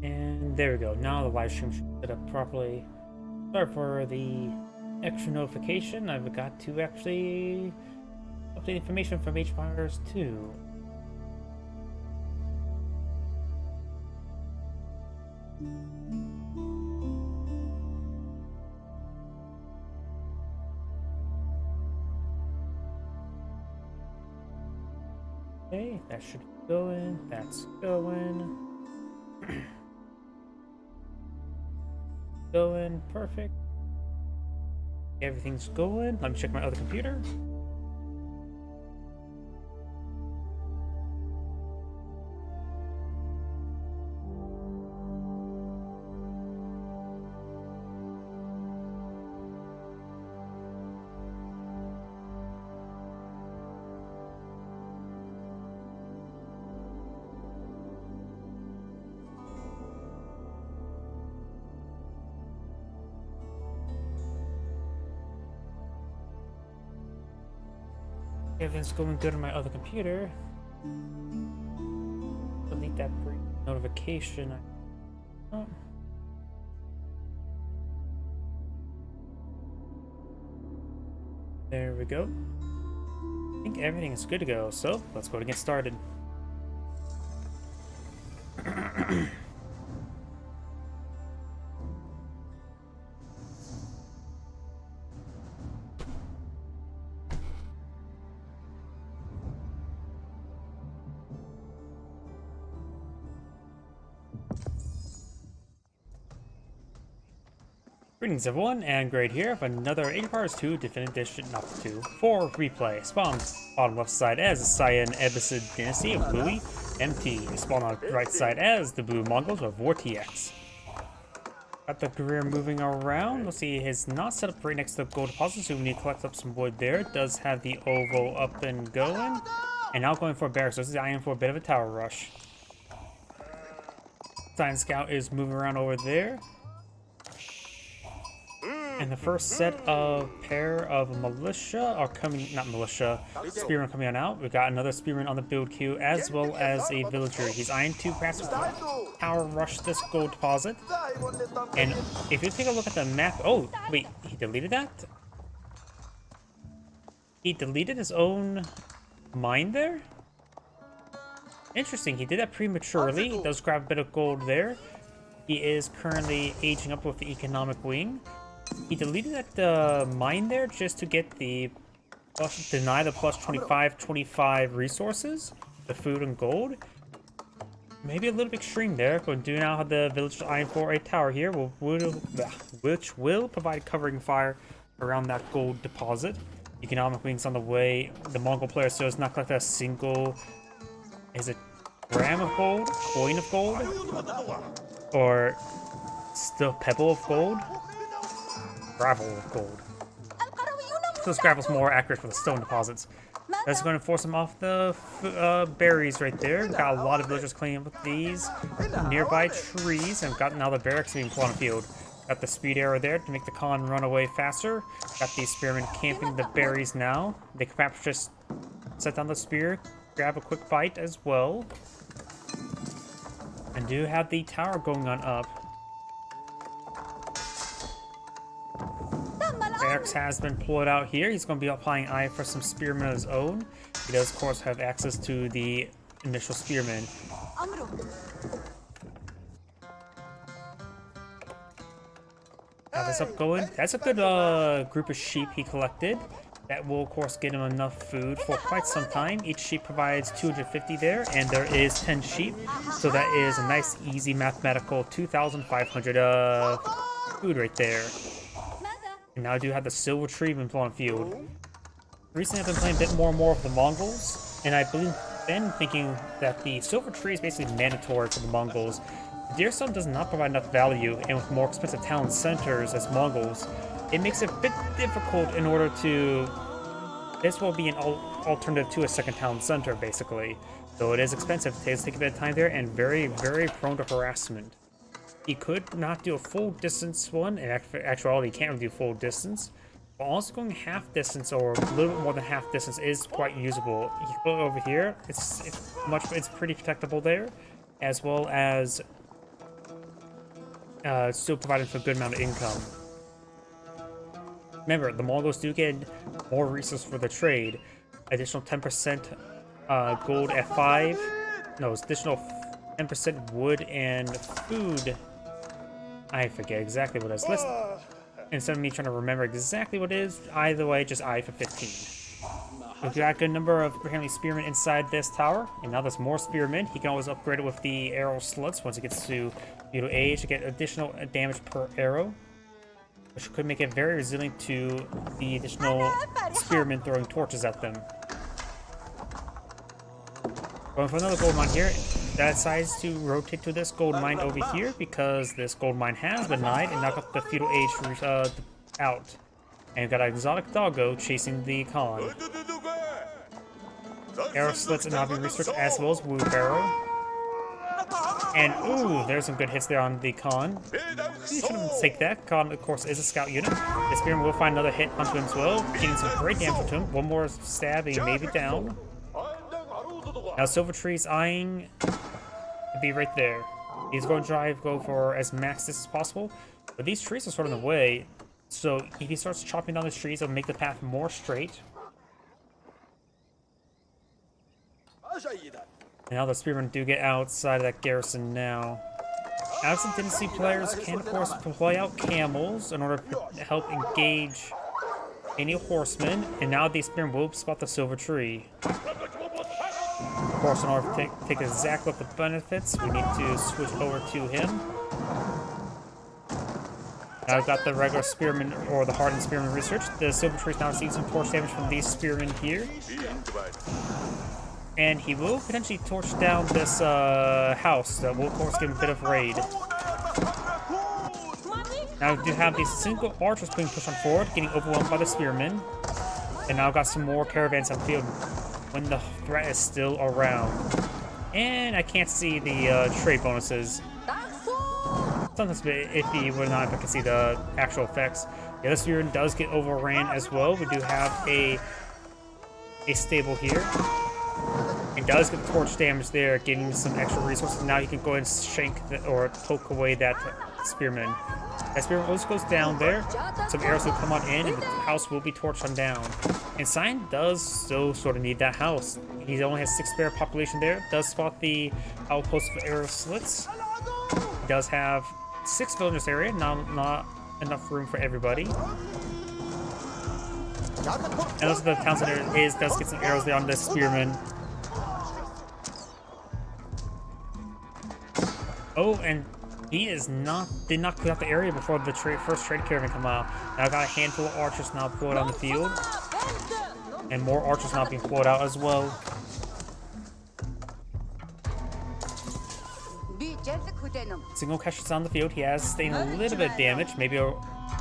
And there we go. Now the live stream should set up properly. Sorry for the extra notification. I've got to actually update information from H-Virus 2. Okay, that should be going. That's going. Going perfect. Everything's going. Let me check my other computer. Everything's going good on my other computer. Delete that brief notification. Oh. There we go. I think everything is good to go, so let's go to get started. Greetings everyone, and Great here for another H-Virus 2 Definitive Edition, not 2, 4 replay. Spawn on left side as the Cyan Abbasid Dynasty of Bluey MT. Spawn on right side as the Blue Mongols of Vortex. Got the career moving around. Let's see, it's not set up right next to the gold deposit, so we need to collect up some wood there. It does have the oval up and going. And now going for a barracks, so this is eyeing for a bit of a tower rush. Cyan Scout is moving around over there. And the first set of pair of militia are coming, not militia, spearmen coming on out. We've got another spearman on the build queue, as well as a villager. He's eyeing to perhaps power rush this gold deposit. And if you take a look at the map, oh, wait, he deleted that? He deleted his own mine there? Interesting, he did that prematurely. He does grab a bit of gold there. He is currently aging up with the economic wing. He deleted that mine there just to get the deny the plus 25 resources, the food and gold. Maybe a little bit extreme there, but do now have the village eyeing for a tower here, which will provide covering fire around that gold deposit. Economic wings on the way. The Mongol player still has not collected a single, is it gram of gold, coin of gold, or still pebble of gold? Gravel of gold. So this gravel's more accurate for the stone deposits. That's going to force him off the berries right there. Got a lot of villagers cleaning up with these nearby trees, and got now the barracks being put on the field. Got the speed arrow there to make the Khan run away faster. Got these spearmen camping the berries now. They can perhaps just set down the spear, grab a quick bite as well. And do have the tower going on up. Barracks has been pulled out here. He's going to be applying eye for some spearmen of his own. He does, of course, have access to the initial spearmen. Got this up going. That's a good group of sheep he collected. That will, of course, get him enough food for quite some time. Each sheep provides 250 there, and there is 10 sheep. So that is a nice, easy mathematical 2,500 food right there. And now I do have the Silver Tree been put on field. Recently I've been playing a bit more and more of the Mongols, and I've been thinking that the Silver Tree is basically mandatory for the Mongols. The Deerstone does not provide enough value, and with more expensive town centers as Mongols, it makes it a bit difficult in order to... This will be an alternative to a second town center, basically. Though it is expensive, it takes a bit of time there, and very, very prone to harassment. He could not do a full distance one. In actuality, he can't do full distance. But also going half distance or a little bit more than half distance is quite usable. You can go over here. It's pretty protectable there, as well as still providing for a good amount of income. Remember, the Mongols do get more resources for the trade. Additional 10% gold F5. No, it's additional 10% wood and food. I forget exactly what it is. Instead of me trying to remember exactly what it is, either way, just I for 15. We've got a good number of apparently spearmen inside this tower, and now there's more spearmen. He can always upgrade it with the arrow sluts once it gets to feudal age to get additional damage per arrow, which could make it very resilient to the additional spearmen throwing torches at them. Going for another gold mine here. That decides to rotate to this gold mine over here because this gold mine has been denied and now got the feudal age out. And we've got an exotic doggo chasing the Khan. Arrow slits are now being researched as well as wheelbarrow. And ooh, there's some good hits there on the Khan. You shouldn't take that. Khan, of course, is a scout unit. The spearman will find another hit onto him as well, getting some great damage to him. One more stab and he may be down. Now Silver Tree's eyeing to be right there. He's going to go for as max this as possible. But these trees are sort of in the way, so if he starts chopping down the trees, it'll make the path more straight. And now the spearmen do get outside of that garrison now. Absent Dynasty players can, of course, play out camels in order to help engage any horsemen. And now the spearmen will spot the Silver Tree. Of course, in order to take a exact look at the benefits, we need to switch over to him. Now I've got the regular spearman or the hardened spearman research. The Silver Tree is now receiving some torch damage from these spearmen here. And he will potentially torch down this house that will, of course, give him a bit of raid. Now we do have these single archers being pushed on forward, getting overwhelmed by the spearmen. And now I've got some more caravans on field when the threat is still around. And I can't see the trade bonuses. Sometimes a bit iffy when I can see the actual effects. The other spearman does get overran as well. We do have a stable here. It does get torch damage there, getting some extra resources. Now you can go ahead and shank or poke away that spearman. That spearman also goes down there. Some arrows will come on in, and the house will be torched on down. And Cyan does still sort of need that house. He only has 6 spare population there. Does spot the outpost of arrow slits. He does have 6 villagers area, not enough room for everybody. And those are the towns that does get some arrows there on the spearman. Oh, and he did not clear out the area before the first trade caravan come out. Now I got a handful of archers now pulled on the field. And more archers now being pulled out as well. Single Kesha's on the field. He has sustained a little bit of damage. Maybe a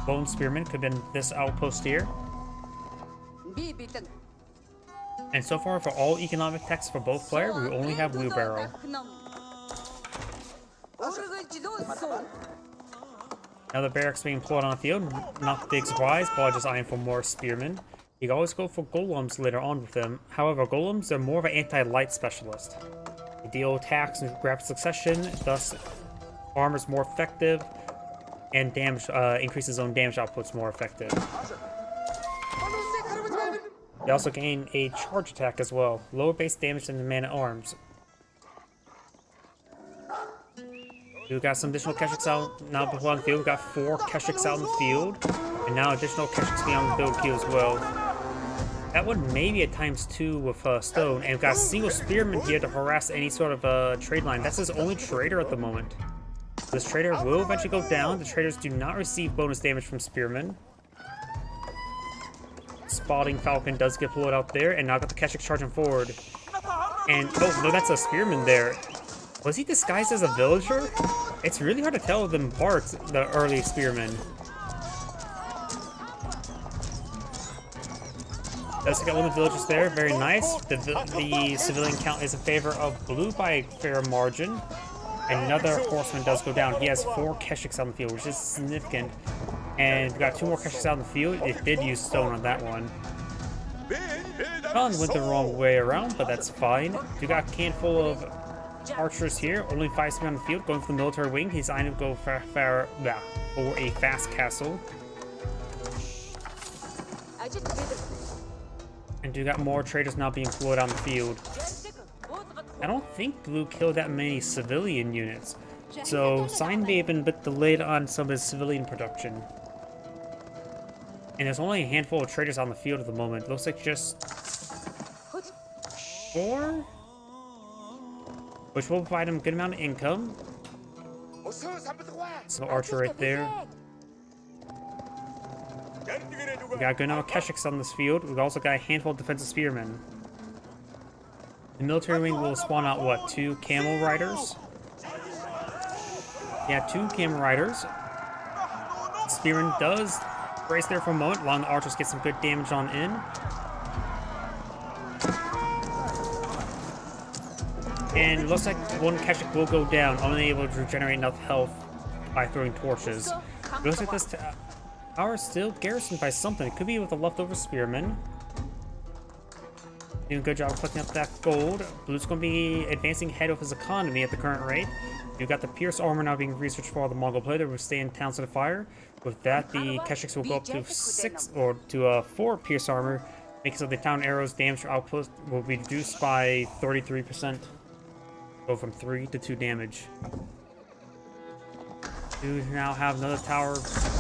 bone spearman could have been this outpost here. And so far, for all economic texts for both players, we only have wheelbarrow. Now the barracks being pulled on the field, not big surprise, but just eyeing for more spearmen. You can always go for golems later on with them. However, golems are more of an anti-light specialist. They deal attacks in rapid succession, thus armor's more effective, and damage increases own damage output's more effective. They also gain a charge attack as well, lower base damage than the man-at-arms. We've got some additional Keshiks out now on the field. We've got 4 Keshiks out in the field, and now additional Keshiks beyond the build queue as well. That one may be at ×2 with Stone, and we've got a single spearman here to harass any sort of trade line. That's his only trader at the moment. This trader will eventually go down. The traders do not receive bonus damage from spearmen. Spotting Falcon does get pulled out there, and now got the Keshik charging forward. And oh no, that's a spearman there. Was he disguised as a villager? It's really hard to tell them apart, the early spearmen. Does get one of the villagers there, very nice. The civilian count is in favor of blue by a fair margin. Another horseman does go down. He has 4 Keshiks on the field, which is significant. And we got 2 more Keshiks on the field. It did use stone on that one. One went the wrong way around, but that's fine. We got a handful of archers here. Only 5 speed on the field, going for the military wing. He's eyeing to go for a fast castle. And you got more traders now being deployed on the field. I don't think Blue killed that many civilian units, so Sign may have been a bit delayed on some of his civilian production. And there's only a handful of traders on the field at the moment. Looks like just 4? Which will provide him a good amount of income. So archer right there. We got a good number of Keshiks on this field. We've also got a handful of defensive spearmen. The military wing will spawn out, what, 2 camel riders? Yeah, 2 camel riders. Spearman does brace there for a moment, allowing the archers get some good damage on in. And it looks like 1 Keshik will go down, only able to regenerate enough health by throwing torches. It looks like this tower is still garrisoned by something. It could be with a leftover spearman. Doing a good job of collecting up that gold. Blue's going to be advancing ahead of his economy at the current rate. You've got the Pierce armor now being researched for all the Mongol player that will stay in Towns of Fire. With that, the Keshiks will go up to 6 or to 4 Pierce armor, making so the town arrows damage output will be reduced by 33%. Go from 3 to 2 damage. You now have another tower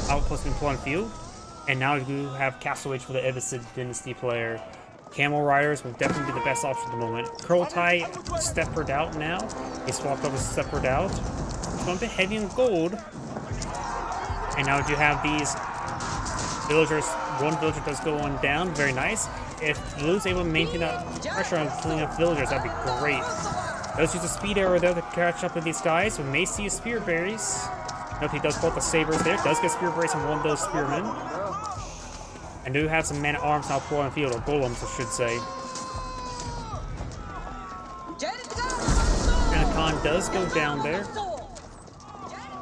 outpost being put on field, and now you have Castle Age for the Abbasid Dynasty player. Camel Riders will definitely be the best option at the moment. Kurultai steppered out now. He swapped over steppered out. It's going a bit heavy in gold. And now you have these villagers. 1 villager does go on down. Very nice. If Blue's able to maintain that pressure on killing up villagers, that'd be great. Does use a speed arrow there to catch up with these guys. We may see spear berries. Note he does pull out the sabers there. Does get spear berries on 1 of those spearmen. And do have some man-at-arms now pull on the field, or golems, I should say. And the Khan does go down there.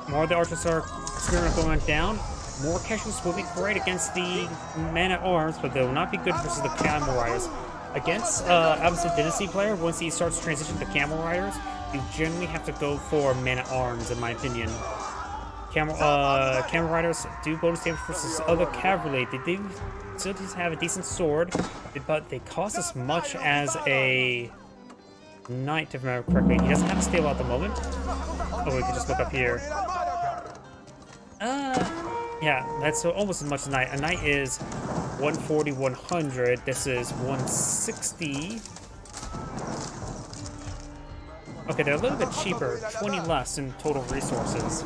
More of the archers are spearmen going down. More Keshiks will be great against the man-at-arms, but they will not be good versus the camel riders. Against Abbasid Dynasty player, once he starts to transition to camel riders, you generally have to go for man-at-arms, in my opinion. Camel riders do bonus damage versus other cavalry. They do still have a decent sword, but they cost as much as a knight, if I remember correctly. He doesn't have a stable at the moment. Oh, we can just look up here. Yeah, that's almost as much as a knight. A knight is 140, 100. This is 160. Okay, they're a little bit cheaper, 20 less in total resources,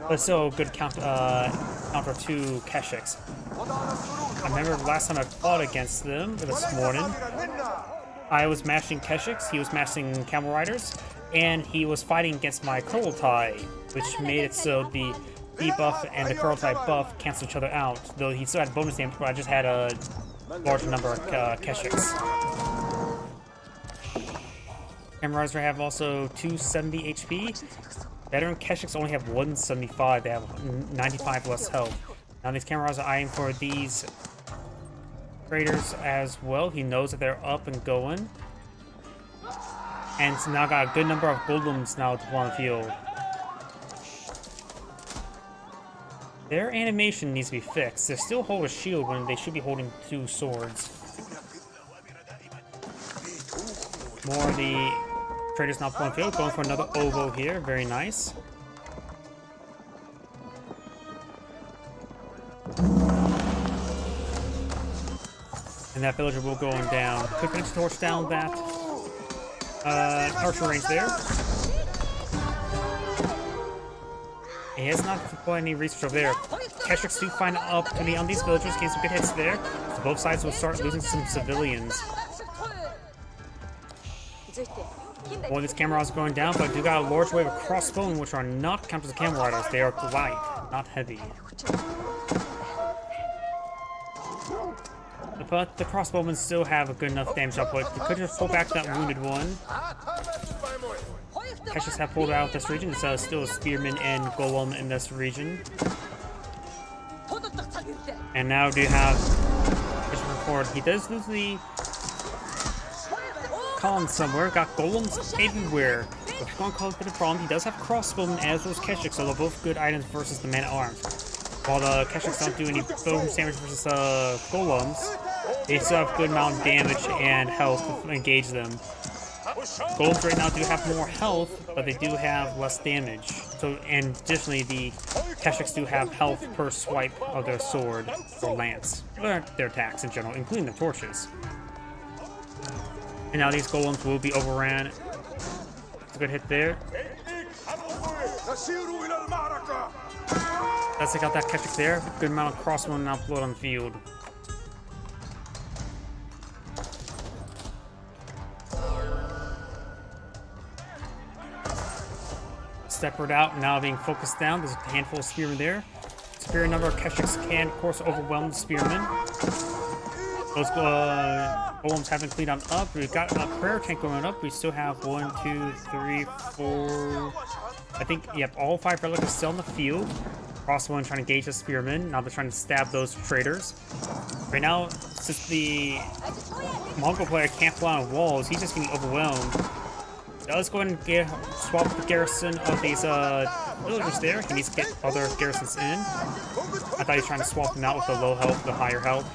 but still a good counter to Keshiks. I remember the last time I fought against them this morning, I was mashing Keshiks, he was mashing Camel Riders, and he was fighting against my Kurultai, which made it so the debuff and the Kurultai buff cancel each other out, though he still had bonus damage, but I just had a large number of Keshiks. Camel Riders have also 270 HP. Veteran Keshiks only have 175. They have 95 less health. Now these Camel Riders are eyeing for these traders as well. He knows that they're up and going. And it's now got a good number of golems now to on the field. Their animation needs to be fixed. They still hold a shield when they should be holding 2 swords. More of the traders now pulling field, going for another Ovo here. Very nice. And that villager will go on down. Quick finish torch down that archer range there. He has not deployed any research over there. Keshiks do find an opportunity on these villagers, getting some good hits there. So both sides will start losing some civilians. One of these camel riders going down, but I do got a large wave of crossbowmen, which are not counted as camel riders. They are light, not heavy. But the crossbowmen still have a good enough damage output. They could just pull back that wounded one. Keshiks have pulled out this region. It's still a Spearman and Golem in this region. And now do you have record? He does lose the column somewhere. Got Golems everywhere. If you're going to cause a bit of problem, he does have Crossbowmen as well as Keshiks, so they're both good items versus the Man-at-Arms. While the Keshiks don't do any bonus damage versus Golems, they still have good amount of damage and health to engage them. Golems right now do have more health, but they do have less damage. So, and additionally, the Keshiks do have health per swipe of their sword or lance, or their attacks in general, including the torches. And now these Golems will be overran. It's a good hit there. Let's take out that Keshik there. Good amount of crossbow now float on the field. Separate out, now being focused down. There's a handful of spearmen there. Superior number of Keshiks can, of course, overwhelm the spearmen. Those golems haven't cleaned on up. We've got a prayer tank going up. We still have 1, 2, 3, 4. I think, yep, all 5 relics are still on the field. Crossbow trying to engage the spearmen. Now they're trying to stab those traders. Right now, since the Mongol player can't fly on walls, he's just getting overwhelmed. Does go ahead and swap the garrison of these villagers there. He needs to get other garrisons in. I thought he was trying to swap them out with the low health, the higher health.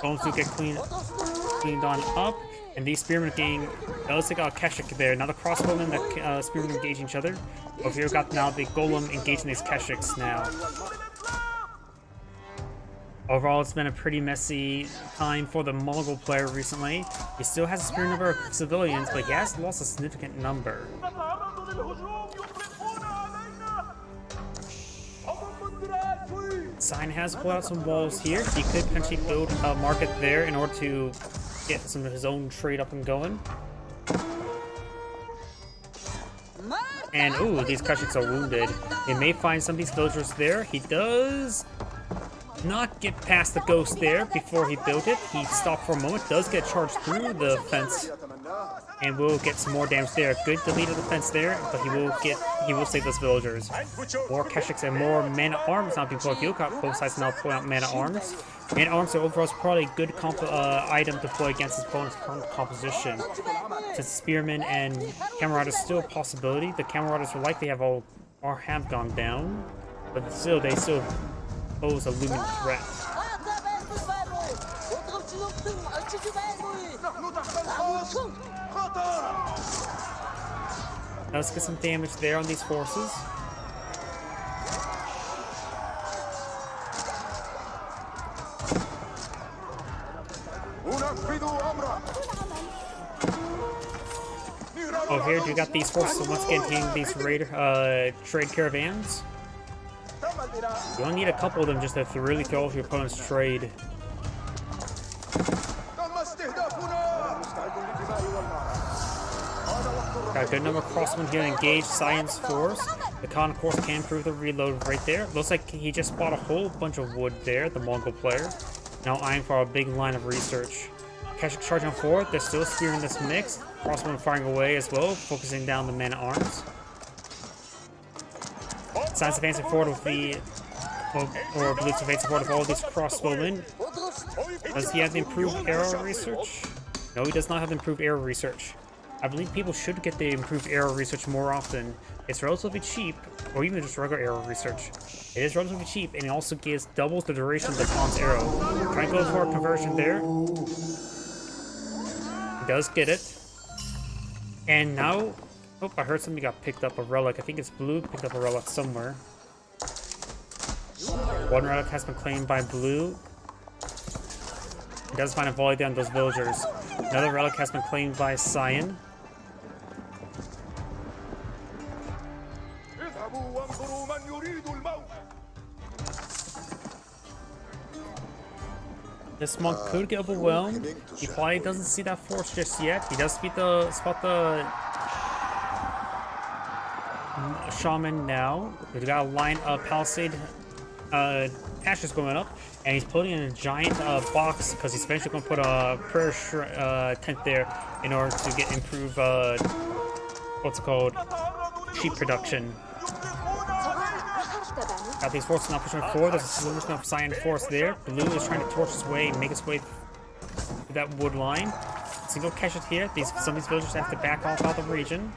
Golems do get cleaned on up. And these spearmen getting, does take out Keshik there. Now the crossbowmen, the spearmen engaging each other. Over here, got now the golem engaging these Keshiks now. Overall, it's been a pretty messy time for the Mongol player recently. He still has a superior number of civilians, but he has lost a significant number. Sign has pulled out some walls here. He could potentially build a market there in order to get some of his own trade up and going. And, ooh, these Keshiks are wounded. He may find some of these villagers there. He does not get past the ghost there before he built it. He stopped for a moment, does get charged through the fence, and will get some more damage there. Good delete of the fence there, but he will save those villagers. More Keshiks and more men-at-arms now being pulled. You've got both sides now pulling out men-at-arms. Men-at-arms are overall probably a good item to play against his opponent's current composition. Since Spearman and Camaradas is still a possibility, the Camaradas will likely have gone down, but still, they still pose a looming threat. Let's get some damage there on these forces. Over here, you got these forces once again hitting these trade caravans. You only need a couple of them just to really throw off your opponent's trade. Got a good number of crossmen here to engage Science Force. The Khan, of course, can improve the reload right there. Looks like he just bought a whole bunch of wood there, the Mongol player. Now eyeing for a big line of research. Keshik charging forward. They're still spearing this mix. Crossmen firing away as well, focusing down the men-at-arms. Science advancing forward with the or Blitz advancing forward with all these crossbowmen. Does he have the improved arrow research? No, he does not have the improved arrow research. I believe people should get the improved arrow research more often. It's relatively cheap, or even just regular arrow research. It is relatively cheap, and it also doubles the duration of the Khan's arrow. Trying to go for a conversion there. He does get it. And now, oh, I heard somebody got picked up a relic. I think it's Blue picked up a relic somewhere. One relic has been claimed by Blue. He does find a volley down those villagers. Another relic has been claimed by Cyan. This monk could get overwhelmed. He probably doesn't see that force just yet. He does spot the shaman now. We've got a line of palisade ashes going up, and he's putting in a giant box because he's eventually going to put a prayer tent there in order to get improved what's it called, sheep production. Got these forces now pushing forward. There's a solution of Cyan force there. Blue is trying to torch his way and make its way through that wood line. Single catch it here. Some of these villagers have to back off out of the region.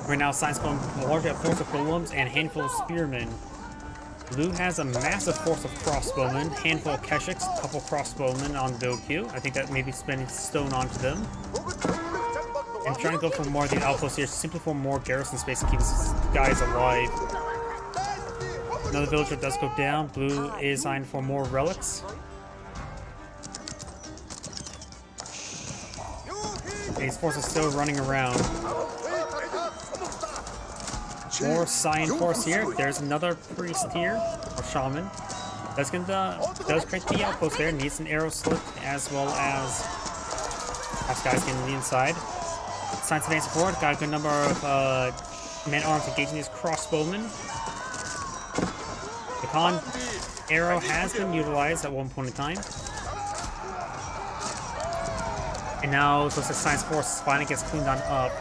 Right now, Cyan's going large at force of golems and a handful of spearmen. Blue has a massive force of crossbowmen, handful of Keshiks, a couple crossbowmen on build queue. I think that maybe spending stone onto them. And trying to go for more of the outposts here, simply for more garrison space to keep these guys alive. Another villager does go down. Blue is eyeing for more relics. These forces still running around. More Cyan force here. There's another priest here, or shaman. Does create the outpost there. Needs an arrow slit as well as guys getting on the inside. Cyan's advancing forward. Got a good number of men arms engaging these crossbowmen. The Khan arrow has been utilized at one point in time. And now, so Cyan's force finally gets cleaned on up.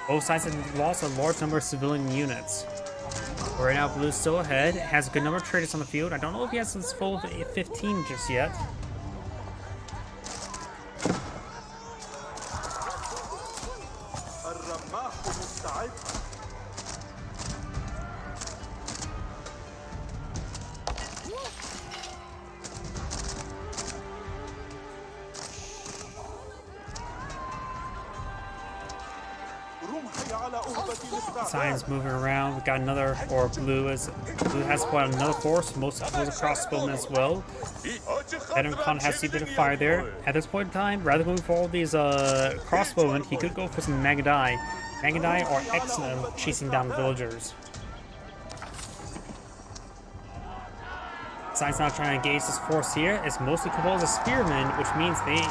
Both sides have lost a large number of civilian units. But right now, Blue's still ahead. Has a good number of traders on the field. I don't know if he has his full 15 just yet. Cyan's moving around. We got another, or Blue has brought another force. Most of those crossbowmen as well. Veteran Khan has seen a bit of fire there. At this point in time, rather than going for all these crossbowmen, he could go for some Magadai. Magadai or Exnum chasing down the villagers. Cyan's now trying to engage this force here. It's mostly composed of spearmen, which means they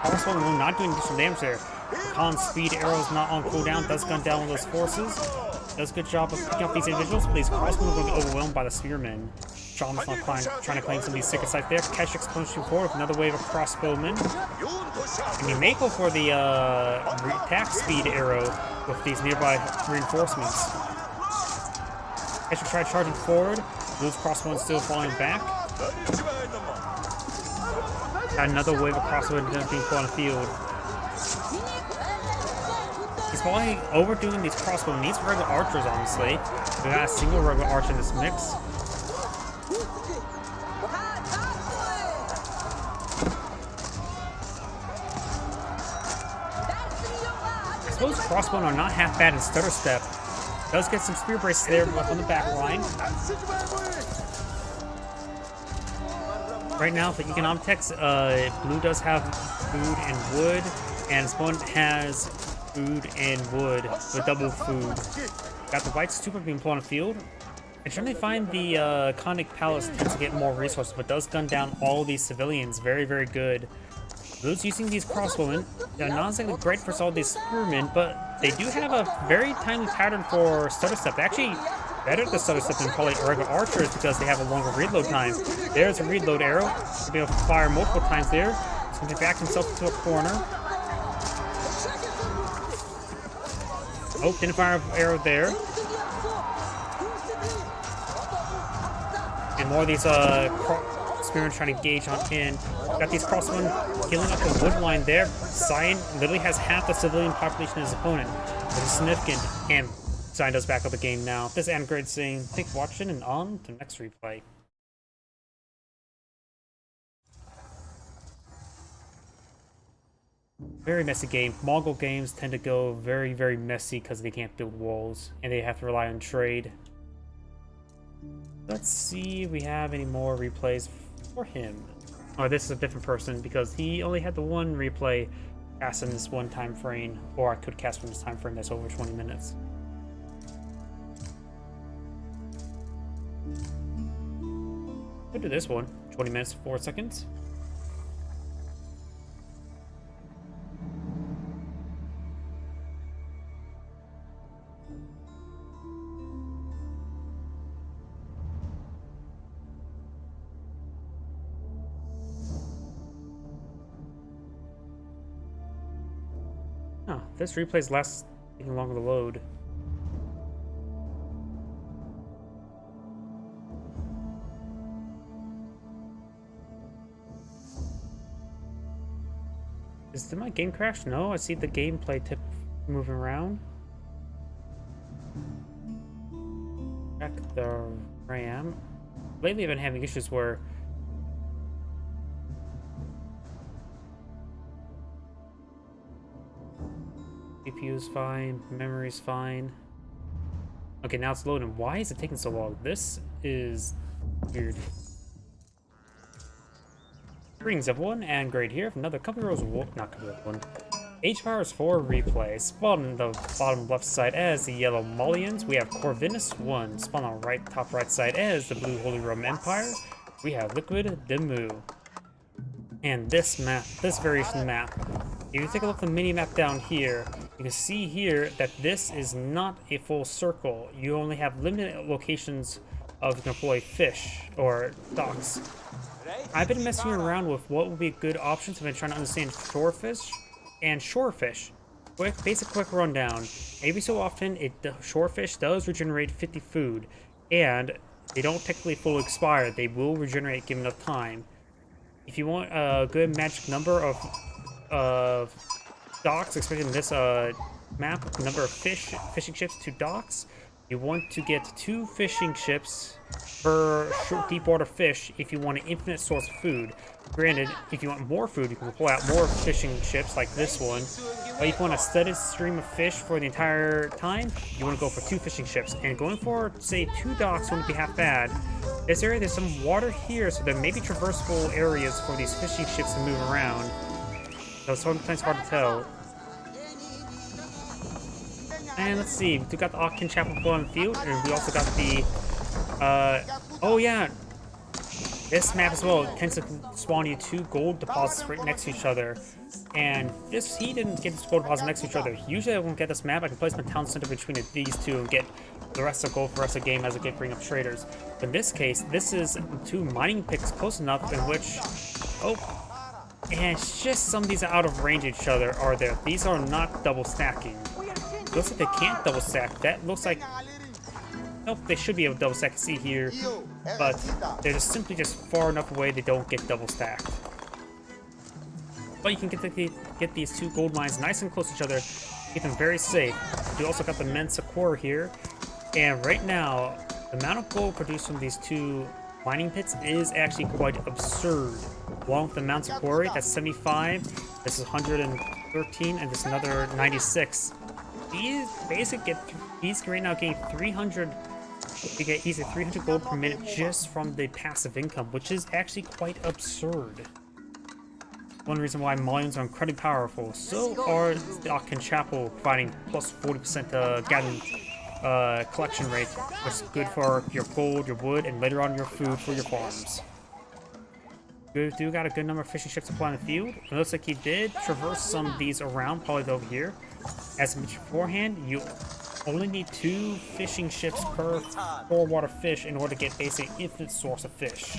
also will not do additional damage there. Khan's speed arrow is not on cooldown, does gun down with those forces. Does a good job of picking up these individuals, but these crossbows will be overwhelmed by the spearmen. Shaman's not trying to claim some of these secret sites there. Keshik's pushing forward with another wave of crossbowmen. And he may go for the attack speed arrow with these nearby reinforcements. Keshik tried charging forward. Blue's crossbowmen still falling back. Got another wave of crossbowmen being put on the field. He's probably overdoing these crossbow. Needs regular archers, honestly. We got a single regular archer in this mix. I suppose crossbow are not half bad in stutter step. Does get some spear braces there on the back line. Right now, for economic techs, Blue does have food and wood, and his opponent has food and wood with double food. Got the white stupa being put on the field. And trying to find the Khandic Palace tends to get more resources, but does gun down all these civilians. Very, very good. Blue's using these crossbowmen. They're not exactly great for all these spearmen, but they do have a very timely pattern for stutter step. They actually better the stutter step than probably regular archers because they have a longer reload time. There's a reload arrow. He'll be able to fire multiple times there. He's going to back himself into a corner. Oh, didn't fire an arrow there. And more of these spearmen trying to engage on in. Got these crossbowmen healing up the wood line there. Cyan literally has half the civilian population of his opponent, which is significant. And Cyan does back up the game now. This is Android saying, thanks for watching and on to the next replay. Very messy game. Mongol games tend to go very, very messy because they can't build walls and they have to rely on trade. Let's see if we have any more replays for him. Oh, this is a different person because he only had the one replay cast in this one time frame, or I could cast from this time frame that's over 20 minutes. Could do this one. 20 minutes, 4 seconds. Huh, this replay's less taking longer to load. Did my game crash? No, I see the gameplay tip moving around. Check the RAM. Lately I've been having issues where CPU's fine, memory's fine. Okay, now it's loading. Why is it taking so long? This is weird. Greetings everyone, and Great here from another Couple Rows not Couple Rows 1. H-Powers 4 replay. Spawned on the bottom left side as the yellow Mullions. We have Corvinus 1. Spawned on right top right side as the blue Holy Roman Empire. We have Liquid Demu. And this map, this variation map. If you take a look at the mini map down here, you can see here that this is not a full circle. You only have limited locations of you can employ fish or docks. I've been messing around with what would be good options. I've been trying to understand shorefish and shorefish. Quick rundown. Every so often, shorefish does regenerate 50 food, and they don't technically fully expire. They will regenerate given enough time. If you want a good magic number of docks, especially in this map, number of fishing ships to docks, you want to get 2 fishing ships per deep water fish if you want an infinite source of food. Granted, if you want more food, you can pull out more fishing ships like this one. But if you want a steady stream of fish for the entire time, you want to go for 2 fishing ships. And going for, say, 2 docks wouldn't be half bad. This area, there's some water here, so there may be traversable areas for these fishing ships to move around. So it's sometimes hard to tell. And let's see, we got the Occam Chapel on the field, and we also got the, oh yeah, this map as well tends to spawn you 2 gold deposits right next to each other. And he didn't get this gold deposit next to each other. Usually I won't get this map, I can place my town center between these 2 and get the rest of gold for the rest of the game as I get bring up traders. But in this case, this is 2 mining picks close enough in which, and it's just some of these are out of range of each other are there. These are not double stacking. Looks like they can't double stack. That looks like... Nope, they should be able to double stack. See here, but they're just simply just far enough away they don't get double stacked. But you can get these 2 gold mines nice and close to each other, keep them very safe. You also got the Mensa Core here, and right now the amount of gold produced from these 2 mining pits is actually quite absurd. Along with the Mensa Quarry, that's 75. This is 113, and this is another 96. He's right now getting 300. You get easily 300 gold per minute just from the passive income, which is actually quite absurd. One reason why Mullions are incredibly powerful. So are the Occam Chapel, providing plus 40% gathering collection rate, which is good for your gold, your wood, and later on your food for your farms. We do got a good number of fishing ships supply in the field. It looks like he did traverse some of these around, probably over here. As mentioned beforehand, you only need 2 fishing ships per 4 water fish in order to get basically an infinite source of fish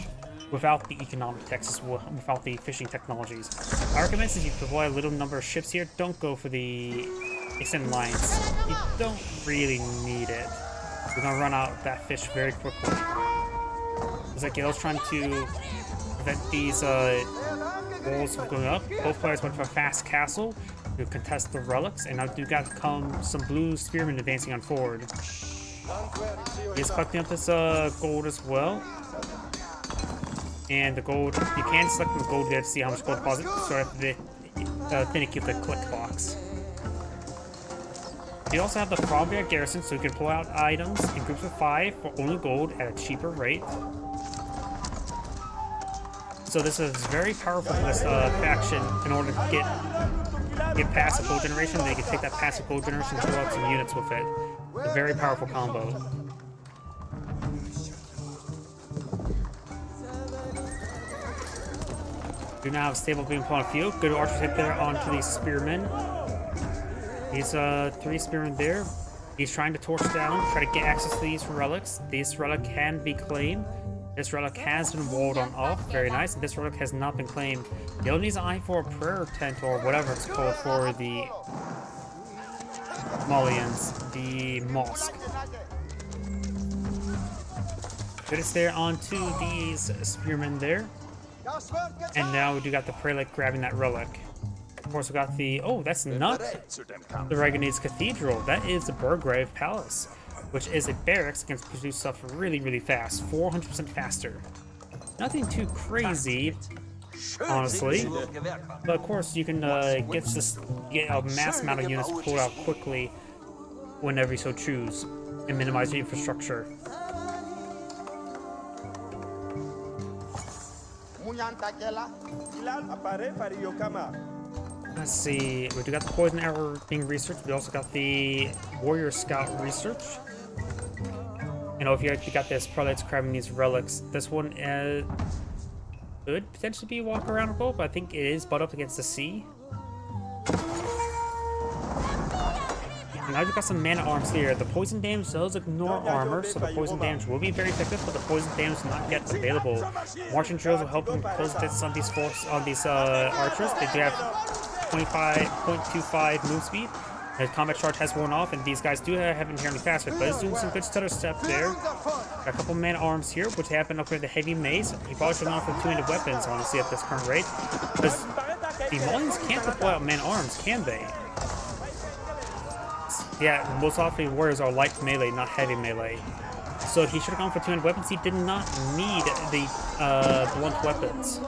without the economic taxes, without the fishing technologies. I recommend since you deploy a little number of ships here, don't go for the extended lines. You don't really need it. You're gonna run out that fish very quickly. It's like Gale's trying to prevent these walls from going up. Both players went for a fast castle to contest the relics, and now do got to come some blue spearmen advancing on forward. He's collecting up this gold as well. And the gold, you can select the gold here to see how much gold deposit, so after the finicky the click box. You also have the Frogbear Garrison, so you can pull out items in groups of 5 for only gold at a cheaper rate. So this is very powerful for this faction in order to get passive gold generation. They can take that passive gold generation and pull out some units with it. A very powerful combo. Do now have a stable being put on field. Good archers hit there onto these spearmen. These 3 spearmen there. He's trying to torch down, try to get access to these relics. This relic can be claimed. This relic has been walled on off. Very nice. This relic has not been claimed. He only needs an eye for a prayer tent or whatever it's called for the Malians, the mosque. Good is there onto these spearmen there. And now we do got the prelate grabbing that relic. Of course, we got the... Oh, that's not the Reganese Cathedral. That is the Burgrave Palace, which is a barracks that can produce stuff really, really fast. 400% faster. Nothing too crazy, honestly. But of course, you can get a mass amount of units pulled out quickly whenever you so choose and minimize your infrastructure. Let's see, we do got the poison arrow being researched. We also got the warrior scout research. You know, if you got this prelates grabbing these relics, this one could potentially be a walk around goal, but I think it is butt up against the sea. And now you've got some mana arms here. The poison damage does ignore armor, so the poison damage will be very effective, but the poison damage is not yet available. Marching drills will help them close distance on these archers. They do have 25.25 move speed. The combat charge has worn off, and these guys do have inherently faster, but it's doing some good stutter step there. Got a couple mana arms here, which have been upgraded to heavy mace. He probably should have gone for two-handed weapons, honestly, at this current rate. Because the Malians can't deploy out mana arms, can they? Yeah, most often warriors are light melee, not heavy melee. So he should have gone for two-handed weapons. He did not need the blunt weapons.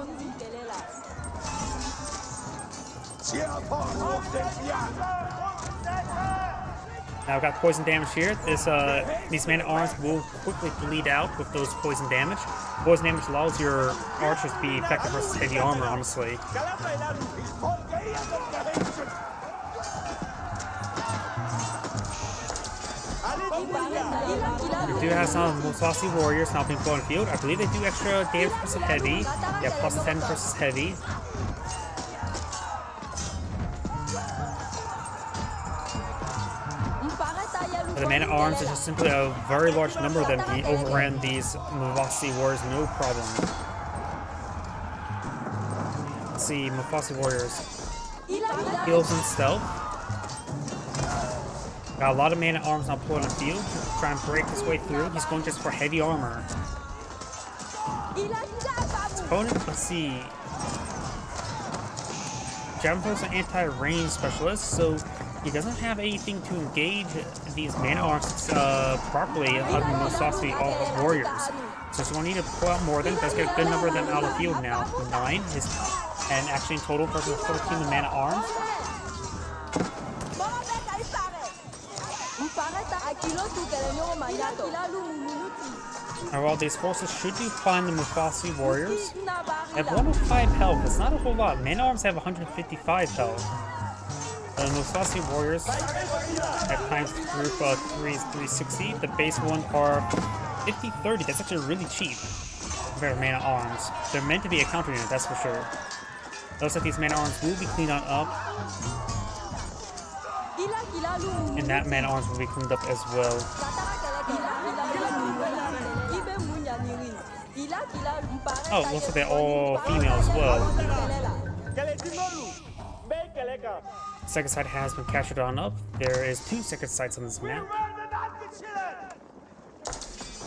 Now I've got poison damage here. These mana arms will quickly bleed out with those poison damage. Poison damage allows your archers to be effective versus heavy armor, honestly. We do have some Mufasi warriors now being put on the field. I believe they do extra damage versus heavy. Yeah, plus 10 versus heavy. The mana arms is just simply a very large number of them. He overran these Mufasi warriors no problem. Let's see, Mufasi warriors. Heals and stealth. Got a lot of mana arms now put on the field. Trying to break his way through. He's going just for heavy armor. His opponent, let's see. Javanthos is an anti-range specialist, so he doesn't have anything to engage these mana arms properly other than Mufasi warriors. So he's going to need to pull out more of them. Does get a good number of them out of the field now. 9 and actually in total versus 14 the mana arms. While these forces should do fine the Mufasi warriors, they have 105 health. It's not a whole lot. Mana arms have 155 health. The Mufasi warriors at times group 3 is 360. The base one are 50-30. That's actually really cheap compared to mana arms. They're meant to be a counter unit, that's for sure. Looks like these mana arms will be cleaned on up. And that mana arms will be cleaned up as well. Oh, looks like they're all female as well. Second site has been captured on up. There is 2 second sites on this map.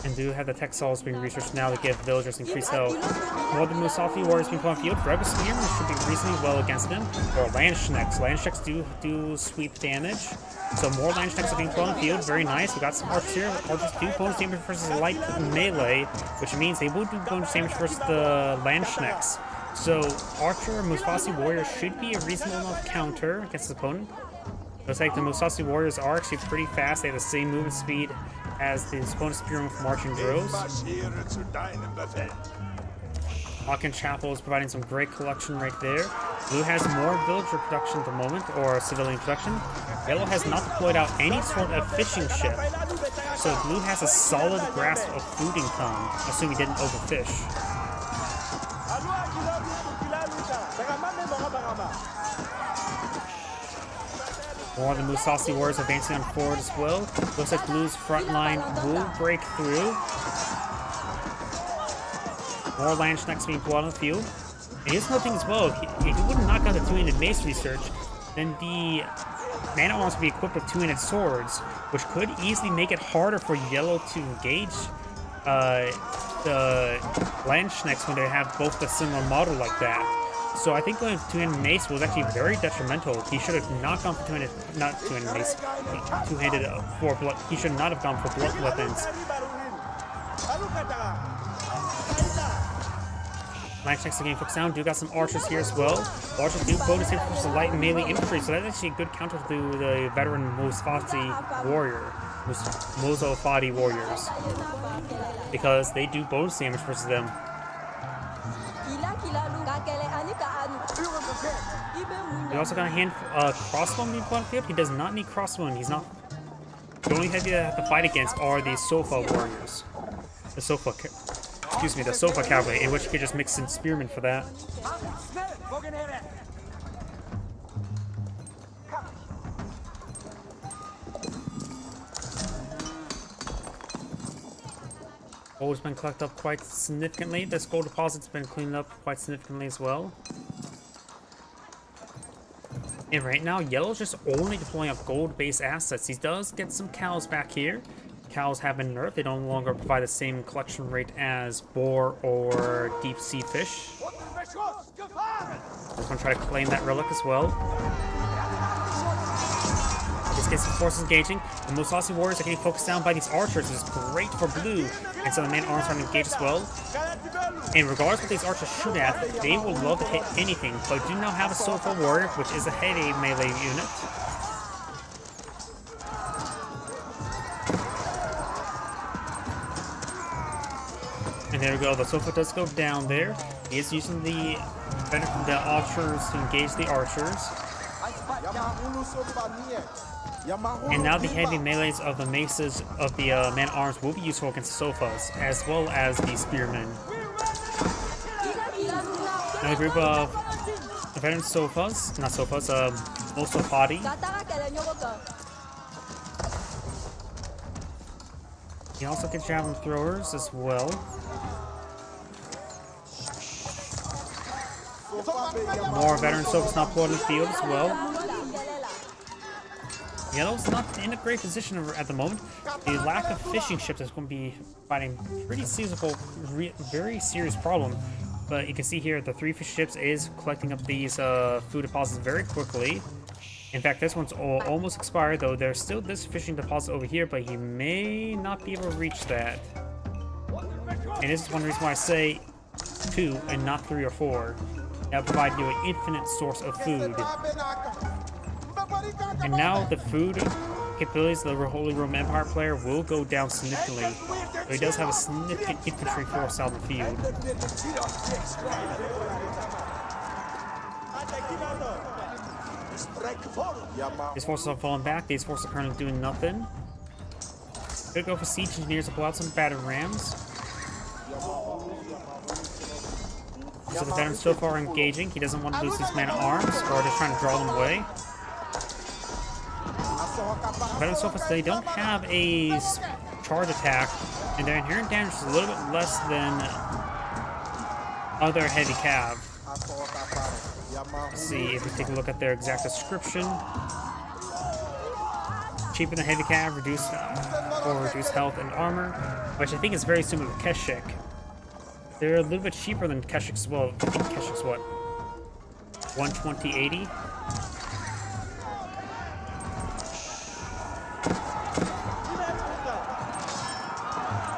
And do have the textiles being researched now to give villagers increased health. More than Mufasi warriors being put on field, Dragon Spearmen should be reasonably well against them. Or Landsknecks. Landsknecks do sweep damage. So more Landsknecks are being put on the field. Very nice. We got some archers here. Archers do bonus damage versus light melee, which means they will do bonus damage versus the Landsknecks. So Archer Mufasi warriors should be a reasonable enough counter against his opponent. Looks like the Mufasi warriors are actually pretty fast. They have the same movement speed as the opponent's spearmen from marching drills. Aachen Chapel is providing some great collection right there. Blue has more villager production at the moment, or civilian production. Yellow has not deployed out any sort of fishing ship. So Blue has a solid grasp of food income, assuming he didn't overfish. More of the Mufasi warriors advancing on forward as well. Looks like Blue's front line will break through. More Landsknecks being pulled on the field. And here's another thing as well. If he wouldn't knock out the 2-handed mace research, then the man-at-arms will be equipped with two-handed swords, which could easily make it harder for yellow to engage the Landsknechts when they have both a similar model like that. So I think going two-handed mace was actually very detrimental. He should have not gone for not two-handed mace, two-handed for blood. He should not have gone for blood weapons. Landsknechts again focus down. Do got some archers here as well. The archers do bonus here for some light and melee infantry, so that's actually a good counter to the veteran Mozafati warriors, because they do bonus damage versus them. He also got a hand crossbow in the field. He does not need crossbow. He's not. The only heavy that I have to fight against are the Sofa warriors. The Sofa cavalry, in which you could just mix in spearmen for that. Gold's been collected up quite significantly. This gold deposit's been cleaned up quite significantly as well. And right now, Yellow's just only deploying up gold-based assets. He does get some cows back here. Cows have been nerfed. They no longer provide the same collection rate as boar or deep-sea fish. Just gonna try to claim that relic as well. This gets the forces engaging. The Mozafati warriors are getting focused down by these archers. This is great for blue. And so the main arms are engaged as well. And regardless of what these archers shoot at, they will love to hit anything. But do now have a Sofa warrior, which is a heavy melee unit. And there we go, the Sofa does go down there. He is using the archers to engage the archers. And now the heavy melees of the maces of the man-at-arms will be useful against the Sofas, as well as the spearmen. Another group of veteran Sofas, not Sofas, Mozafati. You also get javelin throwers as well. More veteran Sofas not pulled in the field as well. Yellow's not in a great position at the moment. The lack of fishing ships is going to be fighting pretty very serious problem. But you can see here the 3 fish ships is collecting up these food deposits very quickly. In fact, this one's almost expired, though there's still this fishing deposit over here, but he may not be able to reach that. And this is one reason why I say 2 and not 3 or 4. That will provide you an infinite source of food. And now the food capabilities of the Holy Roman Empire player will go down significantly. So he does have a significant infantry force out in the field. These forces are falling back. These forces are currently doing nothing. Could go for siege engineers to pull out some battle rams. So the veterans so far are engaging. He doesn't want to lose his man-at-arms, or just trying to draw them away. Veteran Sofas, they don't have a charge attack, and their inherent damage is a little bit less than other heavy cav. Let's see if we take a look at their exact description. Cheaper than heavy cav, reduced health and armor, which I think is very similar to Keshik. They're a little bit cheaper than Keshik as well. I think Keshik's what? 120.80.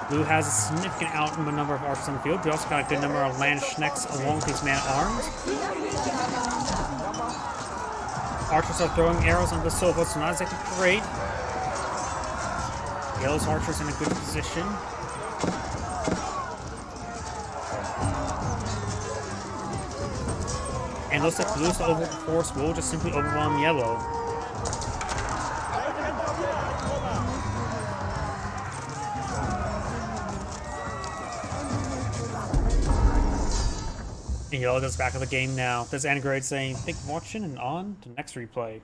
Blue has a significant number of archers on the field. We also got a good number of Landsknechts along with these man-at-arms. Archers are throwing arrows on the Sofa, so not exactly great. Yellow's archers in a good position. And looks like Blue's force will just simply overwhelm Yellow. And Yellow goes back to the game now. There's Anagrade saying, "Thank you for watching and on to next replay."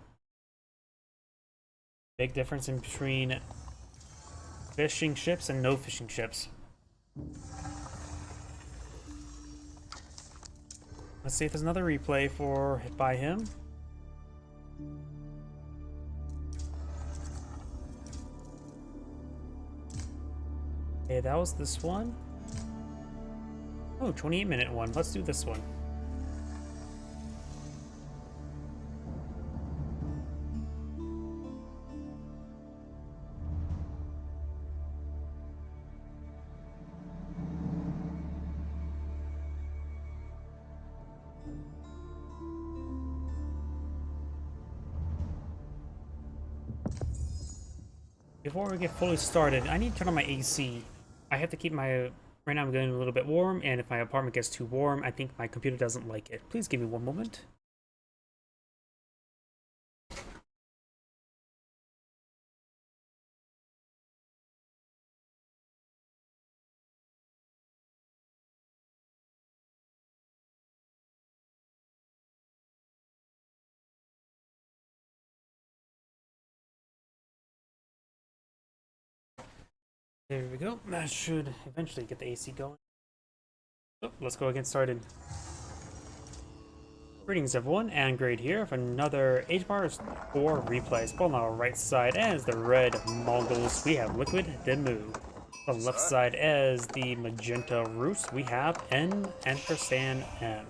Big difference in between fishing ships and no fishing ships. Let's see if there's another replay by him. Okay, that was this one. Oh, 28-minute one. Let's do this one. Before we get fully started, I need to turn on my AC. I have to keep my... Right now I'm getting a little bit warm, and if my apartment gets too warm, I think my computer doesn't like it. Please give me one moment. There we go. That should eventually get the AC going. So, let's go get started. Greetings everyone, and Grade here for another HBAR 4 replay. Spawn on our right side as the red Mongols, we have Liquid Demu. On the left side as the magenta Roost, we have N Ampersand M.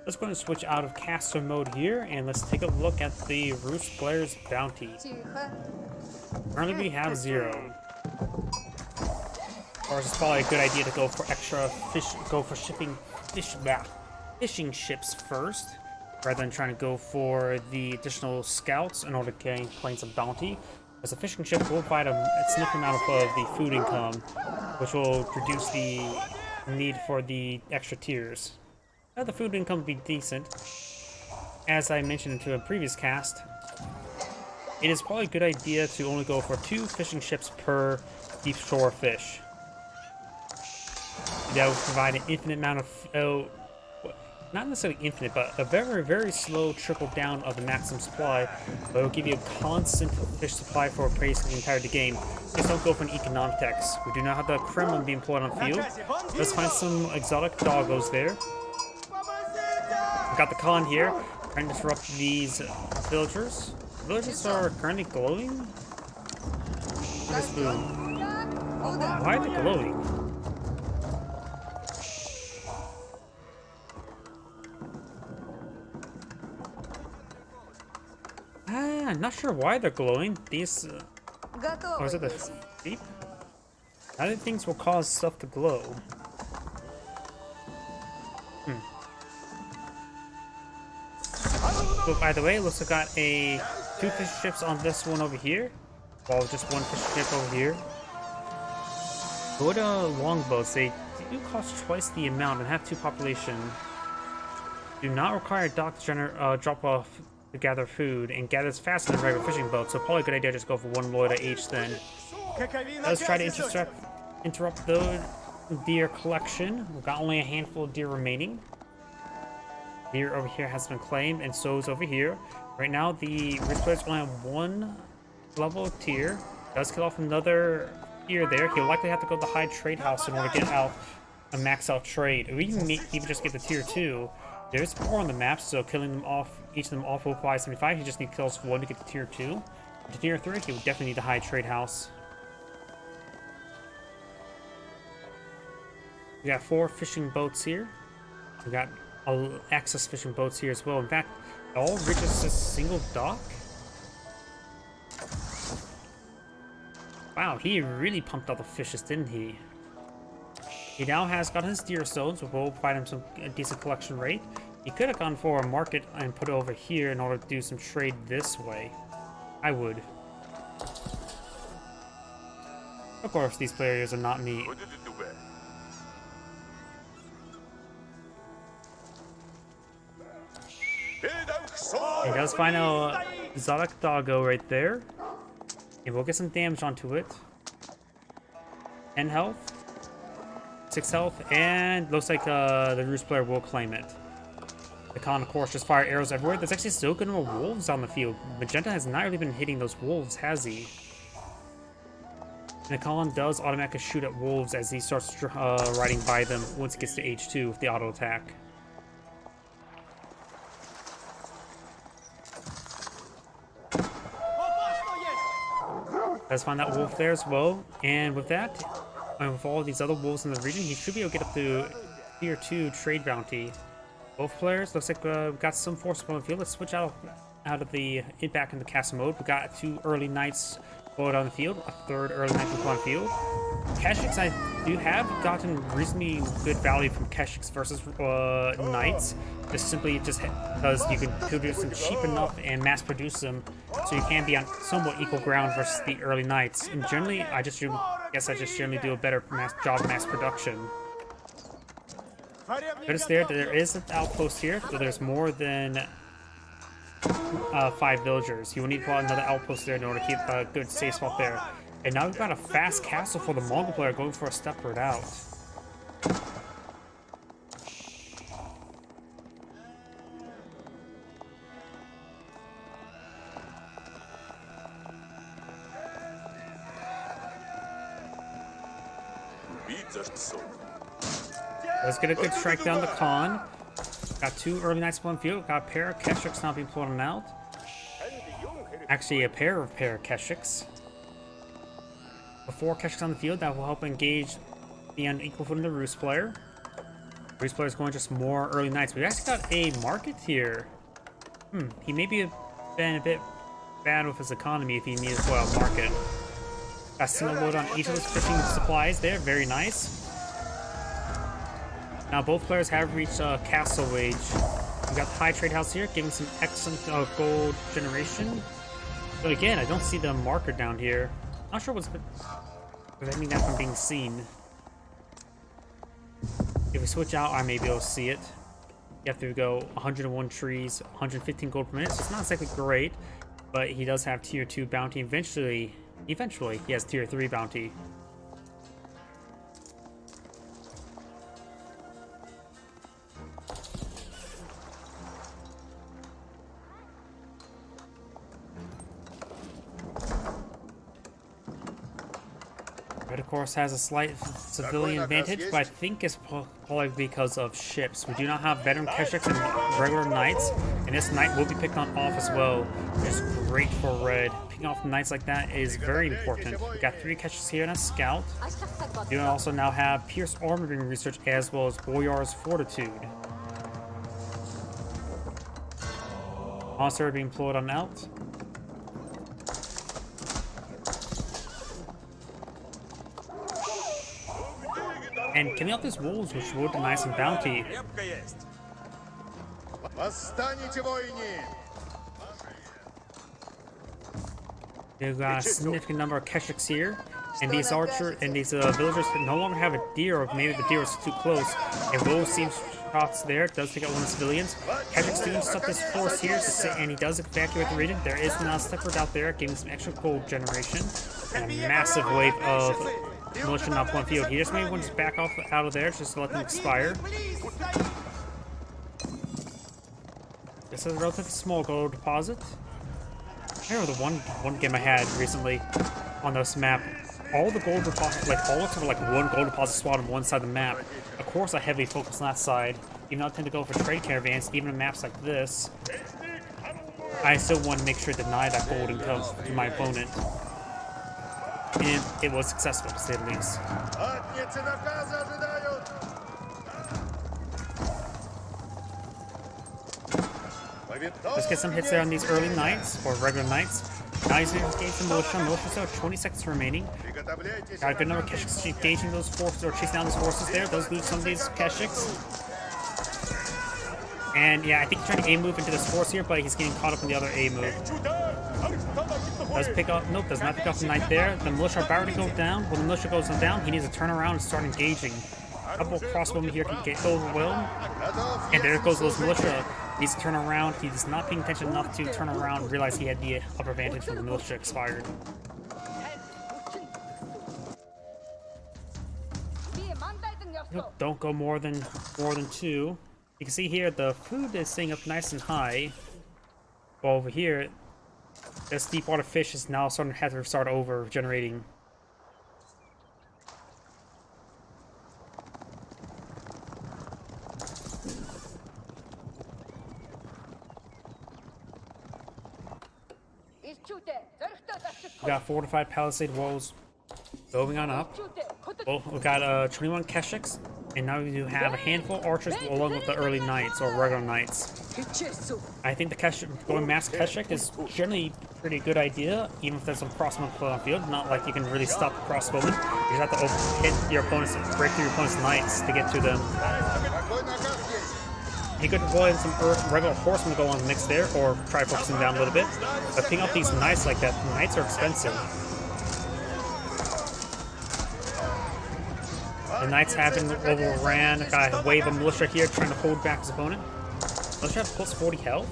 Let's go and switch out of caster mode here, and let's take a look at the Roost player's bounty. Currently we have 0. Of course, it's probably a good idea to go for extra fishing ships first, rather than trying to go for the additional scouts in order to claim some bounty. As a fishing ship will provide a significant amount of the food income, which will reduce the need for the extra tiers. The food income will be decent. As I mentioned in a previous cast, it is probably a good idea to only go for 2 fishing ships per deep shore fish. That will provide an infinite amount of, not necessarily infinite, but a very, very slow trickle down of the maximum supply, but it will give you a constant fish supply for basically the entire game. Just don't go for an economic tax. We do not have the Kremlin being pulled on the field. Let's find some exotic doggos there. We've got the Khan here, trying to disrupt these villagers. Villagers are currently glowing. This boom. Why are they glowing? I'm not sure why they're glowing. These, or is it the sheep? Other things will cause stuff to glow. So by the way, looks like I got 2 fish ships on this one over here, while just 1 fish ship over here. Good longboats. They do cost twice the amount and have 2 population. Do not require a dock to drop off to gather food, and gathers faster than regular fishing boats, so probably a good idea to just go for 1 loiter each then. Let's try to interrupt the deer collection. We've got only a handful of deer remaining. Deer over here has been claimed, and so is over here. Right now, the Roost player's only on 1 level tier. Does kill off another tier there. He'll likely have to go to the high trade house in order to get out a max out trade. Or even just get the tier 2. There's more on the map, so killing them off, each of them off will apply 75. He just needs kills 1 to get to tier 2. To tier 3, he would definitely need the high trade house. We got 4 fishing boats here. We got access fishing boats here as well. In fact, it all reaches a single dock. Wow, he really pumped out the fishes, didn't he? He now has got his deer stones, which will provide him some decent collection rate. He could have gone for a market and put it over here in order to do some trade this way. I would. Of course, these players are not me. He does find a exotic doggo right there. And we'll get some damage onto it. 10 health. 6 health, and looks like the Roost player will claim it. The Khan, of course, just fire arrows everywhere. There's actually still good number of wolves on the field. Magenta has not really been hitting those wolves, has he? And the Khan does automatically shoot at wolves as he starts riding by them once it gets to H2 with the auto attack. Let's find that wolf there as well, and with that, And with all these other wolves in the region, he should be able to get up to tier 2 trade bounty. Both players, looks like we've got some forces on the field. Let's switch out of the back in the castle mode. We got 2 early knights deployed on the field, a 3rd early knight deployed on the field. Keshiks, I do have gotten reasonably good value from Keshiks versus knights. Just simply because you can produce them cheap enough and mass produce them, so you can be on somewhat equal ground versus the early knights. And generally, I just generally do a better job of mass production. Notice there is an outpost here, so there's more than 5 villagers. You will need to put another outpost there in order to keep a good safe spot there. And now we've got a fast castle for the Mongol player going for a stepward out. Let's get a good strike down the Khan. Got 2 early knights on the field. Got a pair of Keshiks not being pulled out. Actually, a pair of Keshiks. With 4 Keshiks on the field, that will help engage the unequal footing of the Rus player. Rus player is going just more early knights. We actually got a market here. He may be been a bit bad with his economy if he needs a market. Got single load on each of those fishing supplies there. Very nice. Now both players have reached castle wage. We got the high trade house here, giving some excellent gold generation. But again, I don't see the marker down here. Not sure what's preventing that from being seen. If we switch out, I may be able to see it. You have to go 101 trees, 115 gold per minute, so it's not exactly great. But he does have tier 2 bounty. Eventually, he has tier 3 bounty. Red, of course, has a slight civilian advantage, but I think it's probably because of ships. We do not have veteran Keshiks and regular knights, and this knight will be picked off as well. It's great for red. Picking off knights like that is very important. We got 3 Keshiks here and a scout. We do also now have Pierce armor being researched as well as Boyar's Fortitude. Monster being employed on out. And killing off these wolves, which would deny some bounty. We've got a significant number of Keshiks here, and these villagers no longer have a deer, or maybe the deer is too close. A wolf seems shots there, does take out one of the civilians. Keshiks doing stuff this force here, and he does evacuate the region. There is now a stepward out there, giving some extra gold generation, and a massive wave of militia not one field. He just may want to back off out of there just to let them expire. This is a relatively small gold deposit. I remember the one game I had recently on this map. All the gold deposits, all except for one gold deposit spot on one side of the map. Of course, I heavily focus on that side. Even though I tend to go for trade caravans, even in maps like this, I still want to make sure to deny that gold income to my opponent. And it was successful, to say the least. Let's get some hits there on these early knights, or regular knights. Now he's going to engage the militia. Militia still have 20 seconds remaining. Got a good number of Keshiks engaging those forces, or chasing down those forces there. Those lose some of these Keshiks. And yeah, I think he's trying to A-move into this force here, but he's getting caught up in the other A-move. Does pick up, nope, does not pick up the knight there. The militia are about to go down. When the militia goes down, he needs to turn around and start engaging. A couple crossbowmen here can get overwhelmed. And there goes those militia. He needs to turn around. He's not paying attention enough to turn around and realize he had the upper advantage when the militia expired. Nope, don't go more than 2. You can see here the food is staying up nice and high. While over here, this deep water fish is now starting to have to start over generating. We got fortified palisade walls going on up. Well, we got 21 Keshiks, and now we do have a handful of archers along with the early knights or regular knights. I think the going mass Keshik is generally a pretty good idea, even if there's some crossbowmen on the field. Not like you can really stop the crossbowmen. You just have to hit your opponents, break through your opponent's knights to get to them. You could deploy some regular horsemen to go on the mix there, or try focusing down a little bit. But picking up these knights like that, knights are expensive. The knights have been overran. Got a wave of militia here trying to hold back his opponent. Militia have plus 40 health.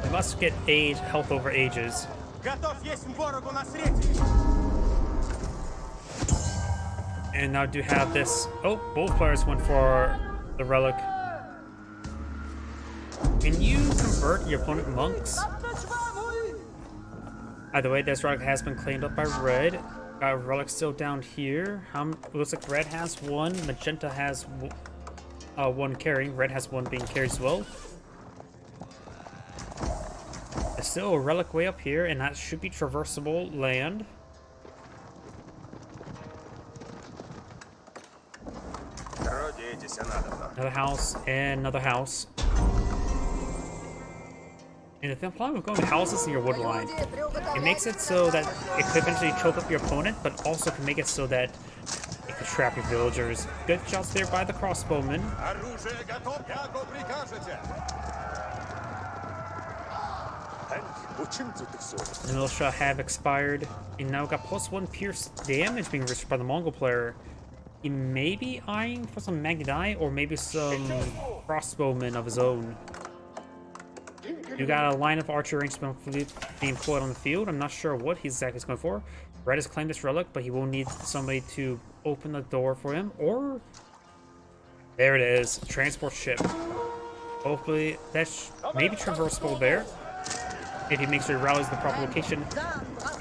We must get health over ages. And now do have this. Oh, both players went for the relic. Can you convert your opponent monks? Either way, this relic has been claimed up by red. Got relic still down here. Looks like red has one. Magenta has one carrying. Red has one being carried as well. There's still a relic way up here, and that should be traversable land. Another house and another house. And the problem with going houses in your wood line, it makes it so that it could eventually choke up your opponent, but also can make it so that it could trap your villagers. Good shots there by the crossbowmen. The militia have expired, and now got +1 pierce damage being reached by the Mongol player. He may be eyeing for some Magnet Eye or maybe some crossbowmen of his own. You got a line of archer range being employed on the field. I'm not sure what he's exactly going for. Red has claimed this relic, but he will need somebody to open the door for him. Or there it is, transport ship. Hopefully that's maybe traversable there if he makes sure he rallies the proper location.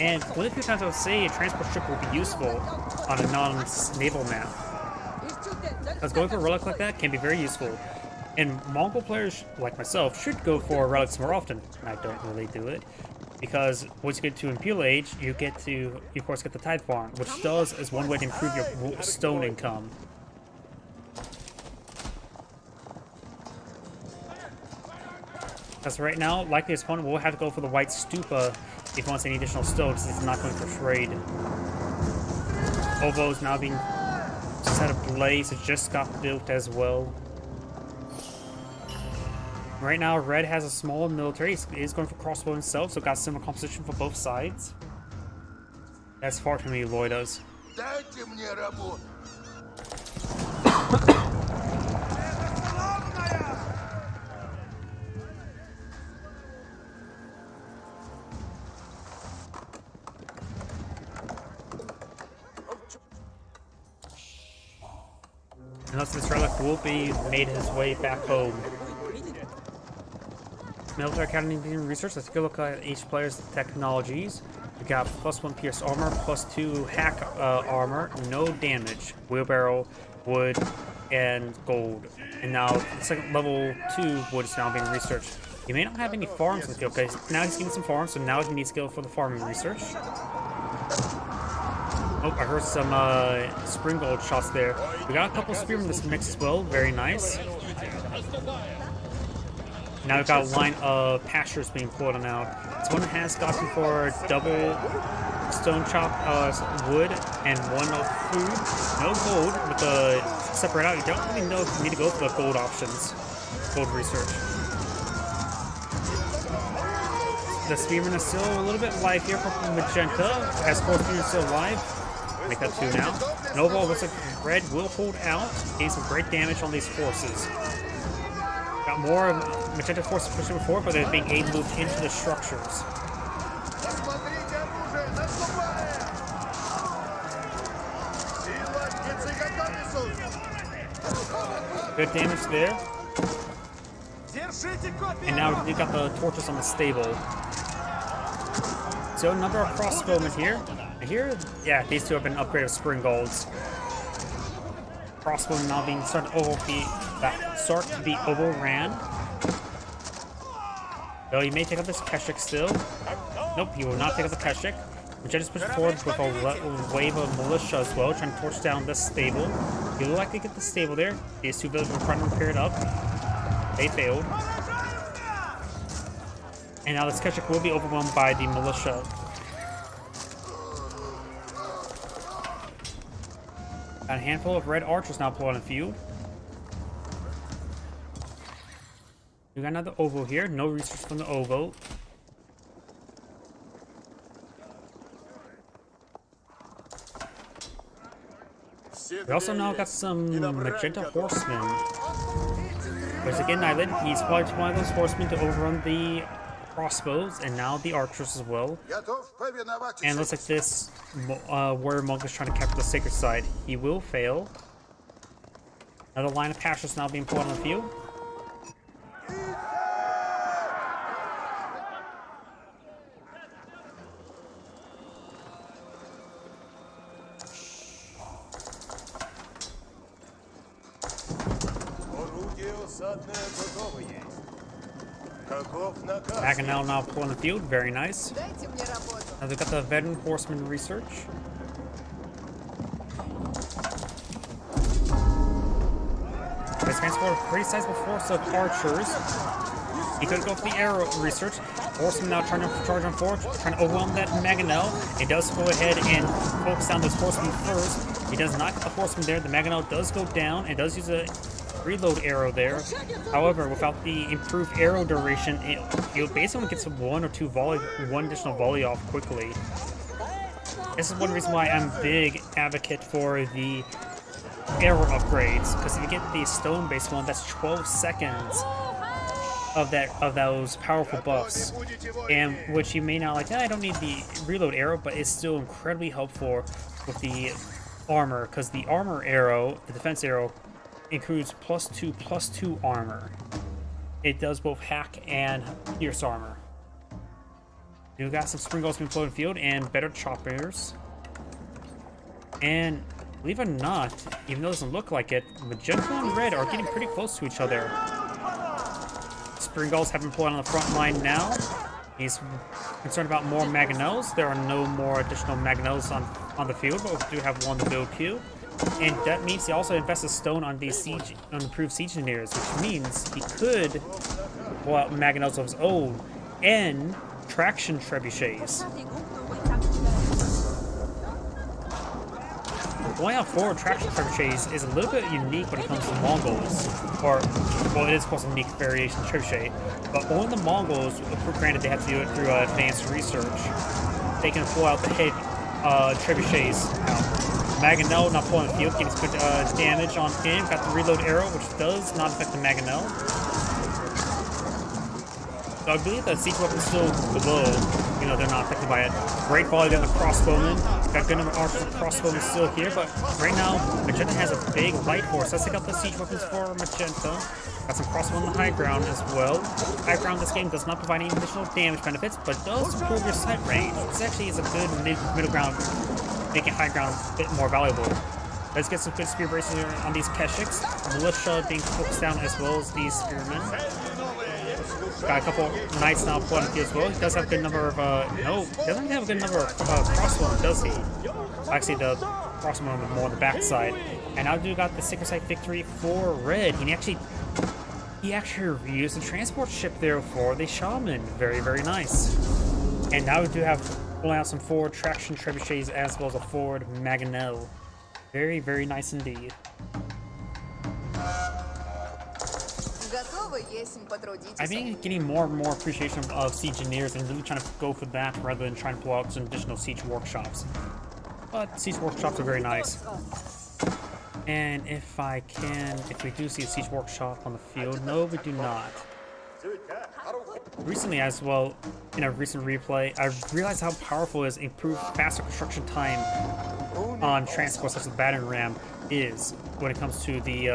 And one of the few times I would say a transport ship will be useful on a non-naval map. Because going for a relic like that can be very useful. And Mongol players, like myself, should go for relics more often. I don't really do it. Because once you get to Imperial Age, you of course, get the Tithe Farm, which is one way to improve your stone income. Because right now, likely his opponent will have to go for the White Stupa if he wants any additional stone, since he's not going for trade. Ovo is now being set ablaze. It just got built as well. Right now, red has a small military. He is going for crossbow himself, so got similar composition for both sides. That's far from me, Lloyd does. Unless this relic will be made his way back home. Military Academy being research. Let's take a look at each player's technologies. We got +1 pierce armor, +2 hack armor, no damage, wheelbarrow, wood, and gold. And now second level 2 wood is now being researched. He may not have any farms in the field. Okay, now he's getting some farms, so now he needs skill for the farming research. Oh, I heard some spring gold shots there. We got a couple of spearmen in this mix as well. Very nice. Now we've got a line of pastures being pulled on now. This one has gotten for double stone chop wood and 1 of food. No gold with the separate out. You don't really know if you need to go for the gold options. Gold research. The spearman is still a little bit alive here from Magenta, as 4 spearmen still alive. Make that 2 now. And overall, looks like red will hold out, gain some great damage on these forces. Got more Magenta forces pushing forward, but they're being able to move into the structures. Good damage there. And now we got the torches on the stable. So a number of crossbowmen here. Here, yeah, these two have been upgraded with spring golds. Crossbowmen now being start to be overran. Though he may take up this Keshik still. Nope, he will not take up the Keshik. Magenta's pushing forward with a wave of militia as well, trying to torch down this stable. You look like they get the stable there. These two villagers were trying to repair it up. They failed. And now this Keshik will be overwhelmed by the militia. Got a handful of red archers now plotting the field. We got another Ovo here. No research from the Ovo. We also now got some Magenta Horsemen. Which again, Nyland, he's probably one of those horsemen to overrun the crossbows and now the archers as well. And it looks like this warrior monk is trying to capture the sacred side. He will fail. Another line of pastures now being pulled on the field. Maganel now pulling the field, very nice. Now they've got the veteran horseman research. They transport a pretty sizable force of archers. He could go for the arrow research. Horseman now trying to charge on forward, trying to overwhelm that Maganel. He does go ahead and focus down those horsemen first. He does not get the horseman there. The Maganel does go down and does use a reload arrow there. However, without the improved arrow duration, it basically gets one additional volley off quickly. This is one reason why I'm a big advocate for the arrow upgrades, because if you get the stone-based one, that's 12 seconds of those powerful buffs, and which you may not like. I don't need the reload arrow, but it's still incredibly helpful with the armor, because the armor arrow, the defense arrow, includes +2/+2 armor. It does both hack and pierce armor. You got some spring being floating field and better choppers. And believe it or not, even though it doesn't look like it, magenta and red are getting pretty close to each other. Springulls have been pulling on the front line now. He's concerned about more Maganels. There are no more additional Maganels on the field, but we do have one to build queue. And that means he also invests stone on these improved siege engineers, which means he could pull out Maganels of his own and traction trebuchets. Going out forward traction trebuchets is a little bit unique when it comes to Mongols, or well, it is of course a unique variation of trebuchet, but only the Mongols, granted they have to do it through advanced research, they can pull out the head trebuchets out. Maganel not pulling the field, getting some good damage on him. Got the reload arrow, which does not affect the Maganel. So I believe that siege weapons still below. You know, they're not affected by it. Great volley on the crossbowman. Got good number of archers and crossbowmen still here, but right now Magenta has a big light force. Let's take out the siege weapons for Magenta. Got some crossbow on the high ground as well. High ground this game does not provide any additional damage benefits, but does improve your sight range. This actually is a good middle ground, making high ground a bit more valuable. Let's get some good spear braces here on these Keshiks. Militia being focused down as well as these spearmen. Got a couple knights now pulling here as well. He does have a good number of, no, he doesn't have a good number of crossbowmen, does he? Actually, the crossbowmen are more on the backside. And now do got the Sacred Site victory for red. He actually reused the transport ship there for the Shaman. Very, very nice. And now we do have pulling out some forward traction trebuchets as well as a forward Maganel. Very, very nice indeed. I've been getting more and more appreciation of siege engineers and really trying to go for that rather than trying to pull out some additional siege workshops. But siege workshops are very nice. And if we do see a siege workshop on the field, no, we do not. Recently as well, in a recent replay, I realized how powerful is improved faster construction time on transport such as the battering ram is when it comes to the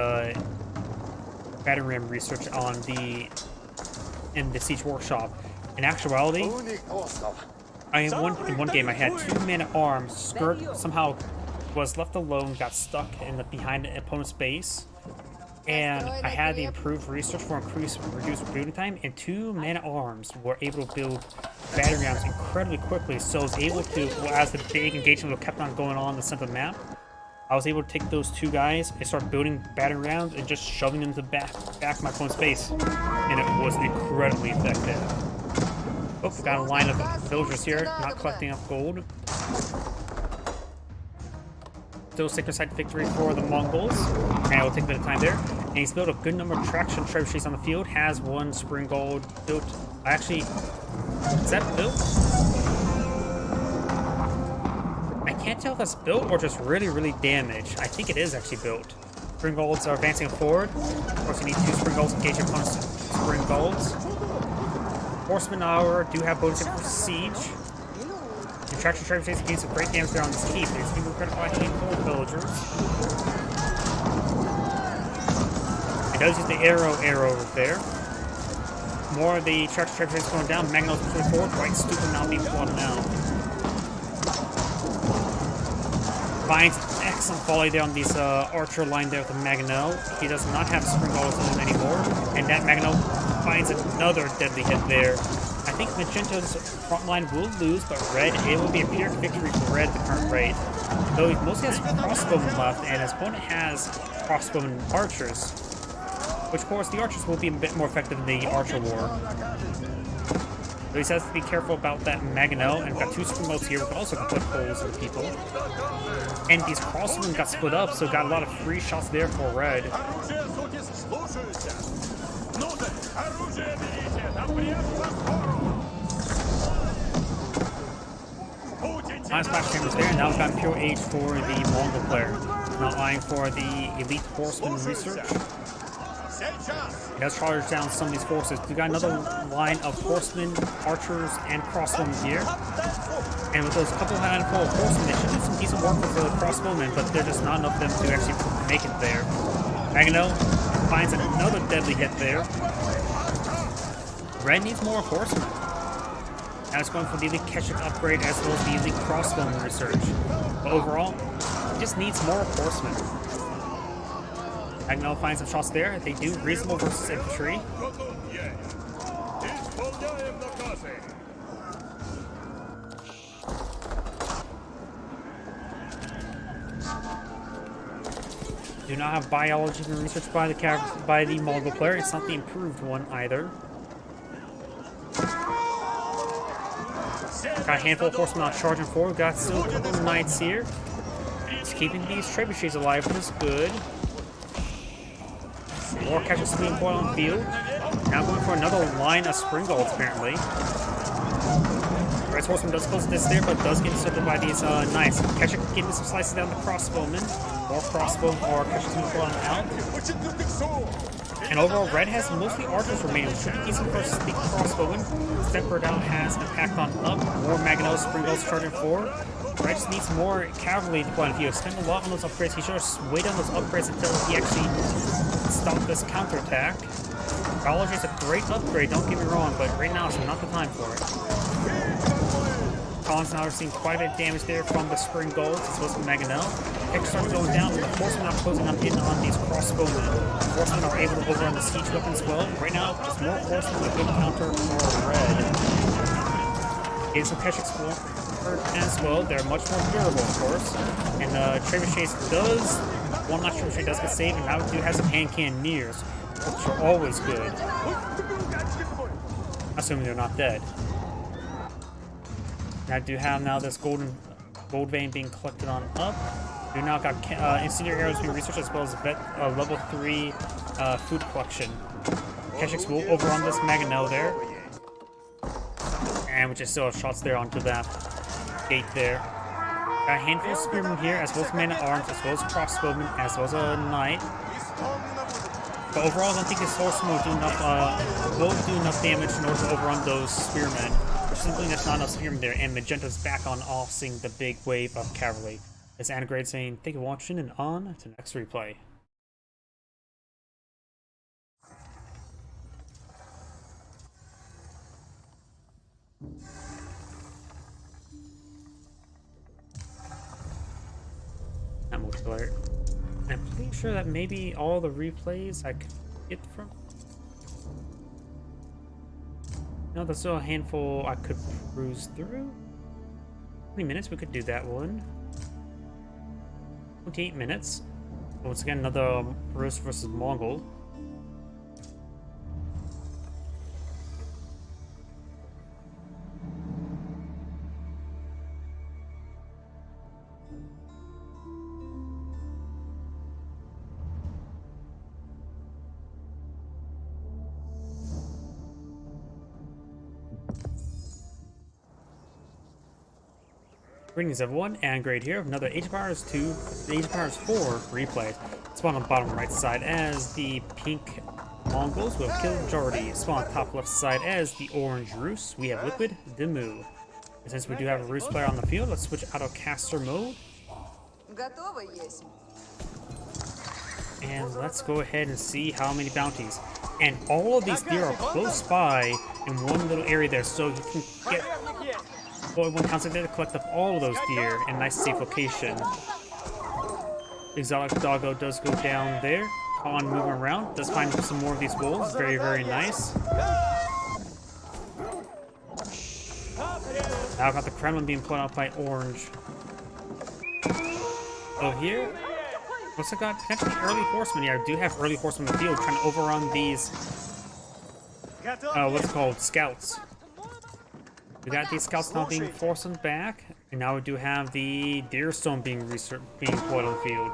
battering ram research on the siege workshop. In actuality, in one game I had 2 man-at-arms. Skirk somehow was left alone, got stuck behind the opponent's base, and I had the improved research for reduced building time, and 2 man-at-arms were able to build battery rounds incredibly quickly, so I was able to, as the big engagement kept on going on in the center of the map, I was able to take those two guys and start building battery rounds and just shoving them to the back of my opponent's base. And it was incredibly effective. Oh, we got a line of villagers here, not collecting enough gold. Still sacred site victory for the Mongols, and it will take a bit of time there. And he's built a good number of traction trebuchets on the field, has one spring gold built. Actually, is that built? I can't tell if that's built or just really damaged. I think it is actually built. Spring golds are advancing forward. Of course, you need 2 spring golds to engage your opponent's spring golds. Horsemen, however, do have bonus for siege. And traction trebuchets can do some great damage there on this keep. It's being recruited by a handful of villagers. It does use the arrow over there. More of the traction trebuchets going down. Magnus pushing forward. Quite stupid not being plotted out. Finds excellent volley there on this archer line there with the Magno. He does not have spring golds in him anymore. And that Magno finds another deadly hit there. I think Magenta's front line will lose, but Red, it will be a pure victory for Red at the current rate. Though he mostly has crossbowmen left, and his opponent has crossbowmen archers. Which, of course, the archers will be a bit more effective in the archer war. So he has to be careful about that Magno, and we've got 2 spring golds here, which also can put holes in people. And these crossbowmen got split up, so got a lot of free shots there for Red. Nice splash chambers there, and now we've got pure age for the Mongol player. Not eyeing for the elite horseman research. He does charge down some of these forces. We got another line of horsemen, archers, and crossbowmen here. And with those couple handful of horsemen, they should do some decent work with the crossbowmen, but there's just not enough of them to actually make it there. Magno finds another deadly hit there. Red needs more horsemen. Now it's going for the elite Keshik upgrade as well as the elite crossbowman research. But overall, it just needs more horsemen. Magno finds some shots there. They do reasonable versus infantry. Do not have biology being researched by the Mongol player. It's not the improved one either. Got a handful of horsemen not charging forward. Got still a couple of knights here. Just keeping these trebuchets alive, which is good. More catches being put on field. Now going for another line of spring golds, apparently. Red's horseman does close this there, but does get intercepted by these knights. Keshik getting some slices down the crossbowmen. More crossbow or Keshik's being put on out. And overall, Red has mostly archers remaining, which should be decent versus the crossbowmen. Tempered out has been packed on up. More Magnos, spring golds charging forward. Red just needs more cavalry to put on field. Spend a lot on those upgrades. He should just wait on those upgrades until he actually stops this counterattack. Biology is a great upgrade, don't get me wrong, but right now is not the time for it. Collins now receiving quite a bit of damage there from the spring golds as well as the Magno. Hex starts going down, but the horsemen are closing up in on these crossbowmen. The horsemen are able to overrun the siege weapons as well. Right now, just more horsemen with a good counter for Red. Getting some Keshik's as well. They're much more durable, of course. And Trebuchets does, one last Trebuchet does get saved, and now we do have some hand cannoneers, which are always good. Assuming they're not dead. I do have now this gold vein being collected on up. We now got incendiary arrows being researched as well as level 3 food collection. Keshik's will overrun this Magno there. And we just still have shots there onto that gate there. Got a handful of spearmen here, as well as men at arms, as well as crossbowmen, as well as a knight. But overall, I don't think this horseman will do enough damage in order to overrun those spearmen. There's simply just not enough spearmen there, and Magenta's back on offing the big wave of cavalry. It's Anagrade saying, thank you for watching, and on to the next replay. That multiplayer. I'm pretty sure that maybe all the replays I could get from No, there's still a handful I could cruise through. 20 minutes, we could do that one. 28 minutes. Once again, another Rus versus Mongol. Greetings everyone, and Great here, another Age of Empires 2, Age of Empires 4 replay. Spawn on the bottom right side as the pink Mongols will kill majority. Spawn on top left side as the orange Rus. We have Liquid Demu. And since we do have a Rus player on the field, let's switch out of caster mode. And let's go ahead and see how many bounties. And all of these deer are close by in one little area there, so you can get one counts like that to collect up all of those deer in a nice safe location. Exotic Doggo does go down there. Khan moving around, does find some more of these wolves. Very, very nice. Now got the Kremlin being put out by Orange. So here, looks like I got potentially early horsemen here. I do have early horsemen in the field trying to overrun these, what's it called, scouts. We got these scouts now being forced back, and now we do have the Deerstone being deployed on the field.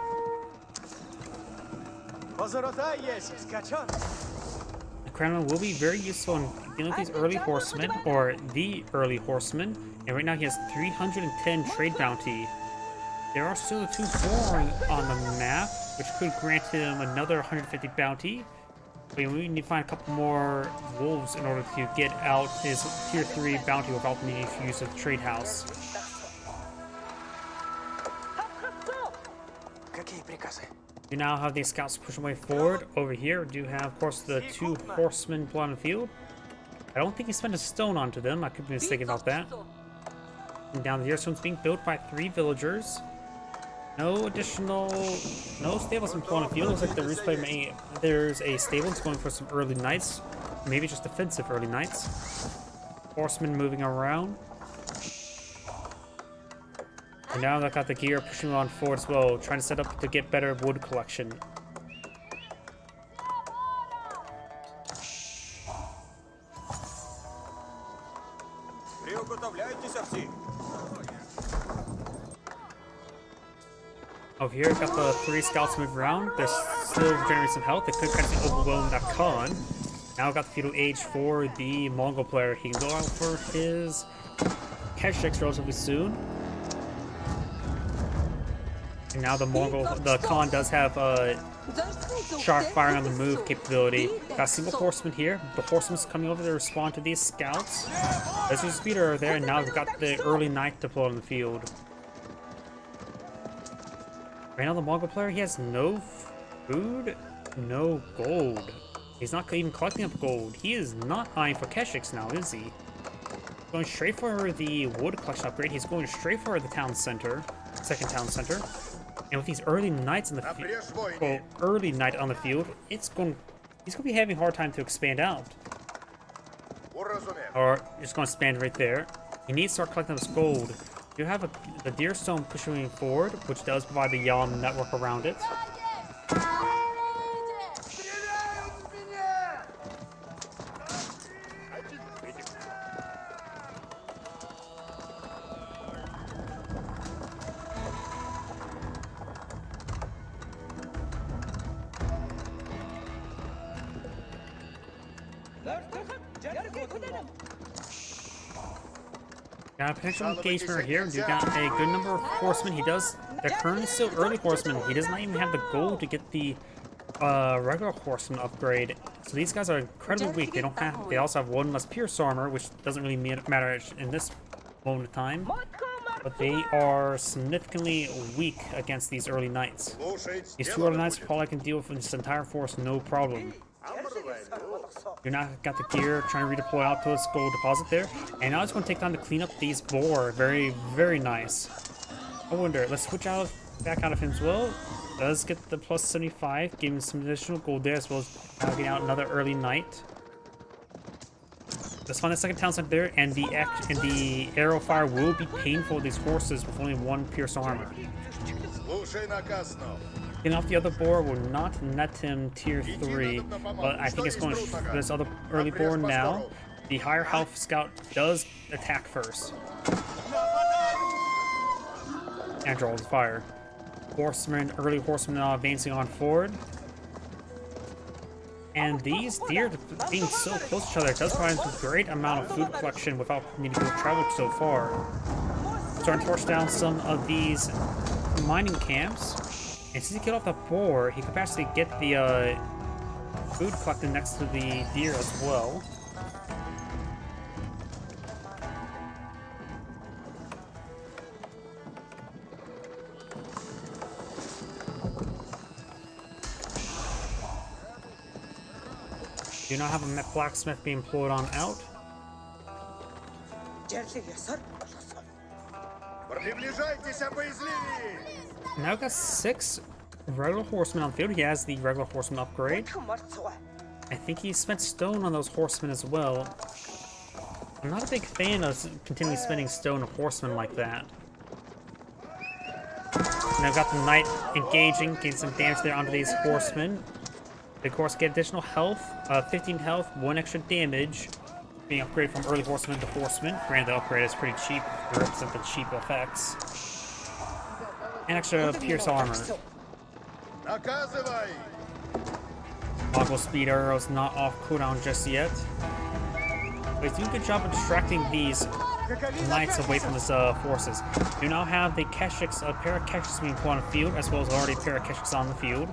The Kremlin will be very useful in dealing with these early horsemen, or the early horsemen, and right now he has 310 trade bounty. There are still 2 foreign on the map, which could grant him another 150 bounty. But we need to find a couple more wolves in order to get out his tier 3 bounty without the need to use of the trade house. You now have these scouts push their way forward. Over here, we do have, of course, the 2 horsemen on the field. I don't think he spent a stone onto them. I could be mistaken about that. And down the Deerstone's being built by 3 villagers. No stables in on the field. Looks like the Rus player there's a stable that's going for some early knights. Maybe just defensive early knights. Horsemen moving around. And now they got the gear pushing on forward as well, trying to set up to get better wood collection. Over here, got the 3 scouts moving around. They're still generating some health. They could kind of overwhelm that Khan. Now got the feudal age for the Mongol player. He can go out for his Keshiks relatively soon. And now the Khan does have a sharp firing on the move capability. Got a single horseman here. The horseman's coming over to respond to these scouts. There's your speeder there, and now we've got the early knight deployed on the field. Right now, the Mongol player, he has no food, no gold. He's not even collecting up gold. He is not eyeing for Keshiks now, is he? Going straight for the wood collection upgrade. He's going straight for the town center, second town center. And with these early knights in the field, well, early knight on the field, he's going to be having a hard time to expand out. Or just going to expand right there. He needs to start collecting this gold. You have the Deerstone pushing forward, which does provide the Yalm network around it. Got a potential engagement here. You got a good number of horsemen. They're currently still early horsemen. He does not even have the gold to get the regular horseman upgrade. So these guys are incredibly weak. They also have 1 less pierce armor, which doesn't really matter in this moment of time. But they are significantly weak against these early knights. These 2 early knights probably can deal with this entire force no problem. You're now got the gear trying to redeploy out to its gold deposit there. And now it's going to take time to clean up these boar. Very, very nice. I wonder, let's switch back out of him as well. Does get the plus 75, giving some additional gold there, as well as getting out another early knight. let's find the second town center there, and the arrow fire will be painful to these horses with only 1 pierce armor. Getting off the other boar will not net him tier 3, but I think it's going for this other early boar now. The higher health scout does attack first. And draws fire. Early horsemen now advancing on forward. And these deer being so close to each other does provide a great amount of food collection without needing to travel so far. Starting to torch down some of these mining camps. And since he killed off the boar, he could actually get the food collected next to the deer as well. Do not have a blacksmith being employed on out. Now got 6 regular horsemen on the field. He has the regular horseman upgrade. I think he spent stone on those horsemen as well. I'm not a big fan of continually spending stone on horsemen like that. And I've got the knight engaging, getting some damage there onto these horsemen. They, of course, get additional health, 15 health, 1 extra damage, being upgraded from early horseman to horseman. Granted, the upgrade is pretty cheap to represent the cheap effects. And extra pierce armor. Toggle speed arrows not off cooldown just yet. But he's doing a good job of distracting these knights away from his forces. Do now have the Keshiks, a pair of Keshiks being put on the field, as well as already a pair of Keshiks on the field.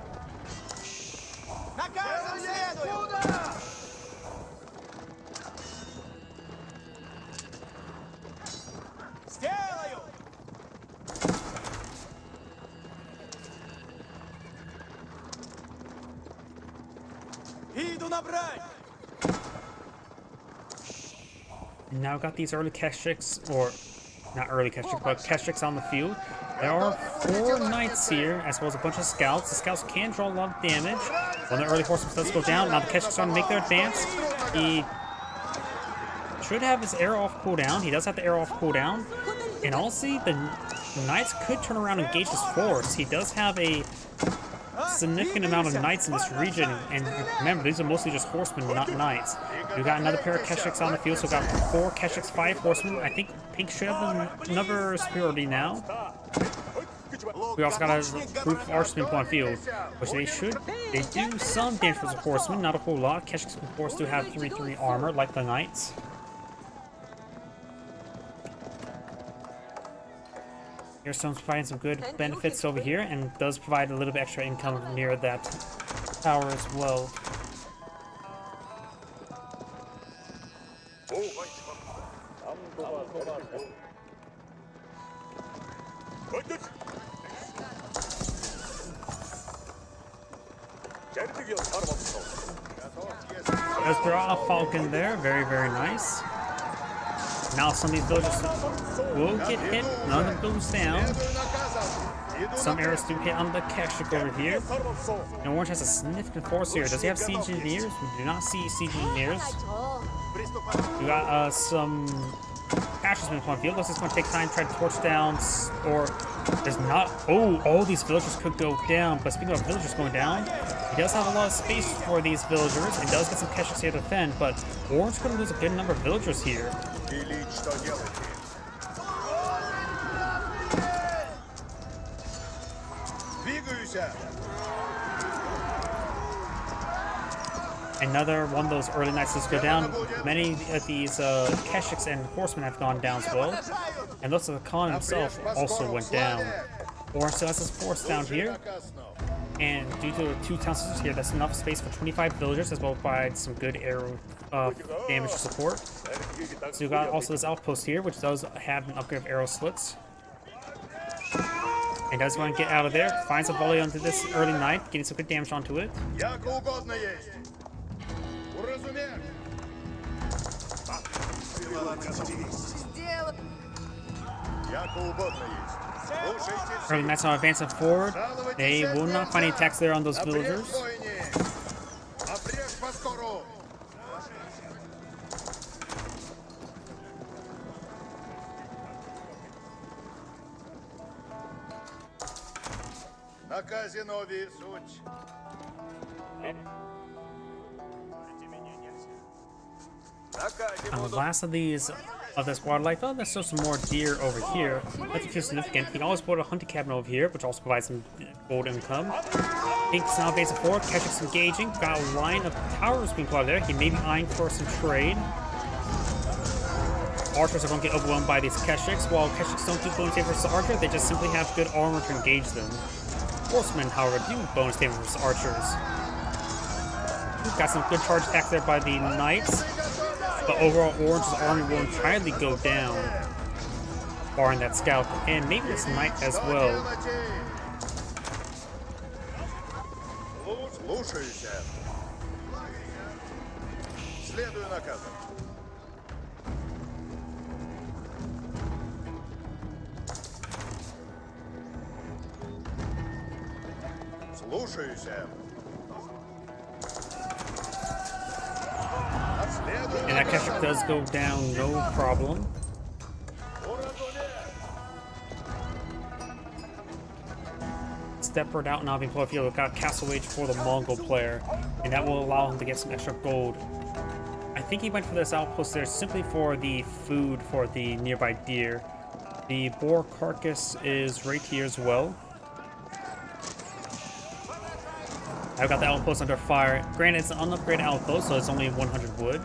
And now got these early Keshiks, or not early Keshiks, but Keshiks on the field. There are 4 knights here, as well as a bunch of scouts. The scouts can draw a lot of damage. When the early horseman does go down, now the Keshiks are starting to make their advance. He should have his arrow off cooldown. He does have the arrow off cooldown. And honestly, the knights could turn around and engage his force. He does have a significant amount of knights in this region, and remember, these are mostly just horsemen, not knights. We got another pair of Keshiks on the field, so we got 4 Keshiks, 5 horsemen. I think Pink should have another superiority now. We also got a group of archersmen on field, which they do some damage for the horsemen, not a whole lot. Keshiks, of course, do have 3/3 armor, like the knights. Airstone's providing some good benefits over here, and does provide a little bit extra income near that tower as well. Let's draw a falcon there, very, very nice. Now some of these villagers will get hit, none of them goes down. Some arrows do hit on the Keshik over here. And Orange has a significant force here. Does he have siege engineers? We do not see siege engineers. We got some Ashersmen on field. Looks like it's going to take time to try to torch down, or there's not. Oh, all these villagers could go down. But speaking of villagers going down, he does have a lot of space for these villagers, and does get some Keshiks here to defend. But Orange could lose a good number of villagers here. Another one of those early knights does go down. Many of these Keshiks and horsemen have gone down as well. And thus the Khan himself also went down. Orange still has his force down here. And due to the 2 town centers here, that's enough space for 25 villagers, as well as provide some good arrow damage support. So you got also this outpost here, which does have an upgrade of arrow slits. And does want to get out of there. Finds a volley onto this early knight, getting some good damage onto it. Early knights are advancing forward. They will not find any attacks there on those villagers. На казинове суть. And the last of these, of this wildlife, oh, there's still some more deer over here. Nothing too significant. You can always put a hunting cabin over here, which also provides some gold income. Pink's now base of 4, Keshik's engaging. Got a line of towers being plotted there. He may be eyeing for some trade. Archers are going to get overwhelmed by these Keshiks. While Keshiks don't do bonus damage versus Archer, they just simply have good armor to engage them. Horsemen, however, do bonus damage versus Archers. Got some good charge attacks there by the Knights. But overall, Orange's army will entirely go down, barring that scout, and maybe this knight as well. Слушайся. Следуй наказам. Слушайся. And that Keshik does go down, no problem. Stepward out now being played field. We've got Castle Wage for the Mongol player, and that will allow him to get some extra gold. I think he went for this outpost there simply for the food for the nearby deer. The boar carcass is right here as well. I've got the outpost under fire. Granted, it's an unupgraded outpost, so it's only 100 wood.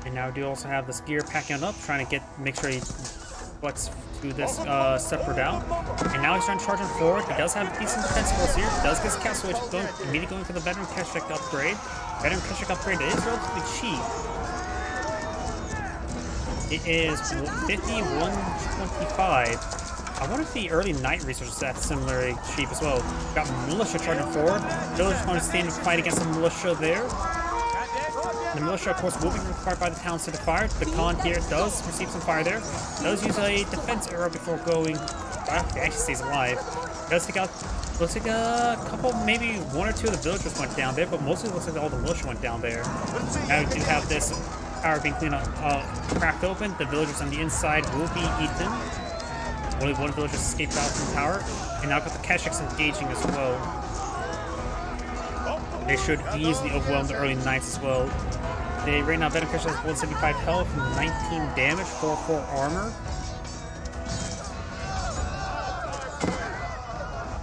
And now we do also have the spear packing up, trying to make sure he flex to this separate down. And now he's trying to charge him forward. He does have decent defense force here. He does get his castle switch going, immediately going for the veteran Keshik upgrade. Veteran Keshik upgrade is relatively cheap. It is 51.25. I wonder if the early night resources is that similarly cheap as well. Got militia charging forward. Villagers want to stand and fight against the militia there. The militia, of course, will be required by the towns to fire. The Khan here does receive some fire there. Does use a defense arrow before going. He actually stays alive. Does take out. Looks like a couple, maybe one or two of the villagers went down there, but mostly it looks like all the militia went down there. Now we do have this tower being cleaned up, cracked open. The villagers on the inside will be eaten. Only one villager escaped out from the tower, and now got the Keshiks engaging as well. They should easily overwhelm the early Knights as well. They right now veteran Keshiks has 175 health, 19 damage, 4 armor.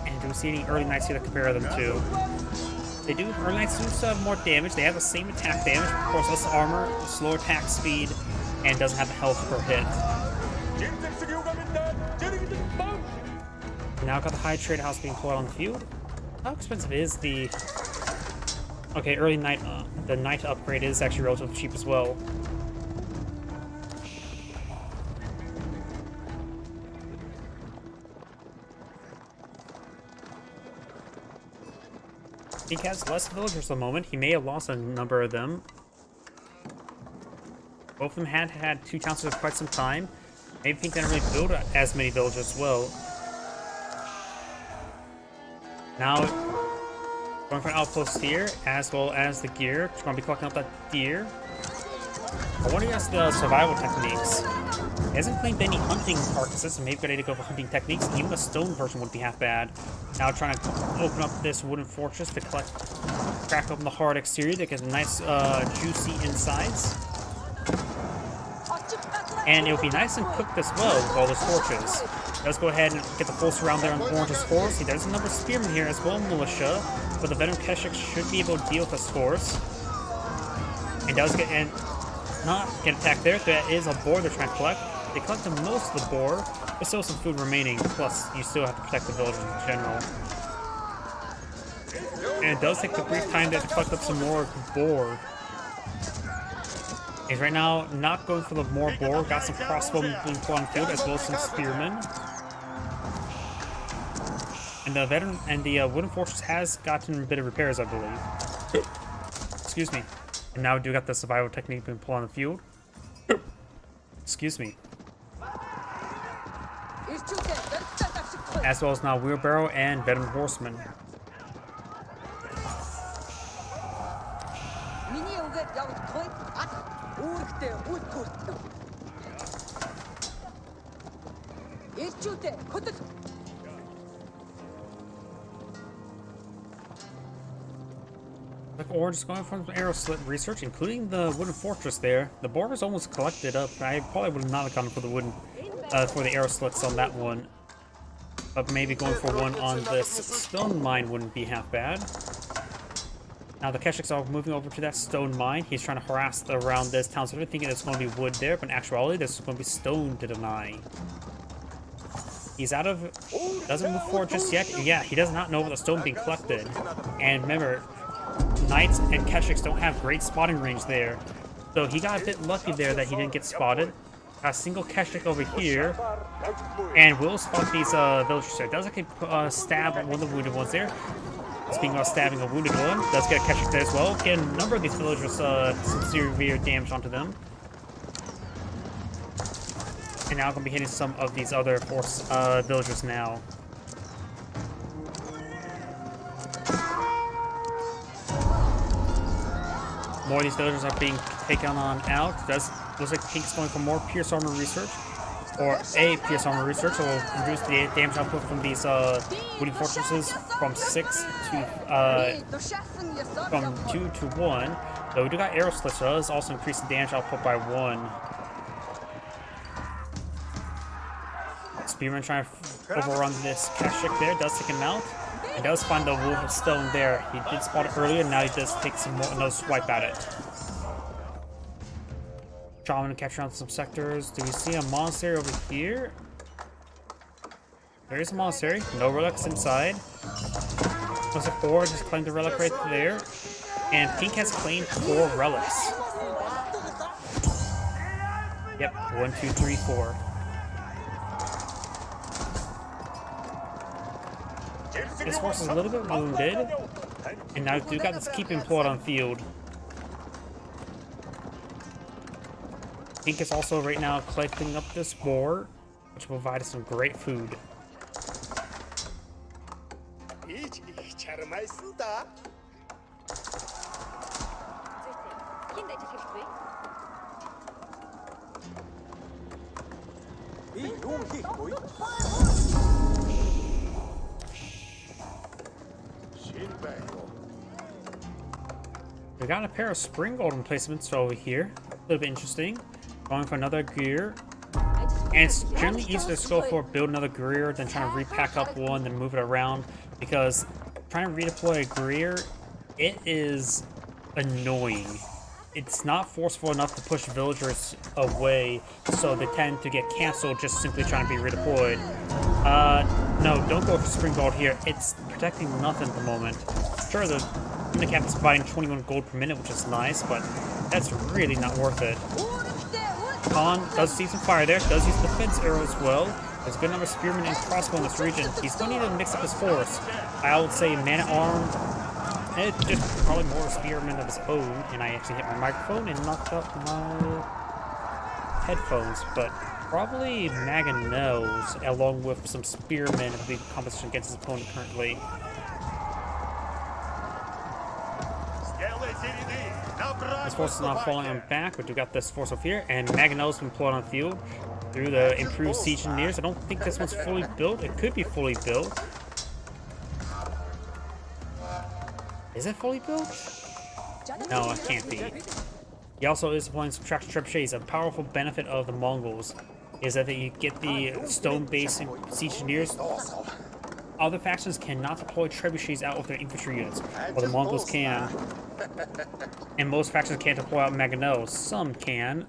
And do we see any early Knights here to compare them to? They do. Early Knights do still have more damage. They have the same attack damage, of course, less armor, slower attack speed, and doesn't have the health per hit. Now got the high trade house being pulled on the field. How expensive is the... Okay, early Knight, the Knight upgrade is actually relatively cheap as well. He has less villagers at the moment. He may have lost a number of them. Both of them had 2 towns for quite some time. Maybe he didn't really build as many villagers as well. Now, going for an outpost here, as well as the gear. Just going to be collecting up that deer. I wonder if he has the survival techniques. He hasn't claimed any hunting carcasses, so maybe ready to go for hunting techniques. Even the stone version wouldn't be half bad. Now trying to open up this wooden fortress to crack open the hard exterior to get nice, juicy insides. And it would be nice and cooked as well with all those torches. Let's go ahead and get the full surround there on Orange's force. See, there's a number of spearmen here as well, militia. But the veteran Keshik should be able to deal with this force. And does get not get attacked there. There is a boar they're trying to collect. They collected most of the boar. There's still some food remaining. Plus, you still have to protect the villagers in general. And it does take a brief time there to collect up some more boar. He's right now not going for the more boar. Got some crossbowmen being put on the field as well as some spearmen. And the veteran and the wooden fortress has gotten a bit of repairs, I believe. Excuse me. And now we do got the survival technique being put on the field. Excuse me. as well as now Wheelbarrow and Venom Horseman. Like Orange is going from arrow slit research, including the wooden fortress there. The board is almost collected up. I probably would not have gone for the wooden, for the arrow slits on that one. But maybe going for one on this stone mine wouldn't be half bad. Now the Keshiks are moving over to that stone mine. He's trying to harass around this town center, thinking there's going to be wood there, but in actuality, there's going to be stone to deny. He's out of... doesn't move forward just yet. Yeah, he does not know about the stone being collected. And remember, Knights and Keshiks don't have great spotting range there. So he got a bit lucky there that he didn't get spotted. A single Keshik over here. And will spot these villagers there. Does actually stab one of the wounded ones there. Speaking of stabbing a wounded one, does get a Keshik there as well. Get a number of these villagers some severe damage onto them. And now I'm going to be hitting some of these other force villagers now. More of these villagers are being taken on out. Looks like Pink's going for more Pierce Armor research. Or a Pierce Armor research, so will reduce the damage output from these wooden fortresses from 6 to from 2 to 1. Though we do got arrow slits, so that does also increase the damage output by 1. Spearman trying to overrun this Keshik there, does take him out. He does find the Wolf of Stone there. He did spot it earlier, now he does take another swipe at it. Shaman to capture on some sectors. Do we see a monastery over here? There is a monastery. No relics inside. Looks like Orange has claimed the relic right there. And Pink has claimed 4 relics. Yep, 1, 2, 3, 4. This horse is a little bit wounded. And now we got this keeping plot on field. Pink is also right now collecting up this boar, which will provide us some great food. We got a pair of spring golden placements over here. A little bit interesting. Going for another gear. And it's generally easier to go for build another gear than trying to repack up one and move it around. Because trying to redeploy a gear, it is annoying. It's not forceful enough to push villagers away, so they tend to get canceled just simply trying to be redeployed. No, don't go for spring gold here. It's protecting nothing at the moment. Sure, the Unicap is providing 21 gold per minute, which is nice, but that's really not worth it. Khan does see some fire there, does use the defense arrow as well. There's a good number of spearmen and crossbow in this region. He's going to need to mix up his force. I would say man-at-armed, and just probably more spearmen of his own. And I actually hit my microphone and knocked out my headphones, but probably Mangonels, along with some spearmen of the competition against his opponent currently. This force is not falling on back, but we got this force over here, and Mangonel's been plotted on the field through the improved siege engineers. I don't think this one's fully built. It could be fully built. Is it fully built? No, it can't be. He also is deploying some traction trebuchets. A powerful benefit of the Mongols is that you get the stone-based siege engineers. Other factions cannot deploy trebuchets out with their infantry units, while the Mongols can. And most factions can't deploy out Mangonels. Some can,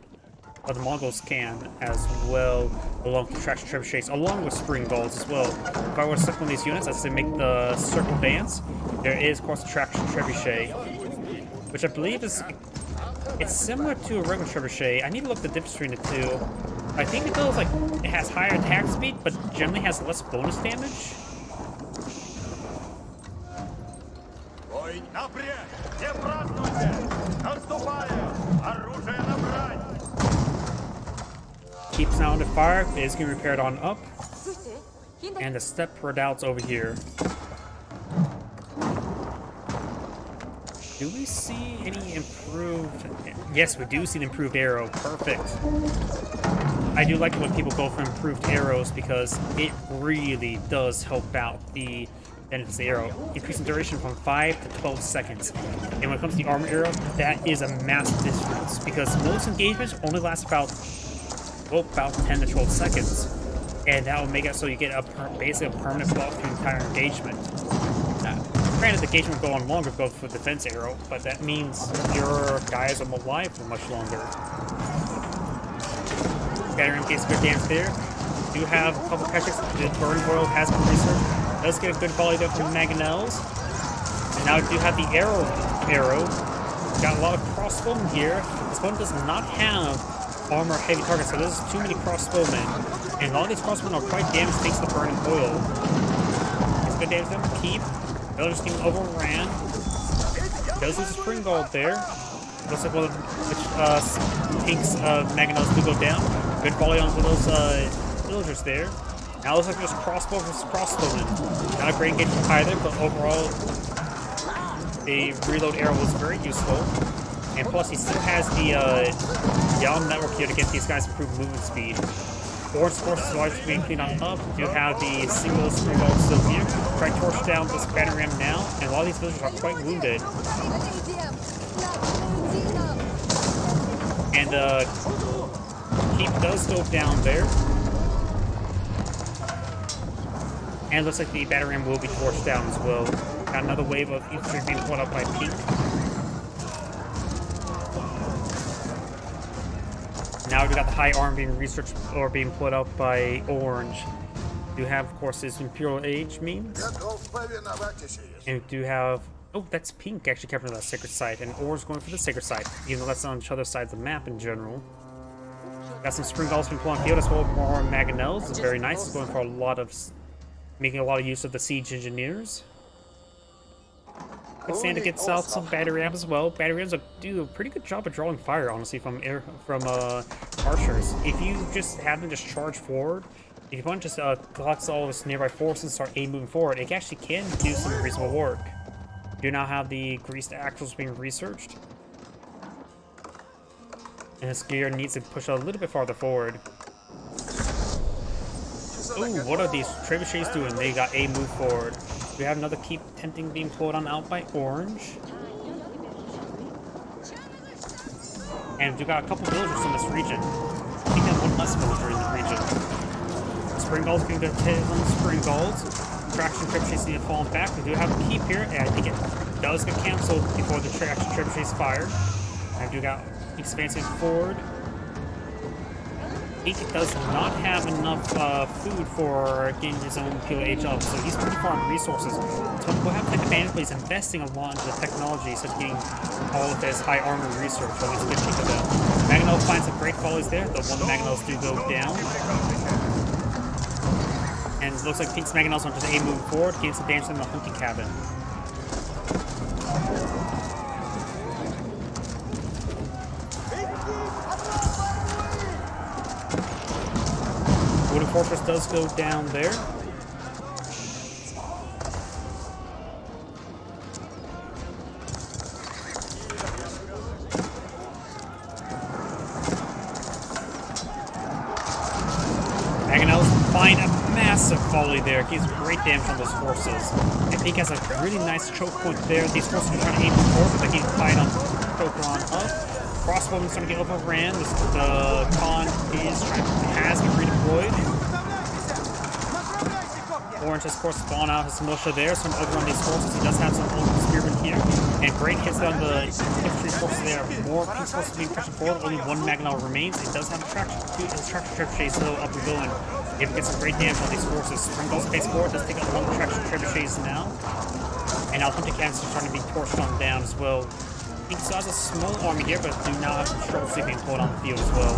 but the Mongols can as well, along with traction trebuchets, along with spring golds as well. If I were to select one of these units, I'd say make the circle dance. There is, of course, a traction trebuchet, which I believe is it's similar to a regular trebuchet. I need to look at the difference between the two. I think it does like it has higher attack speed, but generally has less bonus damage. Keeps now under fire. It is getting repaired on up. And the step redoubts over here. Do we see any improved... Yes, we do see an improved arrow. Perfect. I do like it when people go for improved arrows because it really does help out the benefits of the arrow. Increasing duration from 5 to 12 seconds. And when it comes to the armor arrow, that is a massive difference because most engagements only last about 10 to 12 seconds. And that will make it so you get basically a permanent buff through the entire engagement. Granted, the engagement will go on longer if you go for defense arrow, but that means your guys are alive for much longer. Battering gets good damage there. Do have a couple catches. The Burning Boil has been researched. Does get a good volley there from Mangonels. And now we do have the arrow. Got a lot of crossbowmen here. This one does not have armor heavy targets, so there's too many crossbowmen. And a lot of these crossbowmen are quite damaged thanks to the Burning Boil. It's good damage to them. Keep. Villagers team overran. Does lose a spring gold there. Looks like one of Pink's Mangonels do go down. Good volley onto those villagers there. Now it looks like there's crossbow versus crossbowman. Not a great engagement either, but overall the reload arrow was very useful. And plus he still has the Yalm network here to get these guys improved movement speed. Orange forces largely being cleaned on up. Do have the single spring ball still here. Try to torch down this battering ram now, and a lot of these villagers are quite wounded. And Keep does go down there. And it looks like the battering ram will be torched down as well. Got another wave of infantry being pulled up by Pink. Now we got the high arm being researched or being put up by Orange. We do have, of course, this Imperial Age means. And we do have... Oh, that's Pink actually capturing that sacred site, and Orange going for the sacred site, even though that's on each other's sides of the map in general. Got some Spring Galls being pulling on field as well. More Mangonels. It's very nice. It's going for a lot of... making a lot of use of the Siege Engineers. But Santa gets out some battery rams as well. Battery rams do a pretty good job of drawing fire, honestly, from archers. If you just have them just charge forward, if you want to just collect all of its nearby forces and start moving forward, it actually can do some reasonable work. Do now have the greased axles being researched. And this gear needs to push a little bit farther forward. Ooh, what are these trebuchets doing? They got a move forward. We have another keep tempting being pulled on out by Orange. And we've got a couple villagers in this region. I think there's one less villager in the region. Spring Galls being hit on the Spring Galls. Traction trebuchets need to fall back. We do have a keep here, and I think it does get cancelled before the traction trebuchets fire. And we do got expansion forward. He does not have enough food for getting his own POH up, so he's pretty far on resources. So we'll have to take advantage, but he's investing a lot into the technology, so he's getting all of his high armor research, so he's a good chunk of them. Mangonel finds some great volleys there, though one of the Mangonels do go down. And it looks like Pink's Mangonels are just moving forward, getting some damage in the hunting cabin. Wooden Fortress does go down there. Mangonels find a massive volley there. Gives great damage on those forces. And Pink has a really nice choke point there. These forces are trying to aim forward, but they get tied on choker on up. Crossbowman's going to get overran. The Khan has been redeployed. Orange has, of course, spawned out his militia there, so I'm overrun these forces. He does have some old spearmen here. And great hits on the infantry forces there. More Pink's forces being pressured forward. Only one Mangonel remains. It does have a traction trebuchet still up and going. It gets some great damage on these forces. Spring Galls face forward. Does take out one traction trebuchets now. And now Hunter Cannons are starting to be torched on down as well. Pink still has a small army here, but do now have some trouble being pulled on the field as well.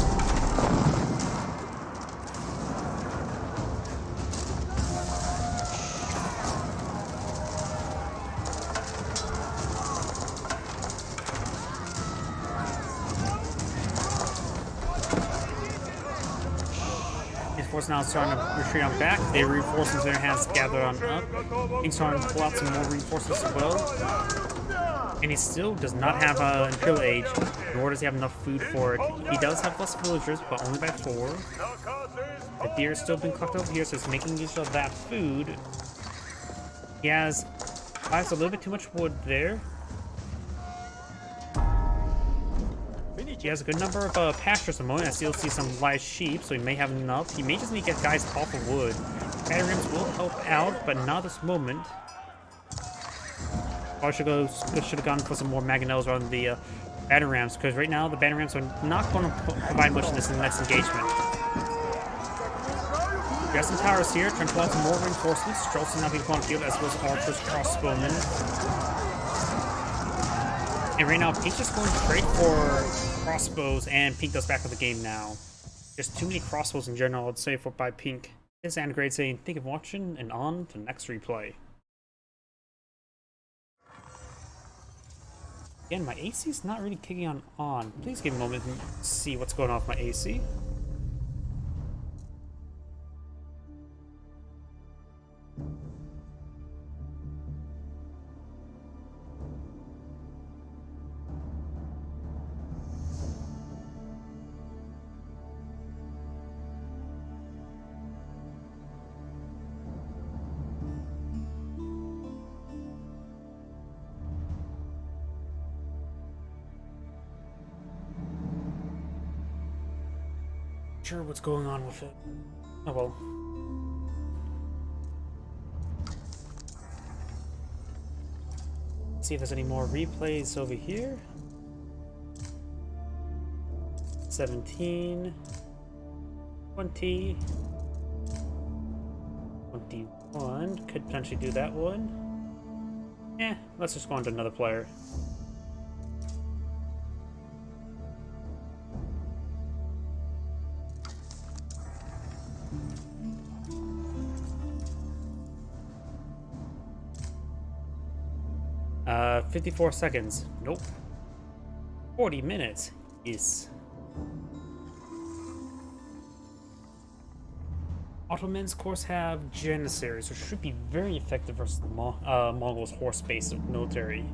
reinforcements now starting to retreat on back. The reinforcements there has gathered on up. He's starting to pull out some more reinforcements as well. And he still does not have an Imperial Age, nor does he have enough food for it. He does have less villagers, but only by 4. The deer is still being collected over here, so he's making use of that food. He has a little bit too much wood there. He has a good number of pastures at the moment. I still see some live sheep, so he may have enough. He may just need to get guys off of wood. Battery rams will help out, but not this moment. I should have gone for some more mangonels on the battery rams, because right now the battery rams are not going to provide much in this next engagement. We got some towers here, trying to pull out some more reinforcements. Strelson now being put on field, as well as archers, crossbowmen. And right now, Pete's just going straight for crossbows, and Pink does back with the game now. There's too many crossbows in general, I'd say, by Pink. This is Angrade saying, thank you for watching, and on to the next replay. Again, my AC is not really kicking on. Please give me a moment and see what's going on with my AC. Sure what's going on with it. Oh well. Let's see if there's any more replays over here. 17, 20, 21. Could potentially do that one. Eh, let's just go on to another player. Uh, 54 seconds. Nope. 40 minutes. Yes. Ottomans, of course, have Janissaries, which should be very effective versus the Mongols' horse-based military.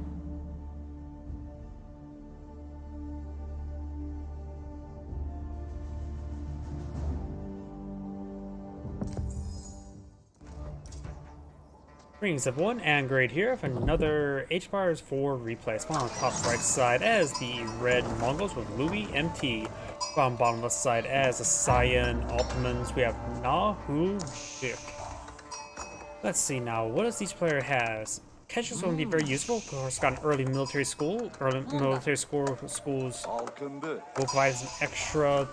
Greetings everyone, and Grade here for another H-Bars 4 replay. Spawn on the top right side as the Red Mongols with Louis MT. On the bottom left side as the Cyan Ottomans, we have Nahu Jik. Let's see now, what does each player has? Ketch is going to be very useful. Of course, got an early military school. Early military schools will provide some extra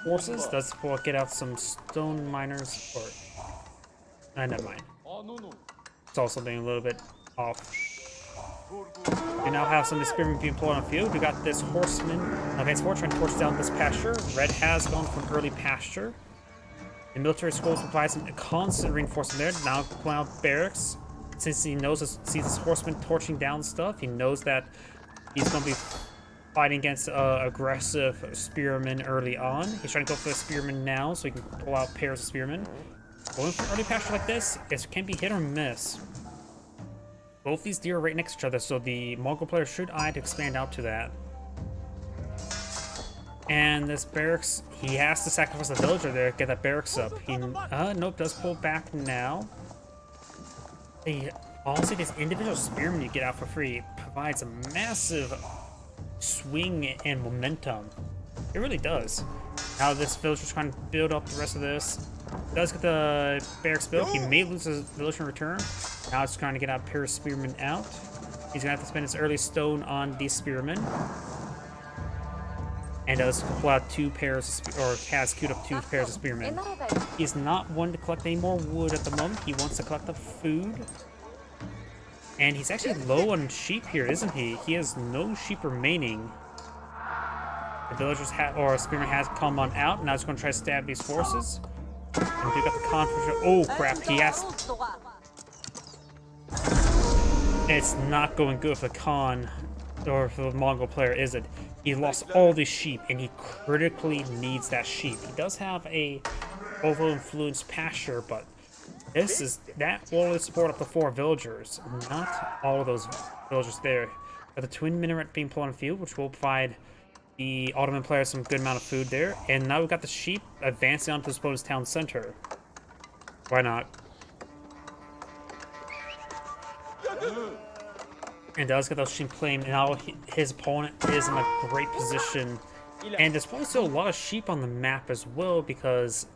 forces. Does get out some stone miners, or never mind. It's also something a little bit off. We now have some spearmen being pulled on the field. We got this horseman. Okay, it's trying to torch down this pasture. Red has gone for an early pasture. The military schools provide some constant reinforcement there. Now pulling out barracks. Since he sees this horseman torching down stuff, he knows that he's going to be fighting against aggressive spearmen early on. He's trying to go for the spearmen now so he can pull out pairs of spearmen. Going for early pasture like this, it can be hit or miss. Both these deer are right next to each other, so the Mongol player should eye to expand out to that. And this barracks, he has to sacrifice a villager there to get that barracks up. He, nope, does pull back now. Honestly, this individual spearman you get out for free provides a massive swing and momentum. It really does. Now this villager's trying to build up the rest of this. Does get the barracks built. He may lose his village in return. Now it's trying to get a pair of spearmen out. He's gonna have to spend his early stone on these spearmen. And does pull out 2 pairs of or has queued up 2 pairs of spearmen. He's not one to collect any more wood at the moment. He wants to collect the food. And he's actually low on sheep here, isn't he? He has no sheep remaining. The villagers or spearman has come on out. Now he's going to try to stab these forces. And we got the conflict. Oh crap! He has. It's not going good for the Khan or for the Mongol player, is it? He lost all these sheep, and he critically needs that sheep. He does have a over-influenced pasture, but that will only support up to 4 villagers, not all of those villagers there. But the twin minaret being put on the field, which will provide the Ottoman players some good amount of food there. And now we've got the sheep advancing onto the opponent's town center. Why not? And does get those sheep claimed, and now his opponent is in a great position. And there's probably still a lot of sheep on the map as well, because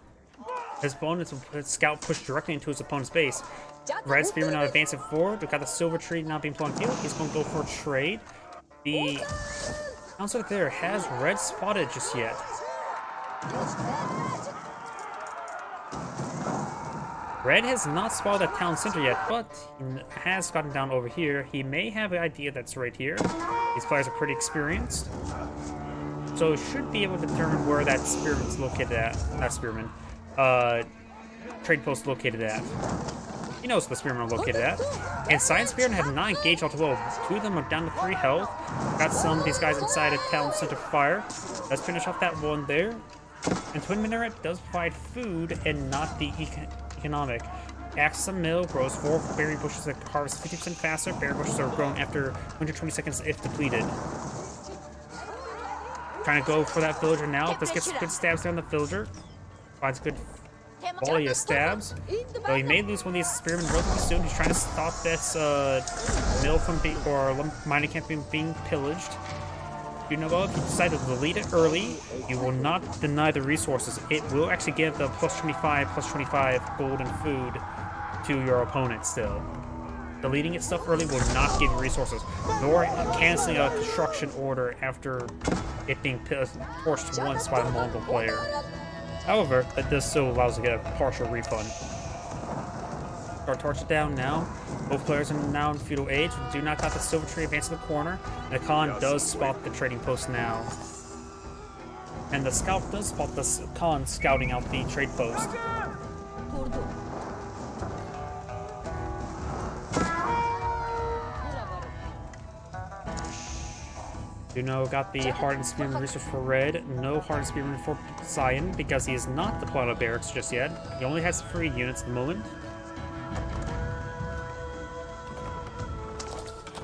his opponent's scout pushed directly into his opponent's base. Red Spearman now advancing forward. We've got the Silver Tree now being put on field. He's going to go for a trade. The counselor there has Red spotted just yet. Red has not spotted the town center yet, but he has gotten down over here. He may have an idea that's right here. These players are pretty experienced, so should be able to determine where that spearman's located at. Not spearman. Trade post located at. He knows where the spearmen are located at. And Science Spearmen have not engaged all too well. 2 of them are down to 3 health. Got some of these guys inside a town center fire. Let's finish off that one there. And Twin Minaret does provide food and not the economic. Access a mill grows 4 berry bushes that harvest 50% faster. Berry bushes are grown after 120 seconds if depleted. Trying to go for that villager now. This gets good stabs down the villager. Finds good volley of stabs. Though he may lose one of these spearmen relatively soon. He's trying to stop this mill from being, or mining camp from being pillaged. You know what? If you decide to delete it early, you will not deny the resources. It will actually give the plus 25 gold and food to your opponent still. Deleting its stuff early will not give you resources, nor canceling a construction order after it being torched once by the Mongol player. However, that does still allow us to get a partial refund. Start torch it down now. Both players are now in feudal age. Do not got the Silver Tree advance to the corner. And the Khan does spot the trading post now. And the scout does spot the Khan scouting out the trade post. Duno got the Hardened Spearman research for Red. No Hardened Spearman for Cyan because he is not the Plano Barracks just yet. He only has 3 units at the moment.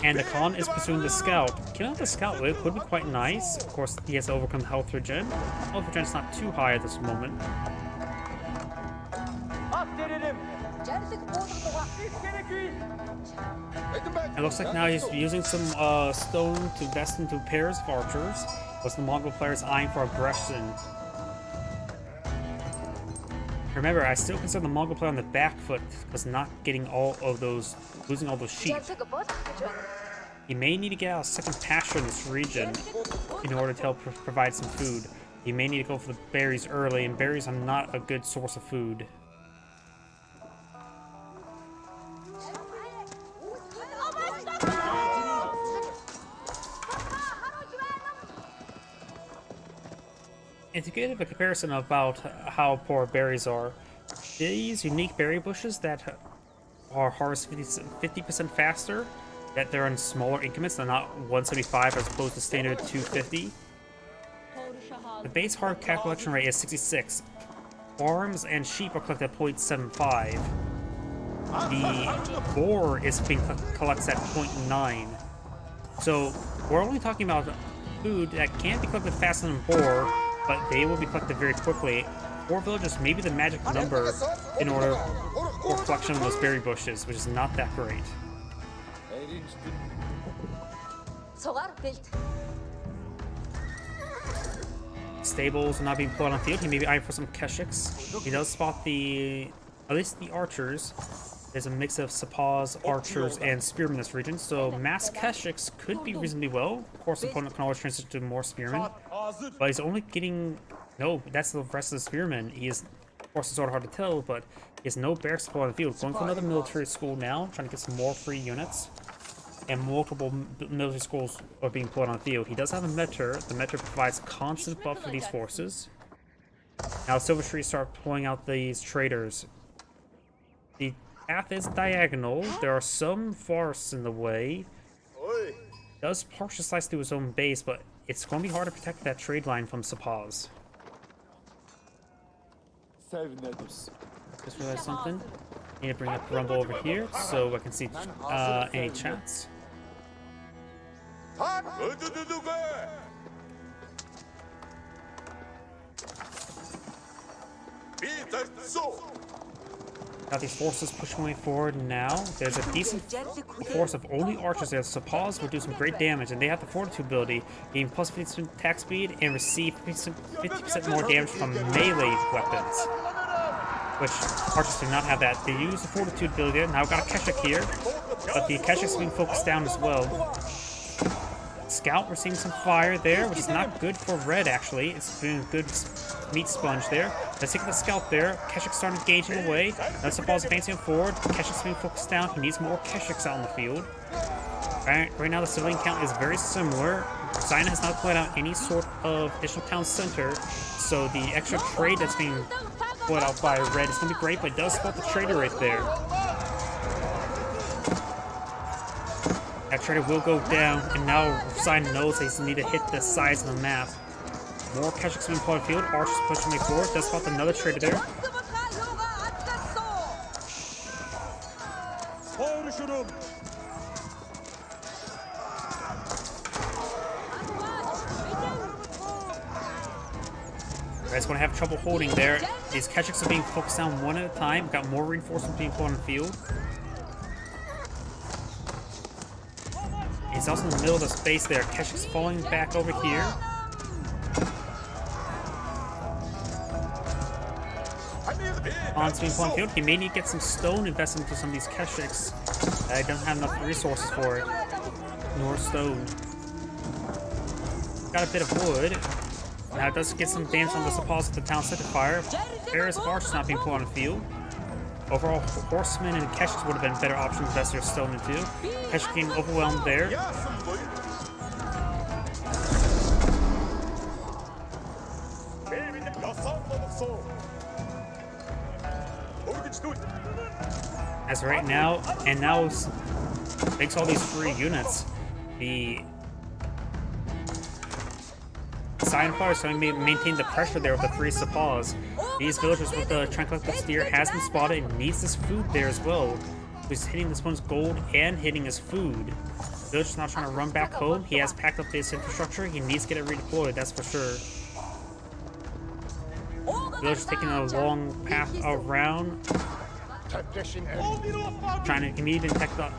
And the Khan is pursuing the Scout. Killing the Scout would be quite nice. Of course, he has to overcome the health regen. Health regen is not too high at this moment. It looks like now he's using some stone to invest into pairs of archers. Was the Mongol players eyeing for aggression? Remember, I still consider the Mongol player on the back foot because not getting all of those, losing all those sheep. He may need to get out a second pasture in this region in order to help provide some food. He may need to go for the berries early, and berries are not a good source of food. And to give a comparison about how poor berries are, these unique berry bushes that are harvested 50% faster, that they're in smaller increments, they're not 175 as opposed to standard 250. The base hard cat collection rate is 66. Farms and sheep are collected at 0.75. The boar is being collected at 0.9. So we're only talking about food that can't be collected faster than boar, but they will be collected very quickly. 4 villages may be the magic number in order for collection of those berry bushes, which is not that great. Stables are not being put on field. He may be eyeing for some Keshiks. He does spot at least the archers. There's a mix of Sapaz, archers, and spearmen in this region, so mass Keshiks could be reasonably well. Of course, the opponent can always transition to more spearmen, but he's only getting... No, that's the rest of the spearmen. He is, of course, it's sort of hard to tell, but he has no bear support on the field. Going for another military school now, trying to get some more free units. And multiple military schools are being put on the field. He does have a Meter. The Meter provides constant buff for these forces. Now Silver Tree start pulling out these traders. The path is diagonal. There are some forests in the way. He does partially slice through his own base, but it's going to be hard to protect that trade line from Sapaz. Just realized something. Need to bring up Rumble over here so I can see any chats. Got these forces pushing way forward now. There's a decent force of only archers there. So Paws will do some great damage, and they have the Fortitude ability, gain plus 50% attack speed and receive 50% more damage from melee weapons. Which archers do not have that. They use the Fortitude ability. Now we've got a Keshik here, but the Keshik's being focused down as well. Scout, we're seeing some fire there, which is not good for red actually. It's been a good meat sponge there. Let's take the Scout there. Keshik starting engaging away. That's the ball's advancing forward. Keshik's being focused down. He needs more Keshiks out in the field. Right now the civilian count is very similar. Zion has not put out any sort of additional town center, so the extra trade that's being put out by red is going to be great, but it does spot the trader right there. That trader will go down, and now Zion knows they need to hit the size of the map. More Keshiks being put on field. Archers pushing me forward. Does spot another trader there. Red's going to have trouble holding there. These Keshiks are being focused down one at a time. Got more reinforcements being put on the field. He's also in the middle of the space there. Keshik's falling back over here. On being put on field. He may need to get some stone invested into some of these Keshiks. I don't have enough resources for it. Nor stone. Got a bit of wood. Now it does get some damage on the supplies of the town center fire. Areas of archers not being put on the field. Overall, horsemen and Keshiks would have been better options to invest their stone into. Keshik getting overwhelmed there. As right now, and now makes all these free units. The Zion Fire is going to maintain the pressure there with the free supplies. These villagers with the Tranquility Steer has been spotted and needs this food there as well. He's hitting this one's gold and hitting his food. The villager's not trying to run back home. He has packed up this infrastructure. He needs to get it redeployed, that's for sure. The villager's taking a long path around. Trying to immediately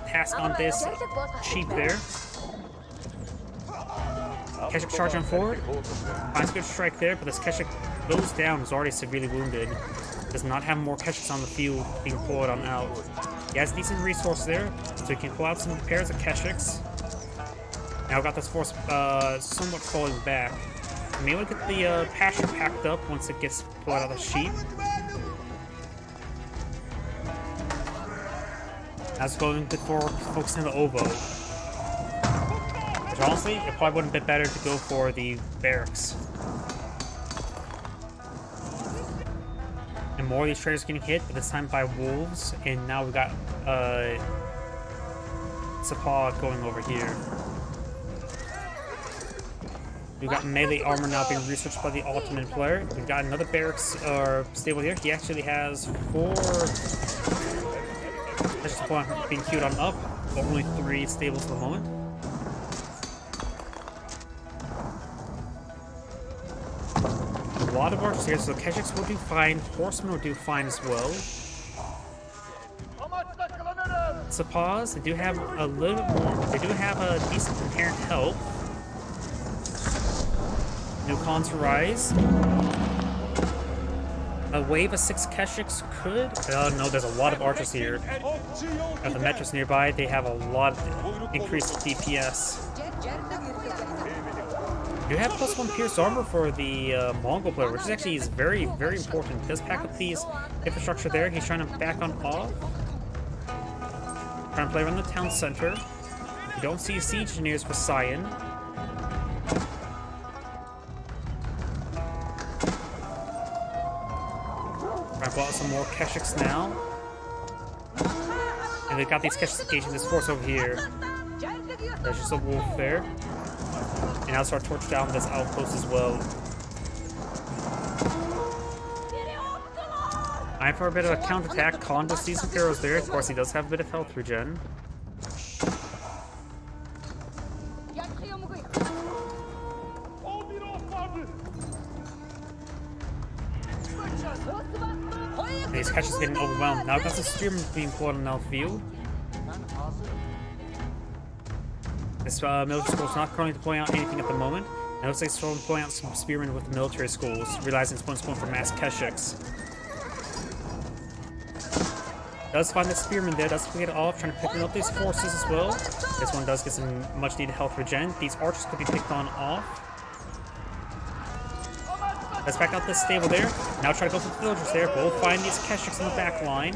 task on this sheep there. Keshik charging forward. Finds a good strike there, but this Keshik goes down, is already severely wounded. Does not have more Keshiks on the field being pulled on out. He has decent resource there, so he can pull out some pairs of Keshiks. Now got this force somewhat falling back. Maybe get the pasture packed up once it gets pulled out of the sheep. That's going good for focusing on the Ovo. Which honestly, it probably would have been better to go for the barracks. And more of these traders getting hit, but this time by wolves. And now we got Sapal going over here. We've got melee armor now being researched by the Ultimate player. We've got another barracks stable here. He actually has 4 being queued on up, but only 3 stables at the moment. A lot of archers here, so Keshiks will do fine, horsemen will do fine as well. Sapaz, they do have a little bit more, they do have a decent inherent health. No cons rise. A wave of 6 Keshiks could. Oh no, there's a lot of archers here. At the Metros nearby, they have a lot of increased DPS. You have +1 pierce armor for the Mongol player, which is actually very, very important. He does pack up these infrastructure there. He's trying to back on off. Trying to play around the town center. You don't see siege engineers for Sion. Trying to pull out some more Keshiks now. And they've got these Keshiks engaging this force over here. There's just a wolf there. And now start torch down this outpost as well. Time for a bit of a counterattack. Khan does see some arrows there. Of course, he does have a bit of health regen. And these catches getting overwhelmed. Now got the spearmen being pulled on the field. This military school is not currently deploying out anything at the moment. It looks like it's deploying out some spearmen with the military schools, realizing it's going for mass Keshiks. Does find the spearman there, does get it off, trying to pick up these forces as well. This one does get some much needed health regen. These archers could be picked on off. Let's back out this stable there. Now try to go for the villagers there. Both find these Keshiks in the back line.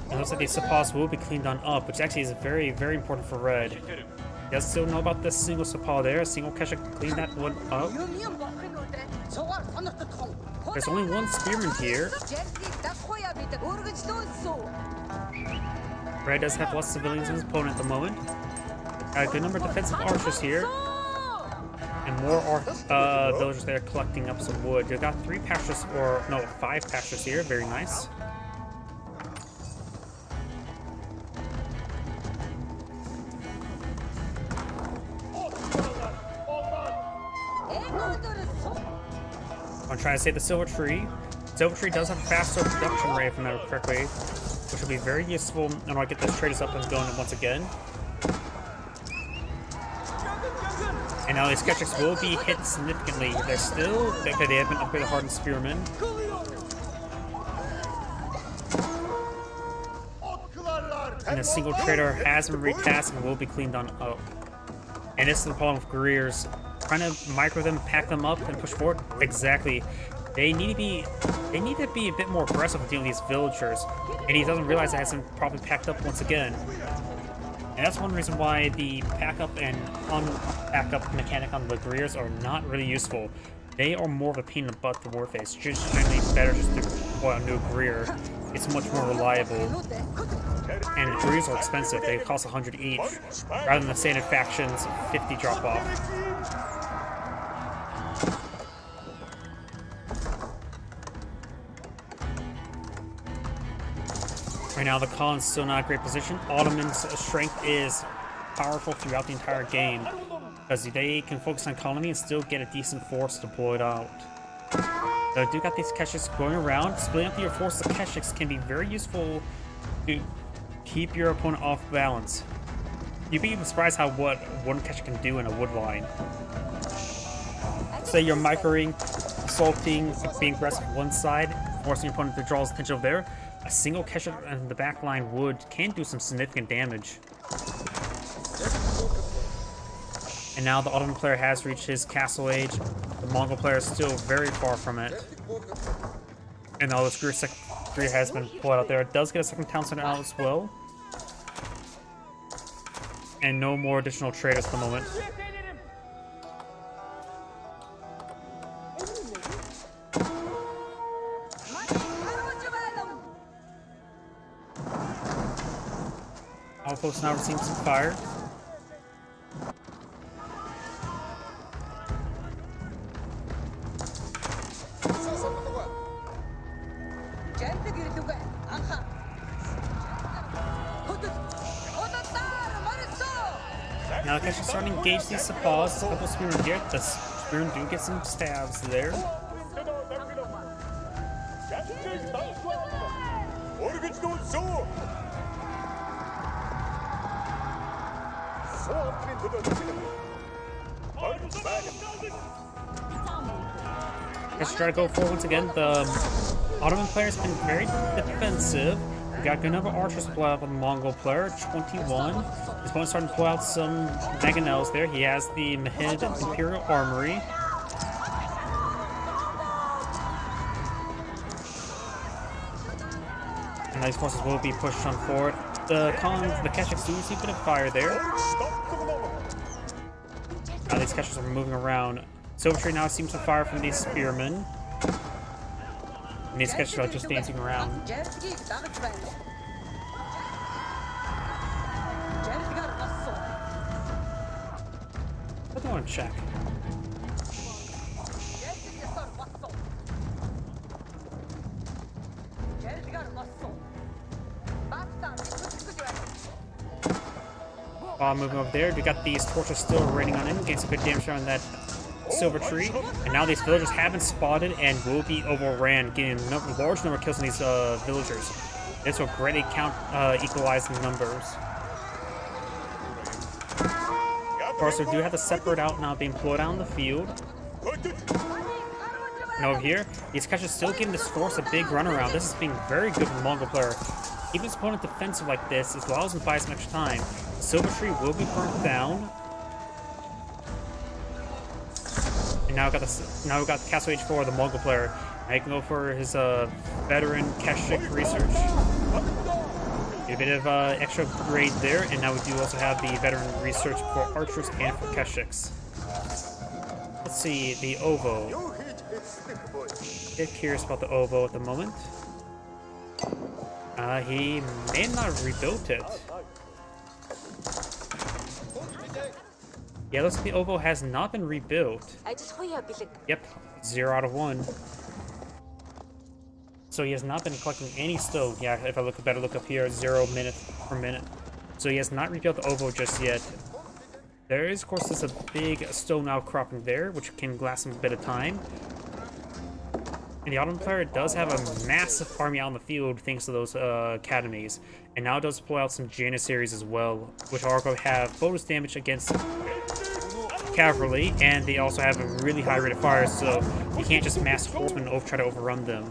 It looks like these Sepaws will be cleaned on up, which actually is very, very important for Red. He does still know about this single Sepaw there. A single Keshik clean that one up. There's only one spearman here. Red does have less civilians in his opponent at the moment. Got a good number of defensive archers here. And more villagers there collecting up some wood. You've got 5 pastures here. Very nice. I'm trying to save the Silver Tree. Silver Tree does have a faster production rate, if I remember correctly, which will be very useful when I get this traders up and going once again. And now these Keshiks will be hit significantly. They're still, they have been upgraded hardened spearmen. And a single trader has been recast and will be cleaned on up. And this is the problem with Greers. Trying to micro them, pack them up, and push forward. Exactly. They need to be a bit more aggressive with dealing with these villagers. And he doesn't realize that has them probably packed up once again. And that's one reason why the pack up and unpack up mechanic on the Greers are not really useful. They are more of a pain in the butt to Warface. It's just generally better just to deploy a new Greer. It's much more reliable. And Greers are expensive. They cost 100 each. Rather than the standard factions, 50 drop off. Right now, the Khan's still not in a great position. Ottoman's strength is powerful throughout the entire game, because they can focus on colony and still get a decent force deployed out. So do got these Keshiks going around. Splitting up your forces of Keshiks can be very useful to keep your opponent off balance. You'd be even surprised how what one Keshik can do in a wood line. Say you're microing, assaulting, being aggressive on one side, forcing your opponent to draw his attention over there. A single Keshik in the back line can do some significant damage. And now the Ottoman player has reached his castle age. The Mongol player is still very far from it. And now this Greer has been pulled out there. It does get a second town center out as well. And no more additional traders at the moment. Outposts now receiving some fire. Now the Keshiks starting to engage these Sepaws. A couple spearmen here. The spearmen do get some stabs there. Let's try to go forward once again. The Ottoman player has been very defensive. We got a good number of archers to pull out on the Mongol player, 21. His opponent's starting to pull out some mangonels there. He has the Mahid Imperial Armory. And these forces will be pushed on forward. The Keshiks do receive a bit of fire there. Now these Keshiks are moving around. Silver Tree now seems to fire from these spearmen. And these catches are just dancing around. I want to check. While moving over there, we got these torches still raining on him, getting some good damage on that silver tree. And now these villagers have been spotted and will be overran, getting a large number of kills on these villagers. This will greatly equalize the numbers. Of course, we do have to separate out now, being pulled out in the field. And over here, these guys are still giving this force a big run around. This is being very good for the Mongol player. Keep his opponent defensive like this, as well as buy some extra time. The silver tree will be burnt down. And now we got the Castle Age 4, the Mongol player. Now he can go for his veteran Keshik research. Get a bit of extra grade there, and now we do also have the veteran research for archers and for Keshiks. Let's see, the Ovo. Get curious about the Ovo at the moment. He may not have rebuilt it. Yeah, looks like the Ovo has not been rebuilt. Yep, 0 out of 1. So he has not been collecting any stone. Yeah, if I better look up here, 0 minute per minute. So he has not rebuilt the Ovo just yet. There is, of course, there's a big stone outcropping there, which can last him a bit of time. And the Ottoman player does have a massive army out in the field thanks to those academies. And now does pull out some Janissaries as well, which are going to have bonus damage against cavalry, and they also have a really high rate of fire, so you can't just mass horsemen and try to overrun them.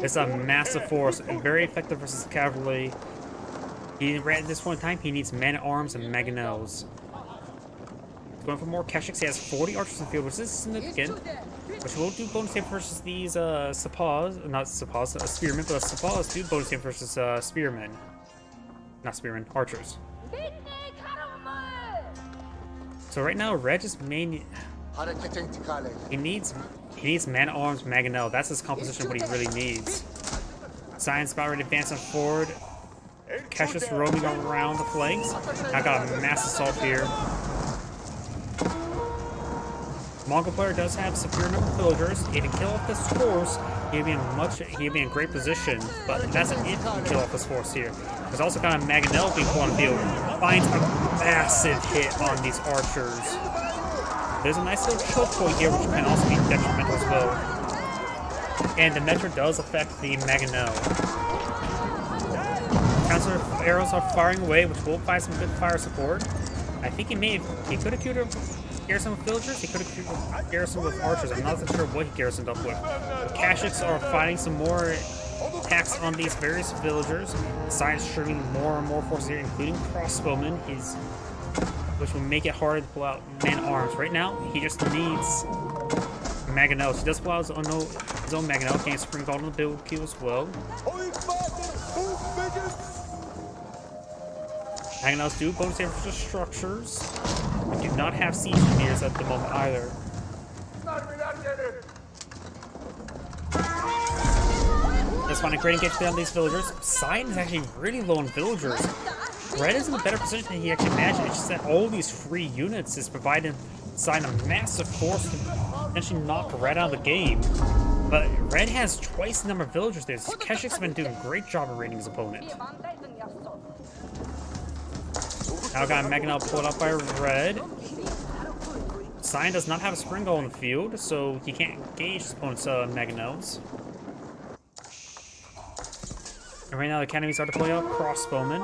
It's a massive force, and very effective versus cavalry. At this point in time, he needs men-at-arms and mangonels. He's going for more Keshiks. He has 40 archers in the field, which is significant. Which will do bonus damage versus these Sapas, not Sapas, spearmen, but Sapas do bonus damage versus spearmen. Not spearmen, archers. So right now, Red just mainly he needs man-at-arms, mangonel. That's his composition, what he really needs. Science about ready to advance forward. Cassius roaming around the flanks. I got a mass assault here. Mongol player does have superior number of villagers. If he can kill off this force, he'd be in great position. But that's an if he can kill off this force here. There's also got a Mangonel being put on the field. Finds a massive hit on these archers. There's a nice little choke point here, which can also be detrimental as well. And the Metra does affect the Mangonel. Counter arrows are firing away, which will find some good fire support. I think he could have cured garrison with villagers, he could have garrisoned with archers. I'm not so sure what he garrisoned up with. The Kashyyyks are fighting some more attacks on these various villagers. Science streaming more and more forces here, including crossbowmen, which will make it hard to pull out man-arms. Right now, he just needs Mangonels. He does pull out his own Mangonel, getting Spring Gold on the build queue as well. Mangonels do bonus damage for structures. We do not have siege engineers at the moment either. Just find a great engagement on these villagers. Sidon is actually really low on villagers. Red is in a better position than he actually imagined. It's just that all these free units is providing Sidon a massive force to potentially knock Red out of the game. But Red has twice the number of villagers there. Keshik's been doing a great job of raiding his opponent. Now got a Mangonel pulled up by Red. Sidon does not have a Spring Goal in the field, so he can't engage his opponent's Mangonels. And right now the Academy start to play out crossbowmen.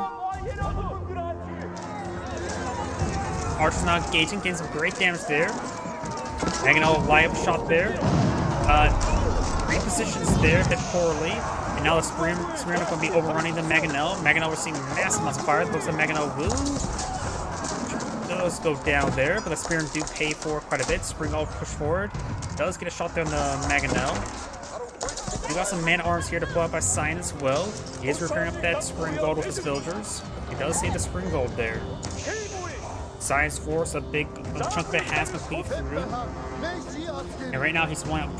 Archer's not engaging, getting some great damage there. Mangonel light up shot there. Repositions there, hit poorly. And now the Spearmen are going to be overrunning the Mangonel. Mangonel, we're seeing massive amounts of fire. Looks like Mangonel does go down there, but the Spearmen do pay for quite a bit. Springald push forward. Does get a shot there on the Mangonel. We got some man-at-arms here to pull out by Sign as well. He is repairing up that Spring Gold with his villagers. He does save the Spring Gold there. Science Force, a big chunk of it has been cleaved through. And right now he's deploying out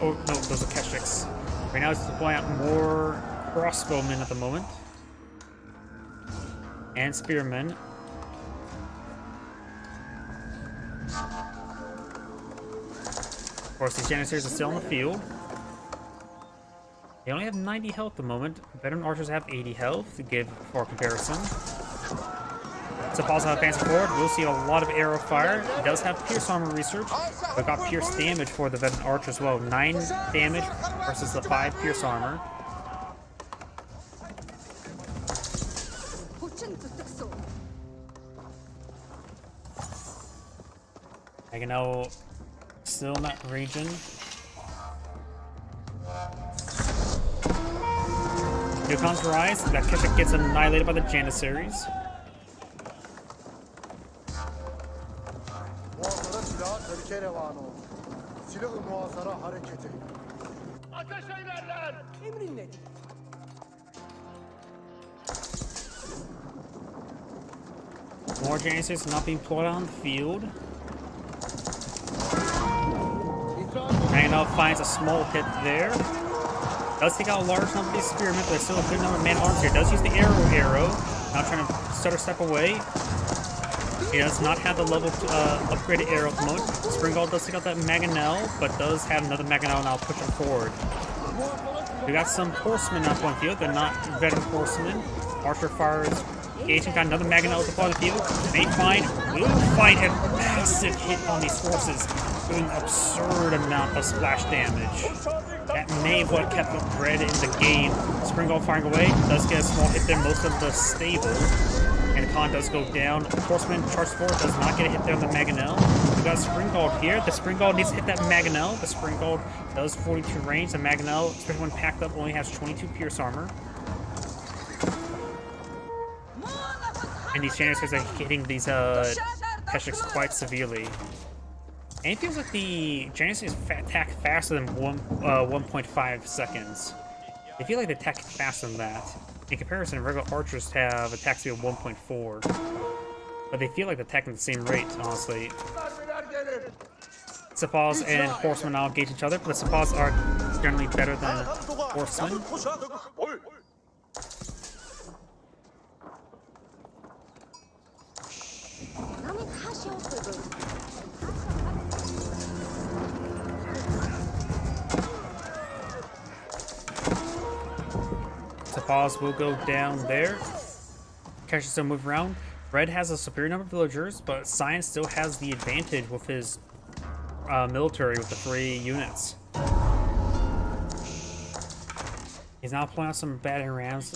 oh no, those are Keshiks. Right now he's deploying out more crossbowmen at the moment. And spearmen. Of course, these Janissaries are still in the field. They only have 90 health at the moment. Veteran archers have 80 health to give for comparison. Sepals have advanced forward. We'll see a lot of arrow fire. It does have pierce armor research, but got pierce damage for the veteran archer as well. 9 damage versus the 5 pierce armor. Nagano still in that region. Yukon's rise. That Keshik gets annihilated by the Janissaries. More Janissaries not being deployed on the field. Nagano finds a small hit there. Does take out a large number of these spearmen, but there's still a good number of man-at-arms here. Does use the arrow. Now trying to stutter step away. He does not have the level upgraded arrow at the moment. Springald does take out that Mangonel, but does have another Mangonel now pushing forward. We got some horsemen up on field. They're not veteran horsemen. Archer fires. Agent got another Mangonel to on the field. Will find a massive hit on these horses, doing an absurd amount of splash damage. That may have what kept the bread in the game. Springald firing away, does get a small hit there, most of the stable. And Khan does go down. Horseman charges forward, does not get a hit there on the Mangonel. We got Springald here. The Springald needs to hit that Mangonel. The Springald does 42 range. The Mangonel, especially when packed up, only has 22 pierce armor. And these Janissaries are hitting these Keshiks quite severely. And it feels like the Janissaries attack faster than 1.5 seconds. I feel like they attack faster than that. In comparison, regular archers have attack speed of 1.4. But they feel like they're attacking at the same rate, honestly. Sepals and horsemen now engage each other, but the Sepals are generally better than horsemen. Sepals will go down there. Keshiks still move around. Red has a superior number of villagers, but Science still has the advantage with his military with the 3 units. He's now pulling out some battering rams.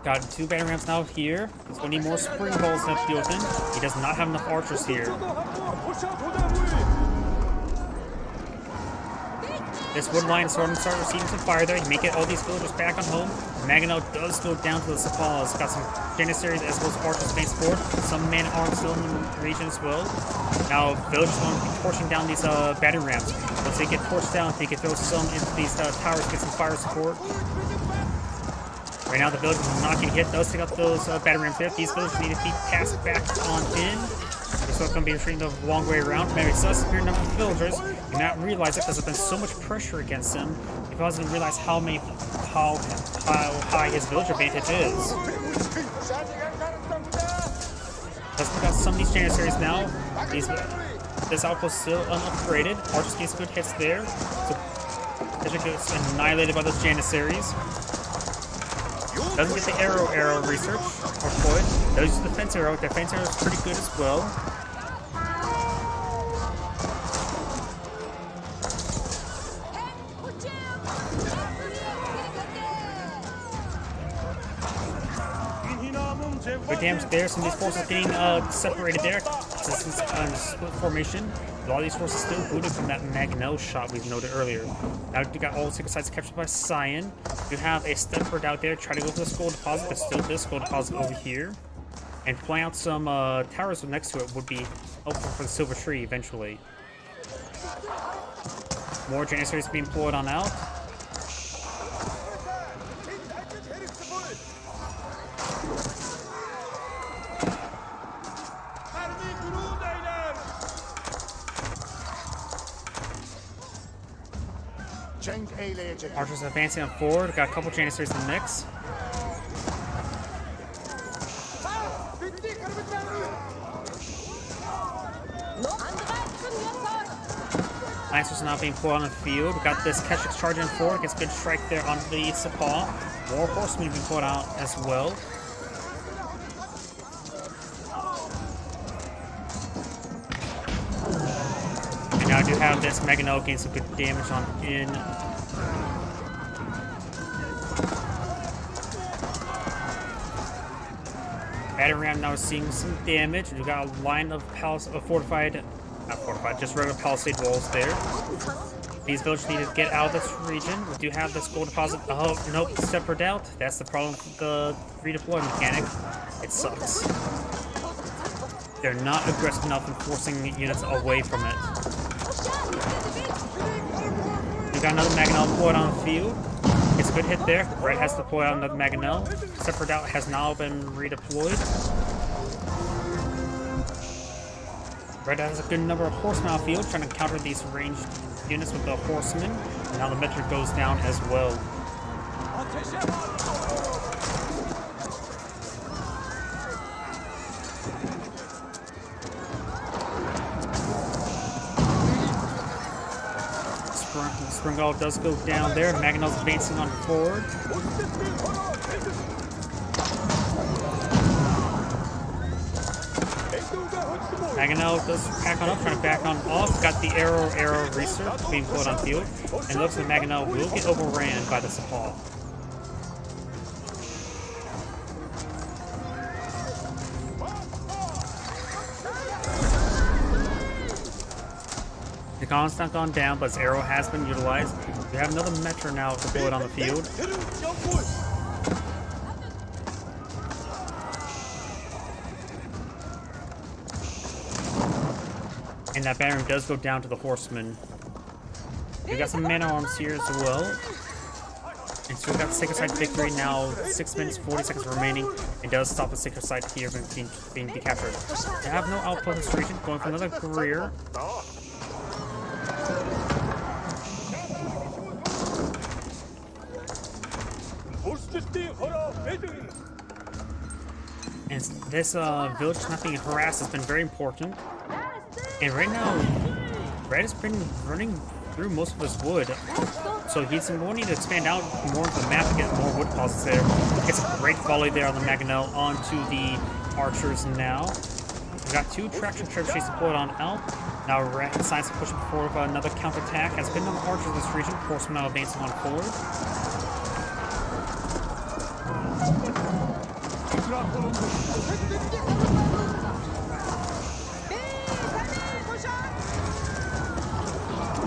Got 2 battering rams now here. He's going to need more spring balls to deal with him. He does not have enough archers here. This wood line starting to start receiving some fire there. He may get all these villagers back on home. Mangonel does go down to the Sepals. Got some Janissaries as well as archers base forward. Some man-at-arms still in the region as well. Now villagers going to be torching down these battering rams. Once they get torched down, they can throw some into these towers, get some fire support. Right now the villagers are not getting hit. Does take out those battering rams there. These villagers need to be passed back on in. So it's going to be retreating the long way around. Maybe it's a superior number of villagers. He did not realize it because there's been so much pressure against him. He probably didn't realize how high his villager advantage is. Let's look at some of these Janissaries now. This outpost still unupgraded. Archers gets good hits there. So Keshiks gets annihilated by those Janissaries. Doesn't get the arrow research or deployed. Does use the fence arrow. The fence arrow is pretty good as well. Good damage there. Some of these forces getting separated there. This is split formation. A lot of these forces still booted from that Mangonel shot we've noted earlier. Now we got all the secret sites captured by Cyan. You have a Stepford out there trying to go for the skull deposit, but still this skull deposit over here. And playing out some towers next to it would be helpful for the Silver Tree eventually. More Janissaries being pulled on out. Archers advancing on forward. Got a couple Janissaries in the mix. Lancers are now being pulled on the field. We got this Keswick charging forward. Gets a good strike there on the Sepal. More horsemen being pulled out as well. And now I do have this Maganel gain some good damage on in. Battering ram now is seeing some damage. We got a line of fortified, not fortified, just regular palisade walls there. These villagers need to get out of this region. We do have this gold deposit. Oh, nope, separate out. That's the problem with the redeploy mechanic. It sucks. They're not aggressive enough in forcing units away from it. We got another Maganel deployed on the field. It's a good hit there. Red has deployed on another Maganel. Separate out has now been redeployed. Red has a good number of horsemen on the field, trying to counter these ranged units with the horsemen. And now the metric goes down as well. Springald does go down there. Maganel's advancing on forward. Maganel does pack on up, trying to back on off. Got the arrow research being pulled on field. And it looks like Maganel will get overran by the Sepal. The Gon's not gone down, but his arrow has been utilized. We have another Metro now deployed on the field. And that battering does go down to the horsemen. We got some man-at-arms here as well. And so we got the Sacred Site victory now. 6 minutes, 40 seconds remaining. It does stop the Sacred Site here from being decaptured. They have no outpost in this region. Going for another Greer. And this village not being harassed has been very important. And right now, Red has been running through most of his wood. So he's wanting to expand out more into the map to get more wood deposits there. Gets a great volley there on the Maganel onto the archers now. We've got 2 traction trebuchets deployed on Alp. Now Red decides to push forward with another counterattack. Has a good number of archers in this region. Horsemen now advancing on forward.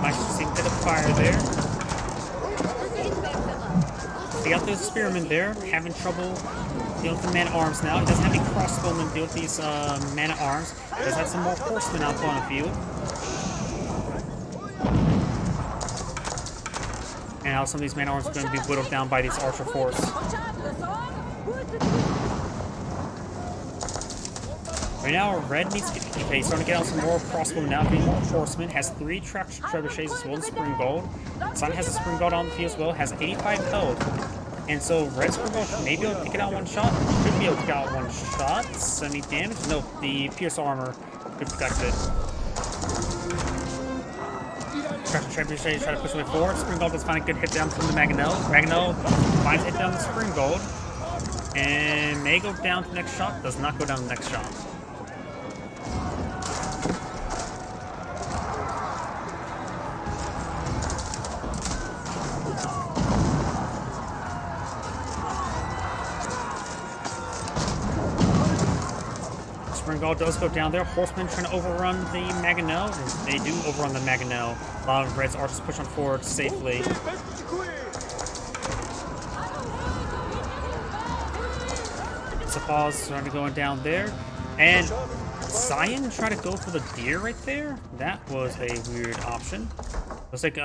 Nice to see a bit of fire there. We got the spearmen there, having trouble dealing with the man-at-arms now. He doesn't have any crossbowmen to deal with these man-at-arms. He does have some more horsemen out on the field. And now some of these man-at-arms are going to be whittled down by these archer force. Right now, Red needs to get okay, he's starting to get out some more crossbow now, being more horsemen, has 3 traction trebuchets as well as Springald. Sun has a Springald on the field as well, has 85 health. And so Red Springald may be able to take it out one shot, should be able to take it out one shot. 70 damage? Nope, the Pierce armor could protect it. Traction trebuchets try to push away forward. Springald does find a good hit down from the Maganel. Maganel finds a hit down the Springald. And may go down to the next shot, does not go down to the next shot. Springald does go down there. Horsemen trying to overrun the Maganel. And they do overrun the Maganel. A lot of Red's archers push on forward safely. Sepal's starting to go down there. And Zion tried to go for the deer right there. That was a weird option. Looks like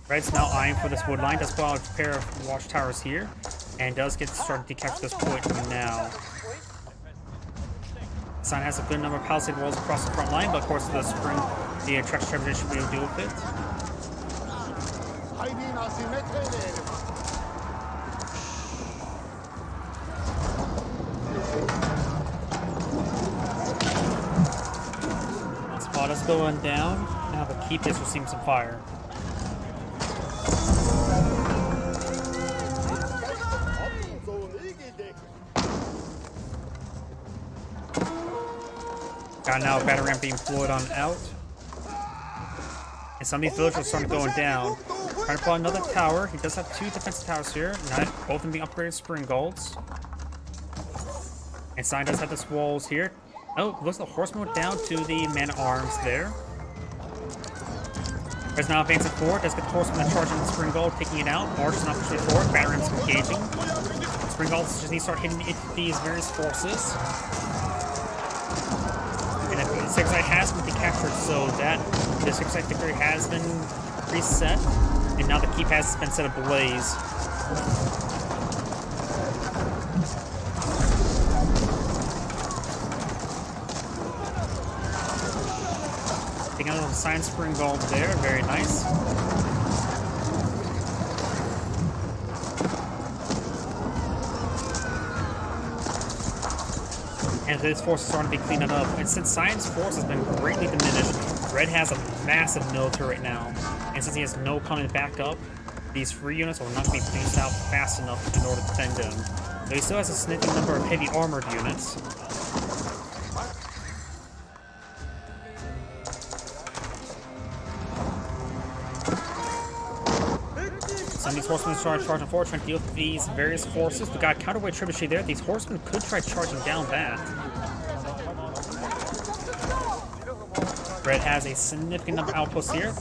Red's now eyeing for this wood line. Does pull out a pair of watchtowers here. And does get started to capture this point now. Zion has a good number of palisade walls across the front line, but of course the traction trebuchet should be able to deal with it. Haydi nasimetre verelim. Spada's going down. Now the keep is receiving some fire. Got now a battle ramp being deployed on out. And some of these villagers are starting going down. Trying to pull another tower. He does have 2 defensive towers here. Both of them being upgraded spring golds. And Sign does have the walls here. Oh, looks like the horseman went down to the man-at-arms there. There's now advancing forward. Does get the horseman charging the spring gold, taking it out. March is not pushing forward. Battle ramps engaging. Spring golds just need to start hitting these various forces. And the sacred site has been decaptured, so that the sacred site victory has been reset, and now the keep has been set ablaze. Taking out the Sign spring gold there, very nice. And this force is starting to be cleaned up. And since Sign's force has been greatly diminished, Red has a massive military right now. And since he has no coming back up, these free units will not be produced out fast enough in order to defend him. Though he still has a significant number of heavy armored units. Some of these horsemen start charging forward, trying to deal with these various forces. We got counterweight trebuchet there. These horsemen could try charging down that. Red has a significant number of outposts here.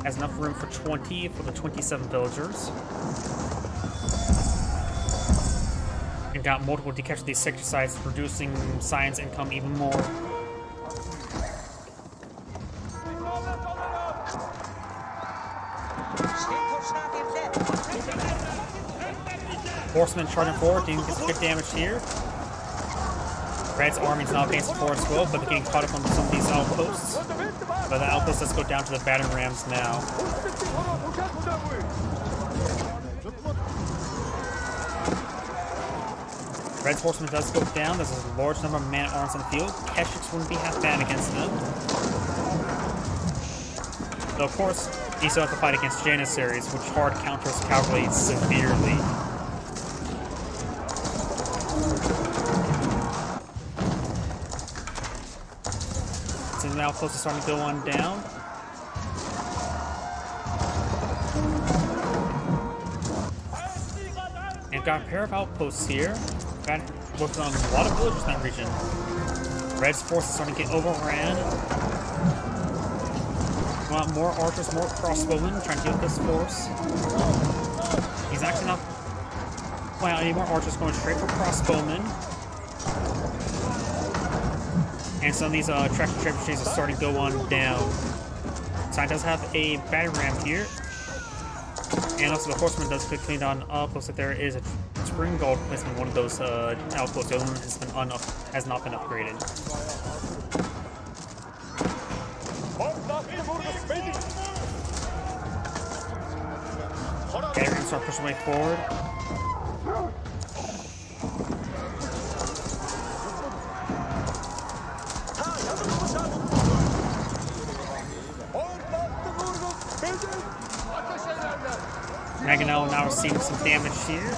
Has enough room for 20 for the 27 villagers. And got multiple decapture these sector sites, reducing Sign's income even more. Horsemen charging forward, doing some good damage here. Red's army is now advancing forward as well, but they're getting caught up on some of these outposts. But the outposts, let's go down to the battering rams now. Red's horseman does go down. There's a large number of man-at-arms on the field. Keshiks wouldn't be half bad against them. Though, of course, he still have to fight against Janissaries, which hard counters cavalry severely. So now close to starting to go on down. And got a pair of outposts here. Got working on a lot of villagers in that region. Red's force is starting to get overran. We want more archers, more crossbowmen, trying to deal with this force. He's actually not... Wow, any more archers going straight for crossbowmen. And some of these tractor trebuchets are starting to go on down. Sign does have a battering ram here. And also the horseman does get cleaned on up. Looks like there is a spring gold placement in one of those outposts. The other one has not been upgraded. Okay, we're gonna start pushing way forward. Mangonel now receiving some damage here.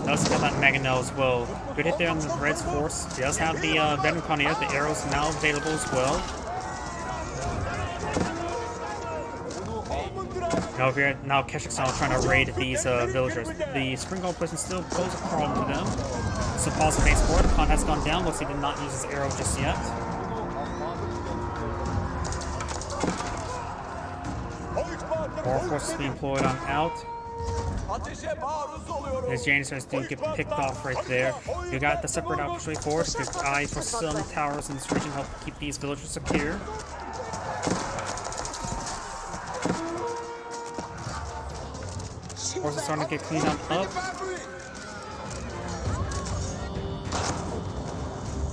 Does have that Mangonel as well. Good hit there on the Red's force. He does have the Venom Connier, the arrows now available as well. Now Keshiks are trying to raid these villagers. The spring gold prison still poses a problem to them. So Paul's advanced forward. Khan has gone down. Looks like he did not use his arrow just yet. More forces being employed on out. His Janissaries do get picked off right there. You got the separate outpush forward. Good eye for some towers in this region, help keep these villagers secure. Forces starting to get cleaned on up.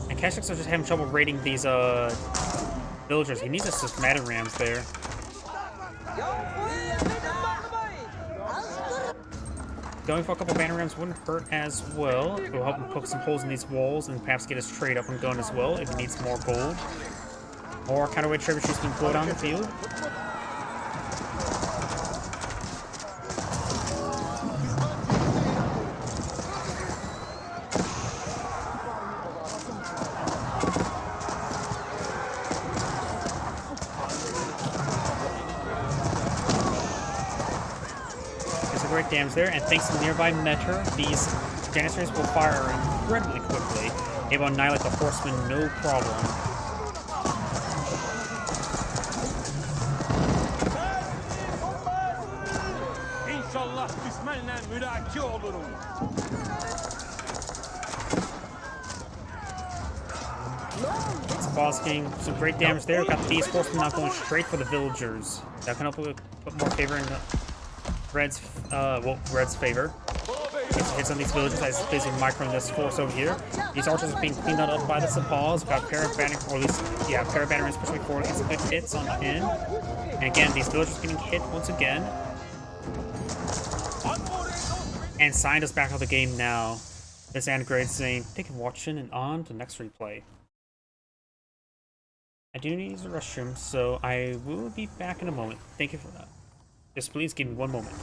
And Keshiks are just having trouble raiding these villagers. He needs us just battering rams there. Going for a couple banner rams wouldn't hurt as well. It will help him poke some holes in these walls and perhaps get his trade up and going as well if he needs more gold. More counterweight trebuchets being pulled on the field. Great damage there, and thanks to the nearby Meter, these Janissaries will fire incredibly quickly, able to annihilate the horsemen no problem. Boss getting some great damage there. Got these horsemen now going straight for the villagers. That can help put more favor in the Red's favor. Hits on these villagers as he's basically microing this force over here. These archers are being cleaned up by the Sepols. Got Parabanner, or at least, yeah, Parabanner is pushing forward. Gets good hits on in. And again, these villagers getting hit once again. And signed us back out of the game now. This Angrade saying, thank you for watching and on to the next replay. I do need to use the restroom, so I will be back in a moment. Thank you for that. Just please give me one moment.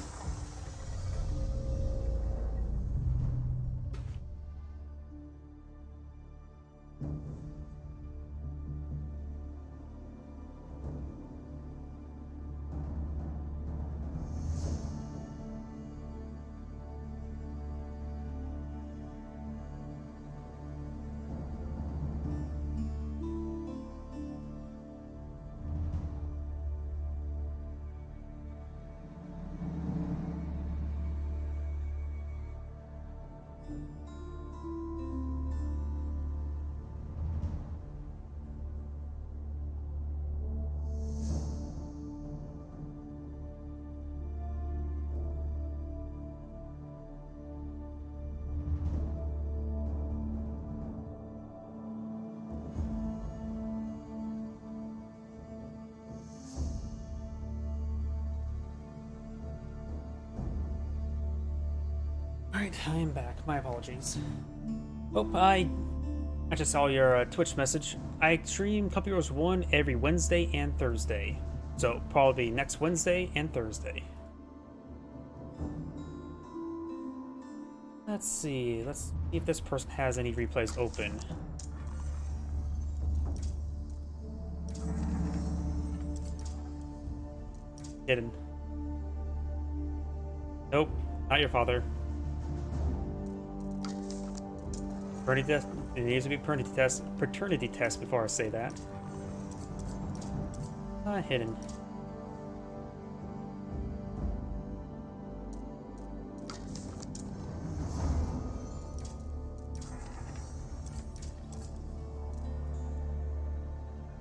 Alright, I am back. My apologies. Oh, I just saw your Twitch message. I stream Company Heroes 1 every Wednesday and Thursday. So, probably next Wednesday and Thursday. Let's see. Let's see if this person has any replays open. Hidden. Nope, not your father. Paternity test. It needs to be paternity test before I say that. Hidden.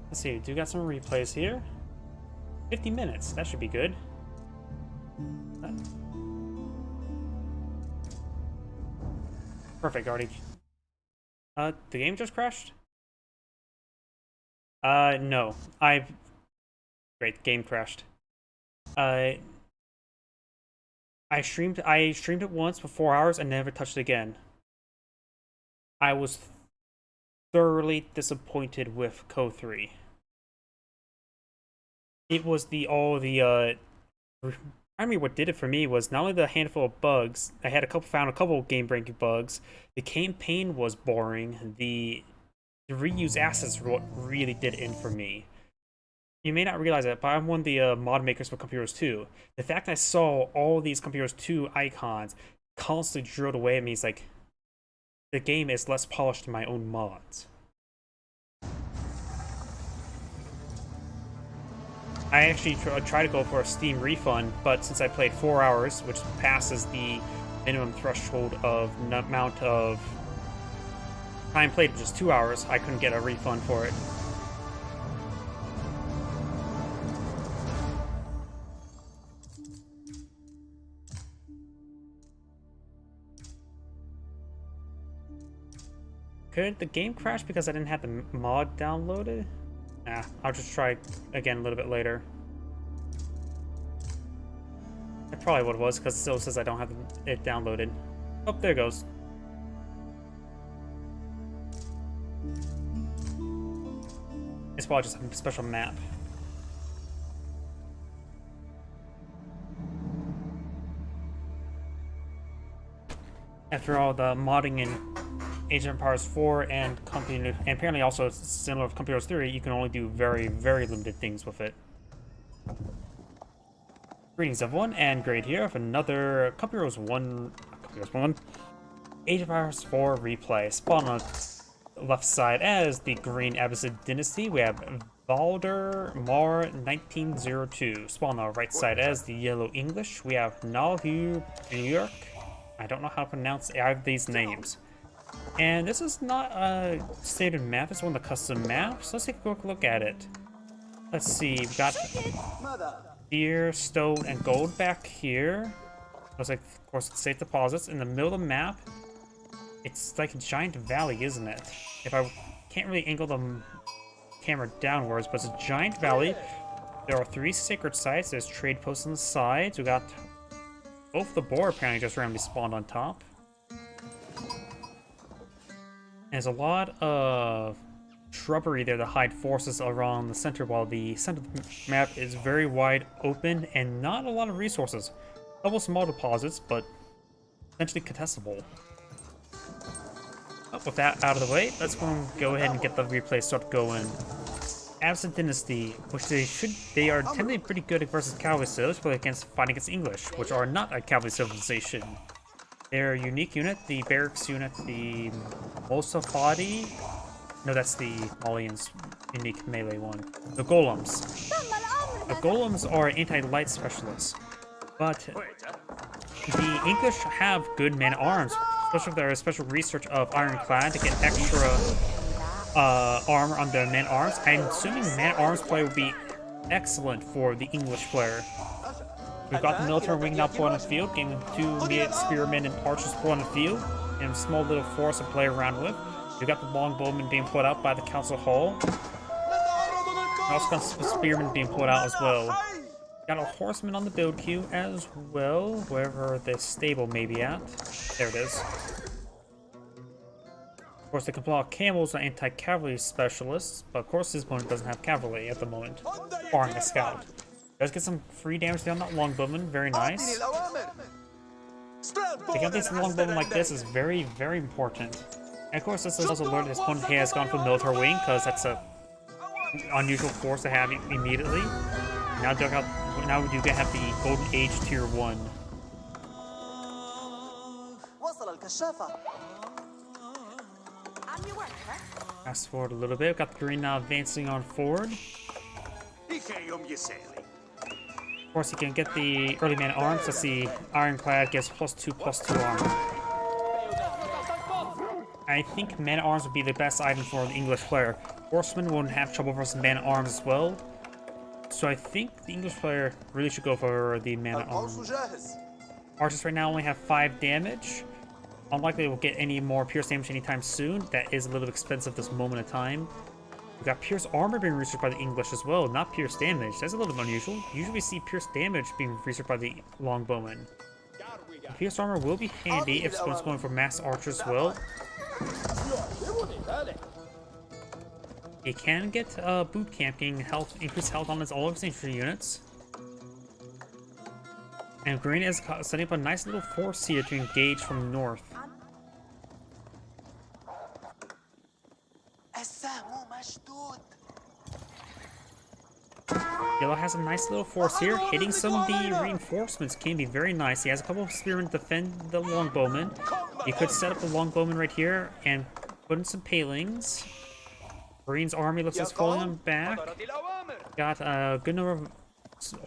Let's see, do got some replays here. 50 minutes, that should be good. Perfect, already. The game just crashed? No. Great, game crashed. I streamed it once for 4 hours and never touched it again. I was thoroughly disappointed with Co3. It was primarily what did it for me was not only the handful of bugs, I had found a couple game-breaking bugs. The campaign was boring. The reuse assets were what really did it in for me. You may not realize it, but I'm one of the mod makers for Company Heroes 2. The fact I saw all these Company Heroes 2 icons constantly drilled away at me is like, the game is less polished than my own mods. I actually tried to go for a Steam refund, but since I played 4 hours, which passes the minimum threshold of amount of time played, which is 2 hours, I couldn't get a refund for it. Could the game crash because I didn't have the mod downloaded? Nah, I'll just try again a little bit later. probably what it was, because it still says I don't have it downloaded. Oh, there it goes. It's probably just a special map. After all, the modding in Age of Empires 4 and Company, and apparently also similar to Company Heroes 3, you can only do very, very limited things with it. Greetings everyone, and great here with another Company Heroes 1, Age of Empires 4 replay. Spawn on the left side as the Green Abbasid Dynasty, we have Balder Mar 1902. Spawn on the right side as the Yellow English, we have Nalhu Björk. I don't know how to pronounce either of these names. And this is not a standard map, it's one of the custom maps. Let's take a quick look at it. Let's see, we've got beer, stone, and gold back here. Looks like, of course, it's safe deposits. In the middle of the map, it's like a giant valley, isn't it? If I can't really angle the camera downwards, but it's a giant valley. There are 3 sacred sites. There's trade posts on the sides. We got both the boar apparently just randomly spawned on top. There's a lot of shrubbery there to hide forces around the center, while the center of the map is very wide open and not a lot of resources. Couple small deposits, but essentially contestable. With that out of the way, let's go ahead and get the replay start going. Abbasid Dynasty, which they are technically pretty good versus cavalry civilization, but against fighting against English, which are not a cavalry civilization. Their unique unit, the barracks unit, the Mosafadi. No, that's the Malian's unique melee one. The Golems. The Golems are anti-light specialists, but the English have good man-at-arms, especially if there is special research of Ironclad to get extra armor on their man-at-arms. I'm assuming man-at-arms play would be excellent for the English player. We've got the military wing now put on the field, getting 2 immediate spearmen and archers put on the field, and a small little force to play around with. We've got the longbowmen being put out by the council hall. We also got some spearmen being put out as well. Got a horseman on the build queue as well, wherever the stable may be at. There it is. Of course, the Kapla camels are anti-cavalry specialists, but of course this opponent doesn't have cavalry at the moment, barring a scout. Does get some free damage down that longbowman, very nice. Taking out these longbowmen like this is very, very important. And of course, this is also learned his opponent has gone for military wing, because that's a unusual force to have immediately. Now we do have the Golden Age Tier 1. Fast forward a little bit. We've got the green now advancing on forward. Of course, you can get the early man arms. Let's see, Ironclad gets +2/+2 armor. I think man-at-arms would be the best item for the English player. Horsemen won't have trouble versus man-at-arms as well. So I think the English player really should go for the man-at-arms. Archers right now only have 5 damage. Unlikely we'll get any more pierce damage anytime soon. That is a little expensive this moment of time. We've got pierce armor being researched by the English as well, not pierce damage. That's a little bit unusual. Usually we see pierce damage being researched by the longbowmen. Pierce armor will be handy if someone's going for mass archers as well. You can get boot camping health, increased health on all of his infantry units. And Green is setting up a nice little force here to engage from north. Yellow has a nice little force here. Hitting some of the reinforcements can be very nice. He has a couple of spearmen to defend the longbowmen. You could set up the longbowmen right here and put in some palings. Green's army looks like it's falling on back. Got a good number of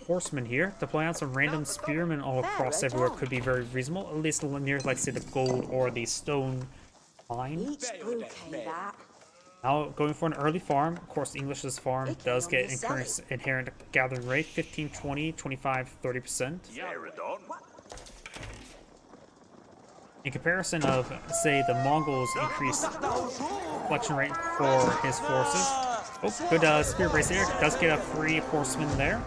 horsemen here. Deploying out some random spearmen all across everywhere could be very reasonable. At least near, like, say, the gold or the stone mine. Now going for an early farm. Of course, the English's farm does get inherent gathering rate, 15, 20, 25, 30%. In comparison of, say, the Mongols' increased collection rate for his forces. Oh, good spear brace there. Does get a free horseman there.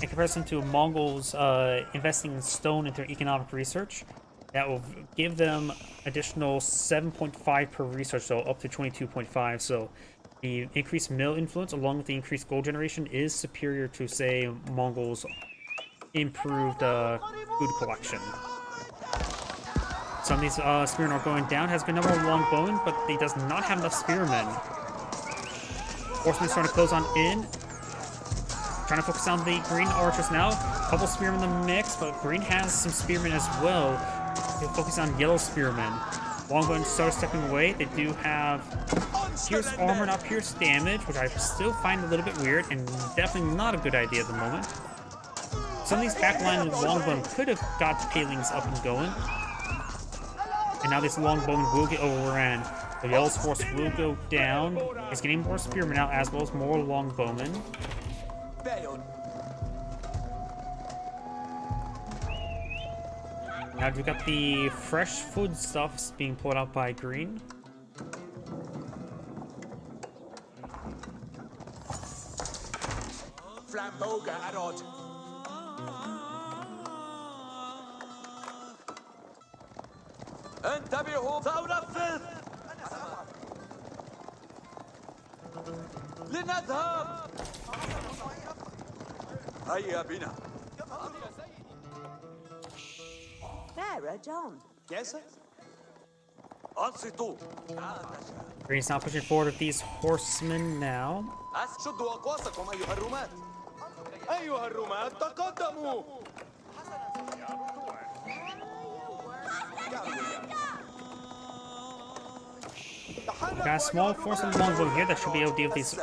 in comparison to Mongols investing in stone into economic research. That will give them additional 7.5 per research, so up to 22.5. So the increased mill influence along with the increased gold generation is superior to, say, Mongols' improved food collection. Some of these spearmen are going down. Has a good number of longbowmen, but he does not have enough spearmen. Horsemen starting to close on in. Trying to focus on the green archers now. Couple spearmen in the mix, but green has some spearmen as well. He'll focus on yellow spearmen. Longbowmen start stepping away. They do have pierce armor, not pierce damage, which I still find a little bit weird and definitely not a good idea at the moment. Some of these backline longbowmen could have got the palings up and going. And now this longbowman will get overran. The yellow's force will go down. He's getting more spearmen out as well as more longbowmen. Now we've got the fresh foodstuffs being pulled out by green. انتبهوا سأنفذ لنذهب هيا بنا Pharaoh John. Yes, sir. أنصتوا Green's now pushing forward with these horsemen now. شدوا أقواسكم أيها الرماة أيها الرماة تقدموا Got a small force of longbow here that should be able to deal with these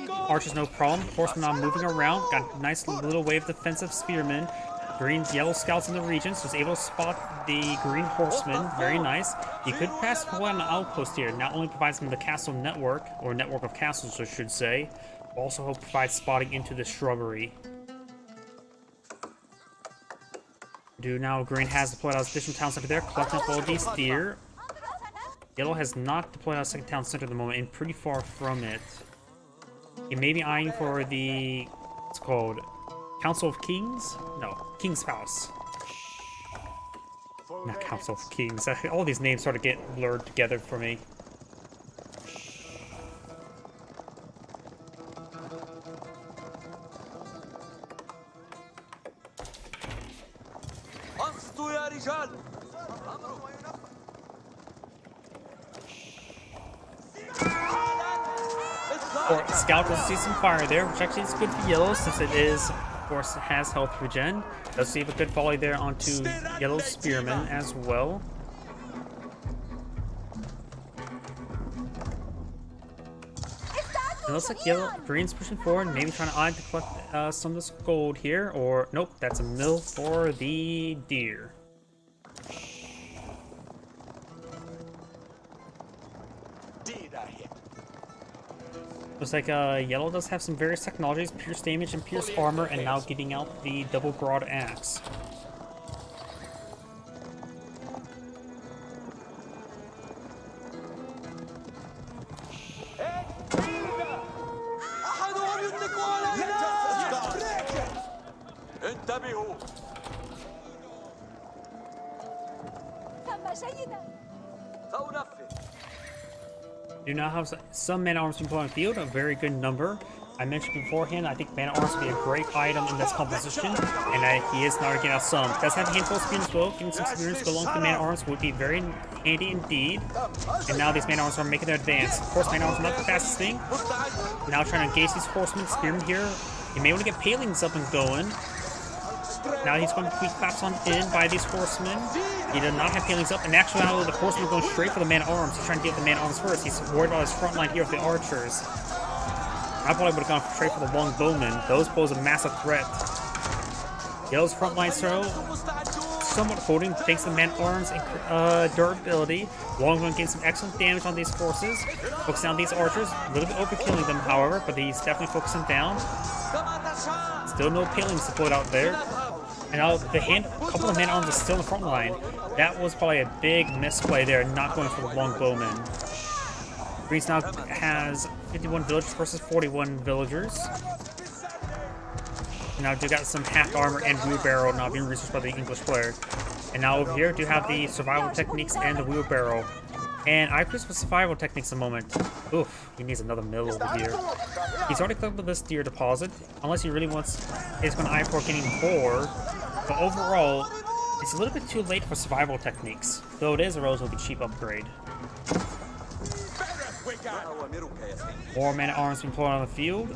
archers no problem. Horsemen now moving around. Got a nice little wave of defensive spearmen. Green's yellow scouts in the region, so he's able to spot the green horsemen. Very nice. He could pass pull out an outpost here. Not only provides him the castle network, or network of castles, I should say, also help provide spotting into the shrubbery. Now green has deployed out his additional town center there, collecting up all these deer. Yellow has not deployed out a second town center at the moment, and pretty far from it. He may be eyeing for the, what's it called, Council of Kings? No, King's Palace. Not Council of Kings. All these names sort of get blurred together for me. أنصتوا يا رجال Or Scout will see some fire there, which actually is good for yellow since it is, of course, has health regen. Does save a good volley there onto yellow spearmen as well. It looks like green's pushing forward, maybe trying to eye to collect some of this gold here, or nope, that's a mill for the deer. Looks like yellow does have some various technologies, pierce damage and pierce armor, and now getting out the double broad axe. انتبهوا سأنفذ Do now have some man-at-arms being put on the field, a very good number. I mentioned beforehand, I think man-at-arms would be a great item in this composition, and he is now getting out some. Does have a handful of spears as well, getting some spears to go along with the man-at-arms would be very handy indeed. And now these man-at-arms are making their advance. Of course, man-at-arms are not the fastest thing. Now trying to engage these horsemen, spearmen here. He may want to get palings up and going. Now he's going to be claps on in by these horsemen. He does not have palings up. In actuality, the horsemen are going straight for the man-at-arms. He's trying to get the man-at-arms first. He's worried about his front line here with the archers. I probably would have gone straight for the long bowmen. Those pose a massive threat. Yellow's front line throw somewhat holding thanks to man-at-arms durability. Longbowman getting some excellent damage on these forces. Focusing on these archers. A little bit overkilling them, however, but he's definitely focusing down. Still no palings deployed out there. And now the couple of man-at-arms are still in the front line. That was probably a big misplay there, not going for the long bowman. Greens now has 51 villagers versus 41 villagers. Now do got some hack armor and wheelbarrow now being researched by the English player. And now over here do have the survival techniques and the wheelbarrow. And I increased with survival techniques a moment. Oof, he needs another mill over here. He's already collected this deer deposit, unless he really wants. He's going to eye for getting more. But overall, it's a little bit too late for survival techniques, though it is a relatively cheap upgrade. More man-at-arms being pulled on the field.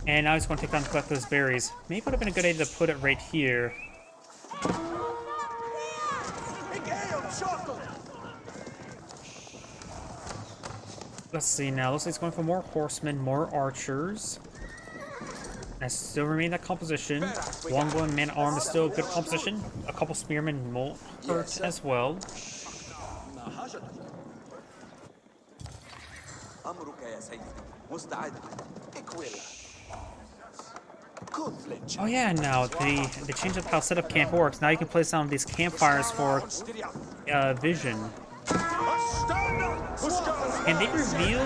And now he's going to take down and collect those berries. Maybe it would have been a good idea to put it right here. Let's see now. Looks like he's going for more horsemen, more archers. And still remain that composition. Longbow and man-at-arm is still a good composition. A couple spearmen won't hurt as well. Oh yeah, now they changed up how setup camp works. Now you can place down these campfires for vision. And they reveal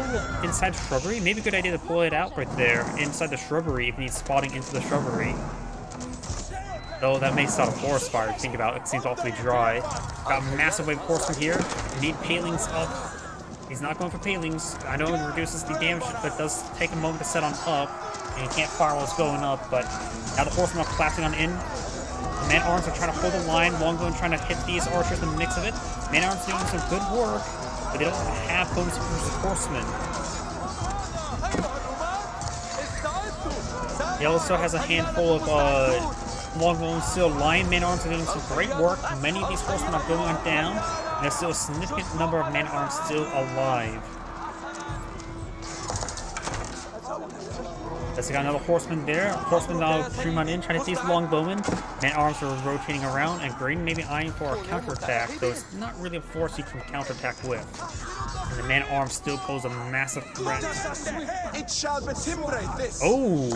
inside the shrubbery. Maybe a good idea to pull it out right there inside the shrubbery if you need spotting into the shrubbery. Though that may start a forest fire. Think about it. It seems awfully dry. Got a massive wave of horsemen here. Need palings up. He's not going for palings. I know it reduces the damage, but it does take a moment to set on up. And you can't fire while it's going up, but now the horsemen are collapsing on in. Man-at-arms are trying to hold the line. Longbow trying to hit these archers in the mix of it. Man-at-arms doing some good work, but they don't have bonus versus horsemen. He also has a handful of Longbow still lying. Man-at-arms are doing some great work. Many of these horsemen are going down, and there's still a significant number of man-at-arms still alive. Let's got another horseman there. Horseman now stream on in, trying to hit these longbowmen. Man-at-arms are rotating around, and Green may be eyeing for a counterattack, though it's not really a force you can counterattack with. And the man-at-arms still pose a massive threat. Oh!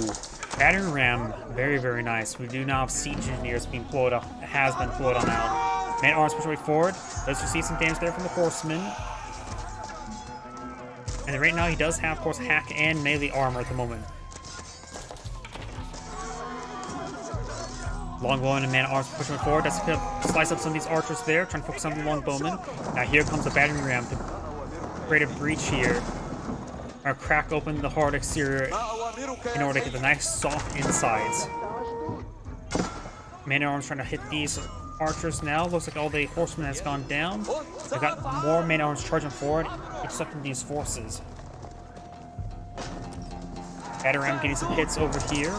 Battering ram. Very, very nice. We do now have siege engineers being pulled up. It has been pulled on out. Man-at-arms push way forward. Let's receive some damage there from the horseman. And right now he does have, of course, hack and melee armor at the moment. Longbowman and man-at-arms pushing forward. That's going to slice up some of these archers there, trying to focus on the longbowmen. Now here comes the battering ram to create a breach here. Or crack open the hard exterior in order to get the nice soft insides. Man-at-arms trying to hit these archers now. Looks like all the horsemen has gone down. They've got more man-at-arms charging forward, accepting these forces. Battering ram getting some hits over here.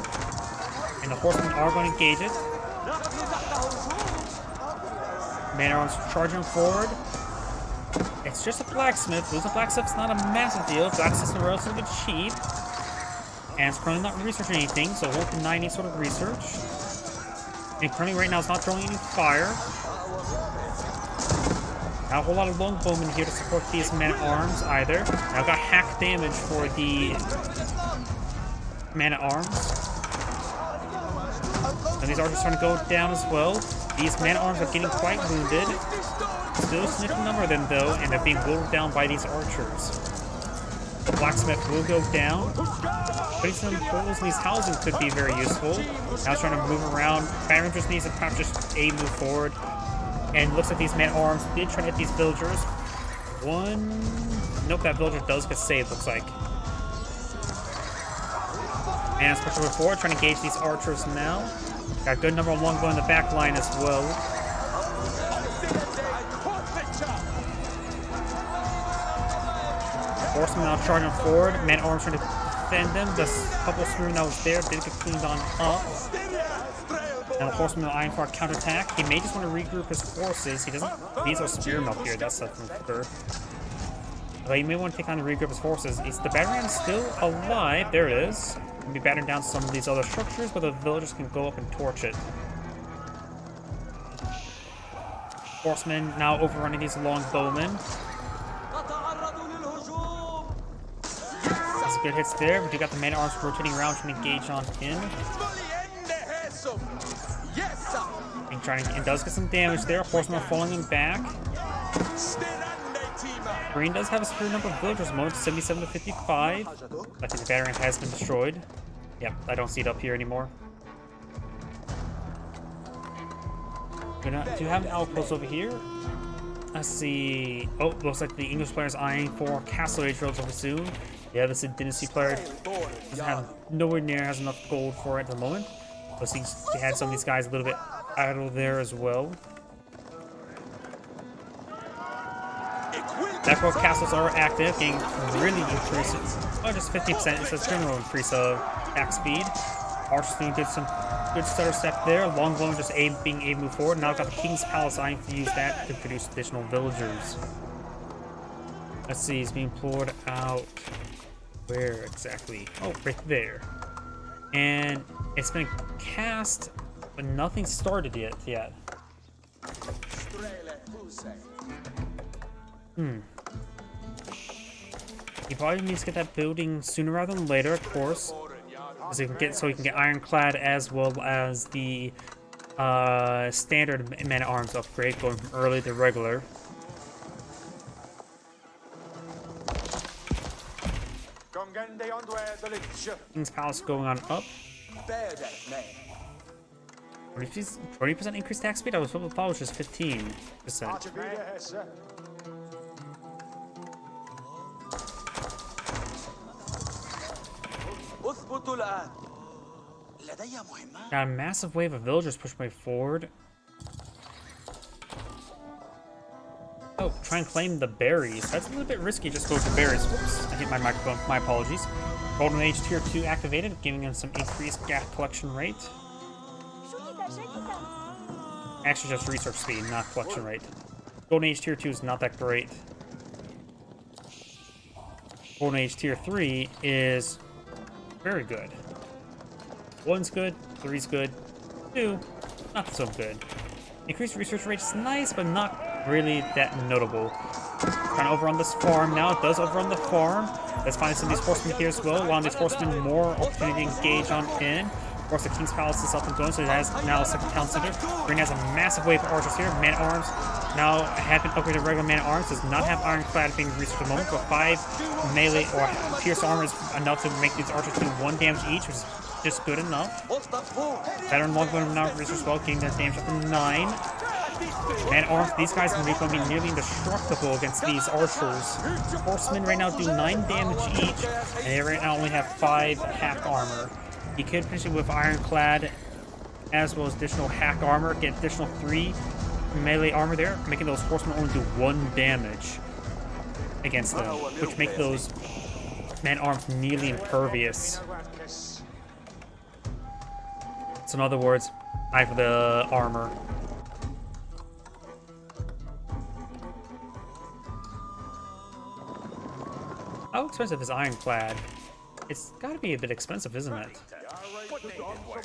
And the horsemen are going to engage it. Man-at-arms charging forward. It's just a blacksmith. Losing blacksmith's not a massive deal. Blacksmiths are relatively cheap. And it's currently not researching anything, so it won't deny any sort of research. And currently right now it's not throwing any fire. Not a whole lot of longbowmen here to support these man-at-arms either. Now I've got hack damage for the man-at-arms. And these archers are trying to go down as well. These man-at-arms are getting quite wounded. Still a significant number of them though, and they're being whittled down by these archers. The blacksmith will go down. Putting some holes in these housing could be very useful. Now it's trying to move around. Battering just needs to perhaps just move forward. And it looks like these man-at-arms did try to hit these villagers. One... Nope, that villager does get saved, looks like. And it's pushing forward, trying to engage these archers now. Got a good number of longbow in the back line as well. Horsemen now charging forward. Man-at-arms trying to defend them. The couple spearmen that was there did get cleaned on up. Now the horseman eyeing for a counterattack. He may just want to regroup his forces. He doesn't. These are spearmen up here. That's something for sure. But he may want to take on and regroup his forces. Is the battering ram still alive? There it is. He'll be battering down some of these other structures, but the villagers can go up and torch it. Horsemen now overrunning these longbowmen. That's good hits there, but you got the man-at-arms rotating around trying to engage on him. And does get some damage there. Horsemen are falling him back. Green does have a superior number of villagers, moment 77 to 55. I think the battering has been destroyed. Yep, I don't see it up here anymore. Do you have an outpost over here? Let's see. Oh, looks like the English player's eyeing for Castle Age relatively soon. Yeah, this is a Dynasty player. Doesn't have nowhere near has enough gold for it at the moment. Let's see, they had some of these guys a little bit idle there as well. Necro castles are active, getting really increased. Oh, just 50%. It's a general increase of attack speed. Archers doing some good stutter step there. Longbone just being able to move forward. Now I've got the King's Palace eyeing to use that to produce additional villagers. Let's see, he's being poured out. Where exactly? Oh, right there. And it's been cast, but nothing started yet. He probably needs to get that building sooner rather than later, of course, so he can get ironclad as well as the standard man-at-arms upgrade, going from early to regular. King's Palace going on up. 20% increased attack speed? I was hoping it was just 15%. Got a massive wave of villagers pushing my forward. Oh, try and claim the berries. That's a little bit risky, just go for berries. Whoops, I hit my microphone. My apologies. Golden Age Tier 2 activated, giving them some increased gap collection rate. Actually, just research speed, not collection rate. Golden Age Tier 2 is not that great. Golden Age Tier 3 is very good. 1's good, 3's good, 2, not so good. Increased research rate is nice, but not really that notable. Trying to overrun this farm now. It does overrun the farm. Let's find some of these horsemen here as well. Allowing these horsemen more opportunity to engage on in. Of course, the King's Palace is up and going, so it has now a second town center. Green has a massive wave of archers here. Man-at-arms now have been upgraded to regular man-at-arms. Does not have ironclad being researched at the moment, but 5 melee or pierce armor is enough to make these archers do 1 damage each, which is just good enough. Veteran Longbone now research as well, getting their damage up to 9. Man-at-arms, these guys are going to be nearly indestructible against these archers. Horsemen right now do 9 damage each, and they right now only have 5 hack armor. You could potentially with ironclad as well as additional hack armor, get additional 3 melee armor there, making those horsemen only do 1 damage against them, which make those man-arms nearly impervious. So in other words, eye for the armor. How expensive is ironclad? It's gotta be a bit expensive, isn't it?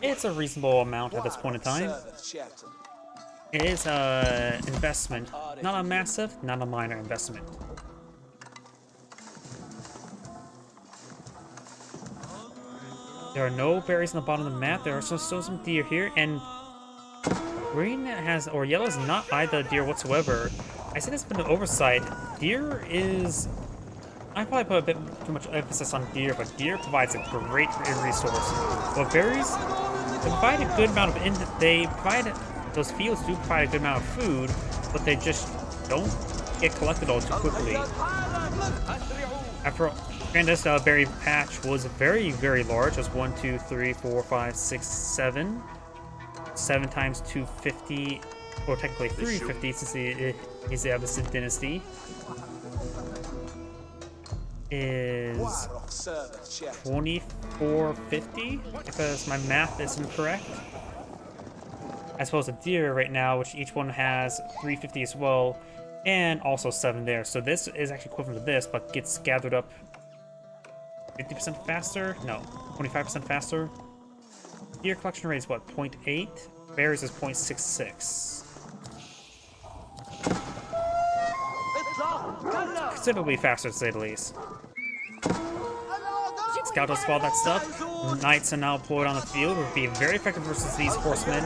It's a reasonable amount at this point in time. It is an investment. Not a massive, not a minor investment. There are no berries on the bottom of the map. There are still some deer here, and green has, or yellow has not eyed the deer whatsoever. I said it's been an oversight. Deer is... I probably put a bit too much emphasis on deer, but deer provides a great resource. But berries, they provide a good amount of those fields do provide a good amount of food, but they just don't get collected all too quickly. After all, this berry patch was very, very large. It was 1, 2, 3, 4, 5, 6, 7. 7 times 250, or technically 350 since it is the Abbasid dynasty. Is 2450, because my math is incorrect. I suppose a deer right now, which each one has 350 as well, and also 7 there. So this is actually equivalent to this, but gets gathered up 50% faster? No, 25% faster. Deer collection rate is what, 0.8? Berries is 0.66. Considerably faster, to say the least. Scout does all that stuff. Knights are now deployed on the field. Would be very effective versus these horsemen,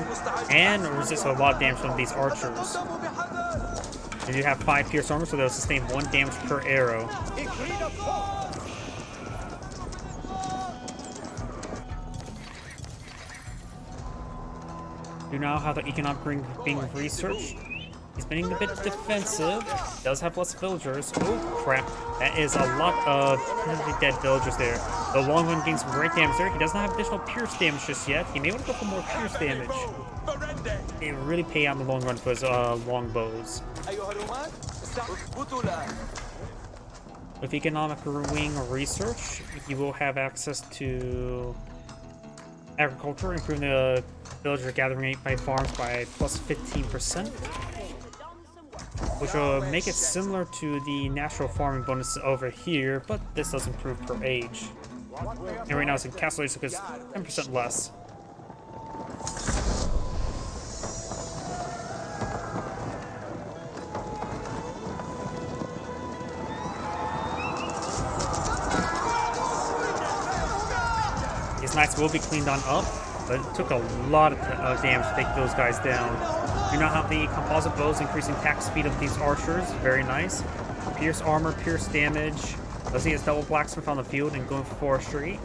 and resist a lot of damage from these archers. They do have 5 pierce armor, so they'll sustain 1 damage per arrow. Do now have the economic ring being researched. He's being a bit defensive. Does have less villagers. Oh crap. That is a lot of potentially dead villagers there. The long one getting some great damage there. He does not have additional pierce damage just yet. He may want to go for more pierce damage. It really pay out in the long run for his long bows. With economic wing research, you will have access to agriculture, improving the villager gathering rate by farms by plus 15%, which will make it similar to the natural farming bonus over here, but this does improve per age. And right now it's in castle age, so it's 10% less. These knights will be cleaned on up, but it took a lot of damage to take those guys down. Do not have the composite bows, increasing attack speed of these archers. Very nice. Pierce armor, pierce damage. Does he has double blacksmith on the field and going for forestry.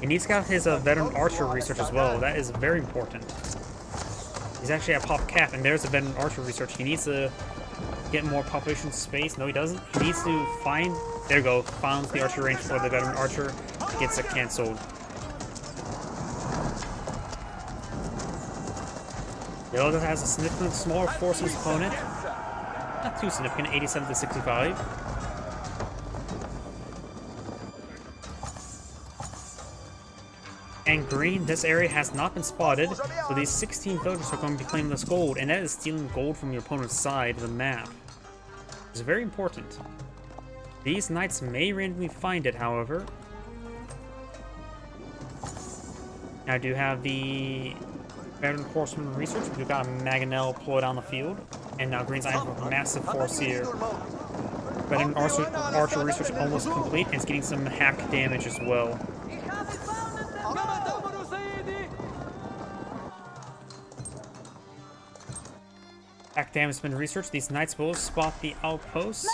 And he's got his veteran archer research as well. That is very important. He's actually at pop cap, and there's a veteran archer research. He needs to get more population space. No, he doesn't. He needs to find. There you go. Finds the archer range for the veteran archer. Gets it canceled. Yellow has a significant smaller force of his opponent. Not too significant, 87 to 65. And green, this area has not been spotted, so these 16 villagers are going to be claiming this gold, and that is stealing gold from your opponent's side of the map. It's very important. These knights may randomly find it, however. Now I do have the veteran horseman research. We've got a Mangonel deployed on the field, and now green's eyeing for a massive force here. Veteran archer research almost complete, and it's getting some hack damage as well. Hack damage has been researched. These knights will spot the outposts,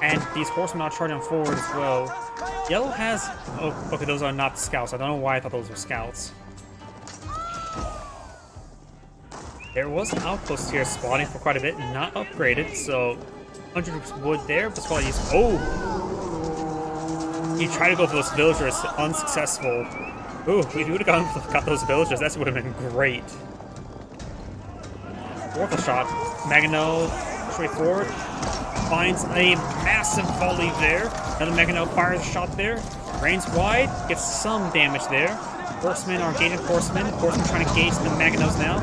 and these horsemen are charging forward as well. Yellow has... oh, okay, those are not scouts. I don't know why I thought those were scouts. There was an outpost here spawning for quite a bit, not upgraded, so 100 wood there, but while he's... oh! He tried to go for those villagers, unsuccessful. Ooh, if he would have got those villagers, that would have been great. Worth a shot. Mangonel, straight forward, finds a massive volley there. Another Mangonel fires a shot there. Range wide, gets some damage there. Horsemen are gating horsemen. Horsemen trying to gauge the Mangonels now.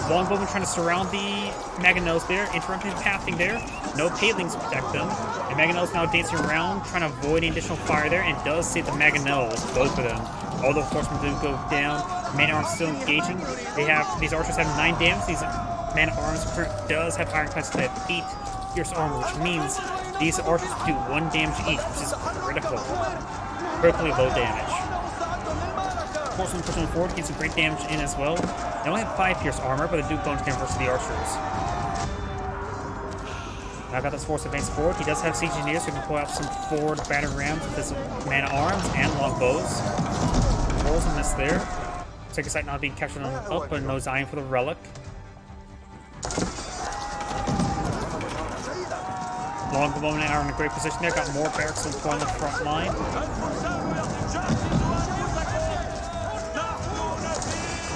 Longbowmen trying to surround the Mangonels there, interrupting the pathing there. No palings protect them. And Mangonels now dancing around, trying to avoid any additional fire there, and does save the Mangonels, both of them. All the horsemen do go down. Man-at-arms still engaging. They have, these archers have 9 damage. These man-at-arms does have ironclads that have 8 pierce armor, which means these archers do 1 damage each, which is critical. Critically low damage. Horsemen pushing forward, getting some great damage in as well. They only have 5 pierce armor, but they do bonus damage versus the archers. Now got this force advance forward. He does have siege engineers, so he can pull out some forward battered rams with his man-at-arms and longbows. Rolls and miss there. Second sight not being captured on up, but no eyeing for the relic. Longbowmen are in a great position there. Got more barracks on the front line.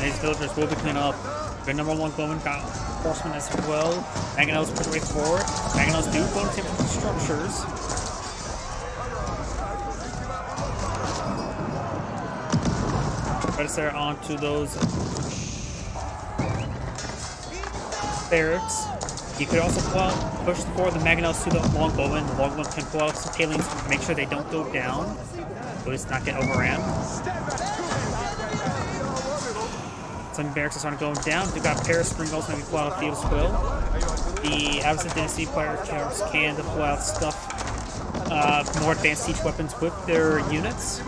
These villagers will be cleaned up. Good number 1 longbowman, got horsemen as well. Mangonels push way forward. Mangonels do bonus hit from the structures. Right there onto those barracks. You could also push forward the Mangonels to the longbowman. The longbowman can pull out some palings to make sure they don't go down. At least not get overran. Some barracks are starting going down. We've got Paris Spring also maybe pull out a field as well. The Absent Dynasty players can pull out stuff, more advanced siege weapons with their units.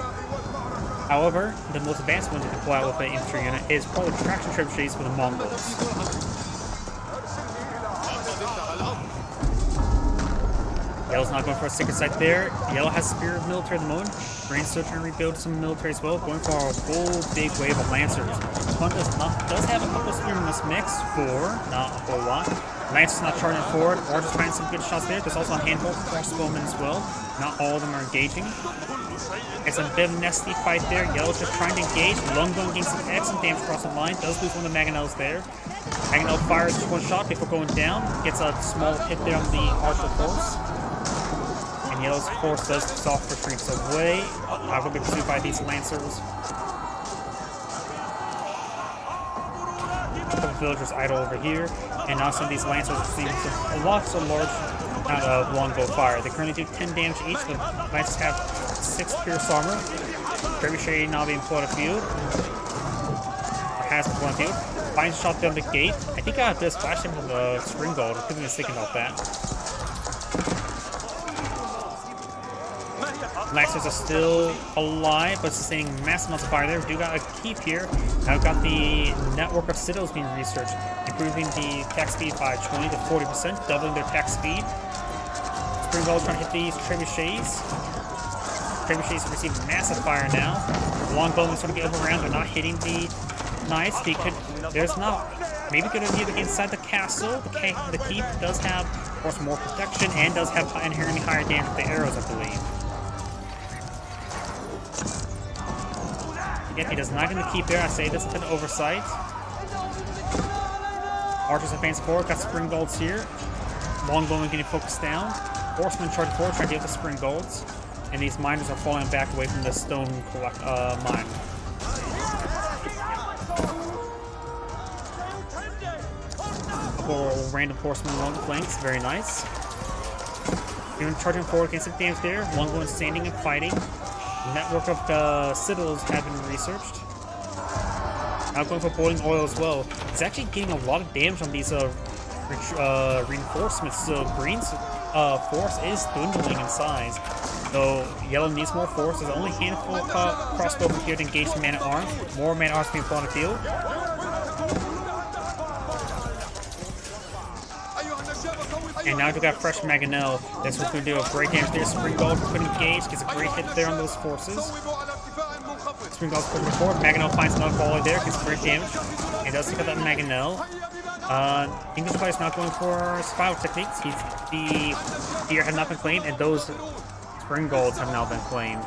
However, the most advanced ones you can pull out with an infantry unit is probably traction trebuchets for the Mongols. Yellow's not going for a secret sight there. Yellow has Spirit of Military at the moment. Green's still trying to rebuild some military as well, going for a full big wave of Lancers. Fun does have a couple of Spearmen in this mix, 4, not a whole lot. Lancers not charging forward, or just finding some good shots there. There's also a handful of crossbowmen as well. Not all of them are engaging. It's a bit of a nasty fight there. Yellow's just trying to engage. Lunggun getting some excellent damage across the line. Does lose one of the Mangonels there. Mangonel fires just one shot before going down. Gets a small hit there on the Archer force. And Yellow's force does soft retreats away. Not going to be pursued by these Lancers. A couple villagers idle over here. And now some of these Lancers are seeing lots of large amount of longbow fire. They currently do 10 damage each. The Lancers have 6 pierce armor. Trebuchet now being pulled afield. Has been pulled afield. Finds a shot down the gate. I think I have this flash him from the spring gold. I couldn't even think about that. Lancers are still alive, but sustaining massive amounts of fire there. We do got a keep here. Now we've got the network of citadels being researched, improving the attack speed by 20 to 40%, doubling their attack speed. Spring gold trying to hit these trebuchets. Trebuchets receive massive fire now. Longbowmen sort of get around, they're not hitting the knights. They could. There's not. Maybe good idea to get inside the castle. The keep does have, of course, more protection and does have inherently higher damage with the arrows, I believe. Yep, he does not get the keep there. I say this is an oversight. Archers advance forward. Got spring golds here. Longbowmen getting focused down. Horsemen charging forward, trying to deal with the spring golds. And these miners are falling back away from the stone mine. Couple random horsemen along the flanks. Very nice. Even charging forward, getting some damage there. Longbowmen standing and fighting. Network of the citadels have been researched. Now going for boiling oil as well. It's actually getting a lot of damage on these reinforcements. So Green's force is dwindling in size. Though Yellow needs more force. There's only a handful of crossbowmen here to engage the man-at-arms. More man-at-arms being put on the field. And now we got fresh Mangonel. This was going to do a great damage there. Spring Gold could engage, gets a great hit there on those forces. Spring Gold's pushing forward. Mangonel finds another follower there, gets great damage. And does pick up that Mangonel. English player's not going for survival techniques. The deer have not been claimed, and those Spring Golds have now been claimed.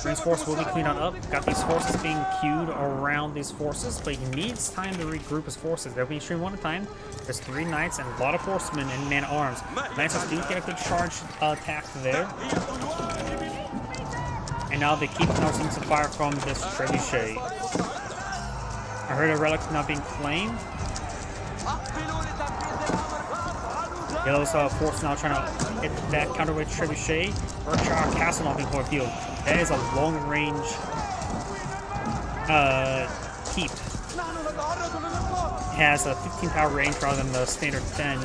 Green's force will be cleaned up. Got these forces being queued around these forces, but he needs time to regroup his forces. They'll be streaming one at a time. There's 3 knights and a lot of horsemen and man-at-arms. Lancers do get a good charge attack there. And now they keep now seeing some fire from this trebuchet. I heard a relic now being claimed. Yellow's force now trying to hit that counterweight trebuchet. Berkshire Castle not being put on field. That is a long-range keep. It has a 15 power range rather than the standard 10.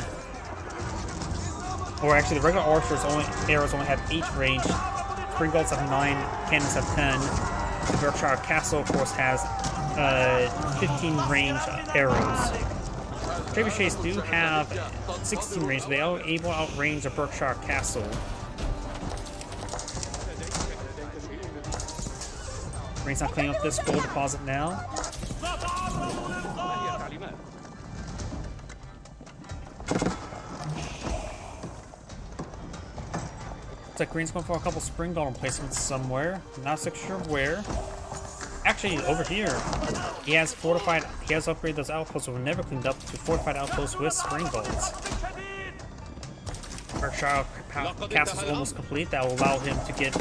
Or actually, the regular arrows only have 8 range. Spring Golds have 9, cannons have 10. The Berkshire Castle, of course, has 15 range arrows. Trebuchets do have 16 range. They are able to outrange the Berkshire Castle. Green's not cleaning up this gold deposit now. Looks like Green's going for a couple spring golem placements somewhere. Not so sure where. Actually, over here, he has upgraded those outposts that were never cleaned up to fortified outposts with spring golds. Berkshire Castle is almost complete. That will allow him to get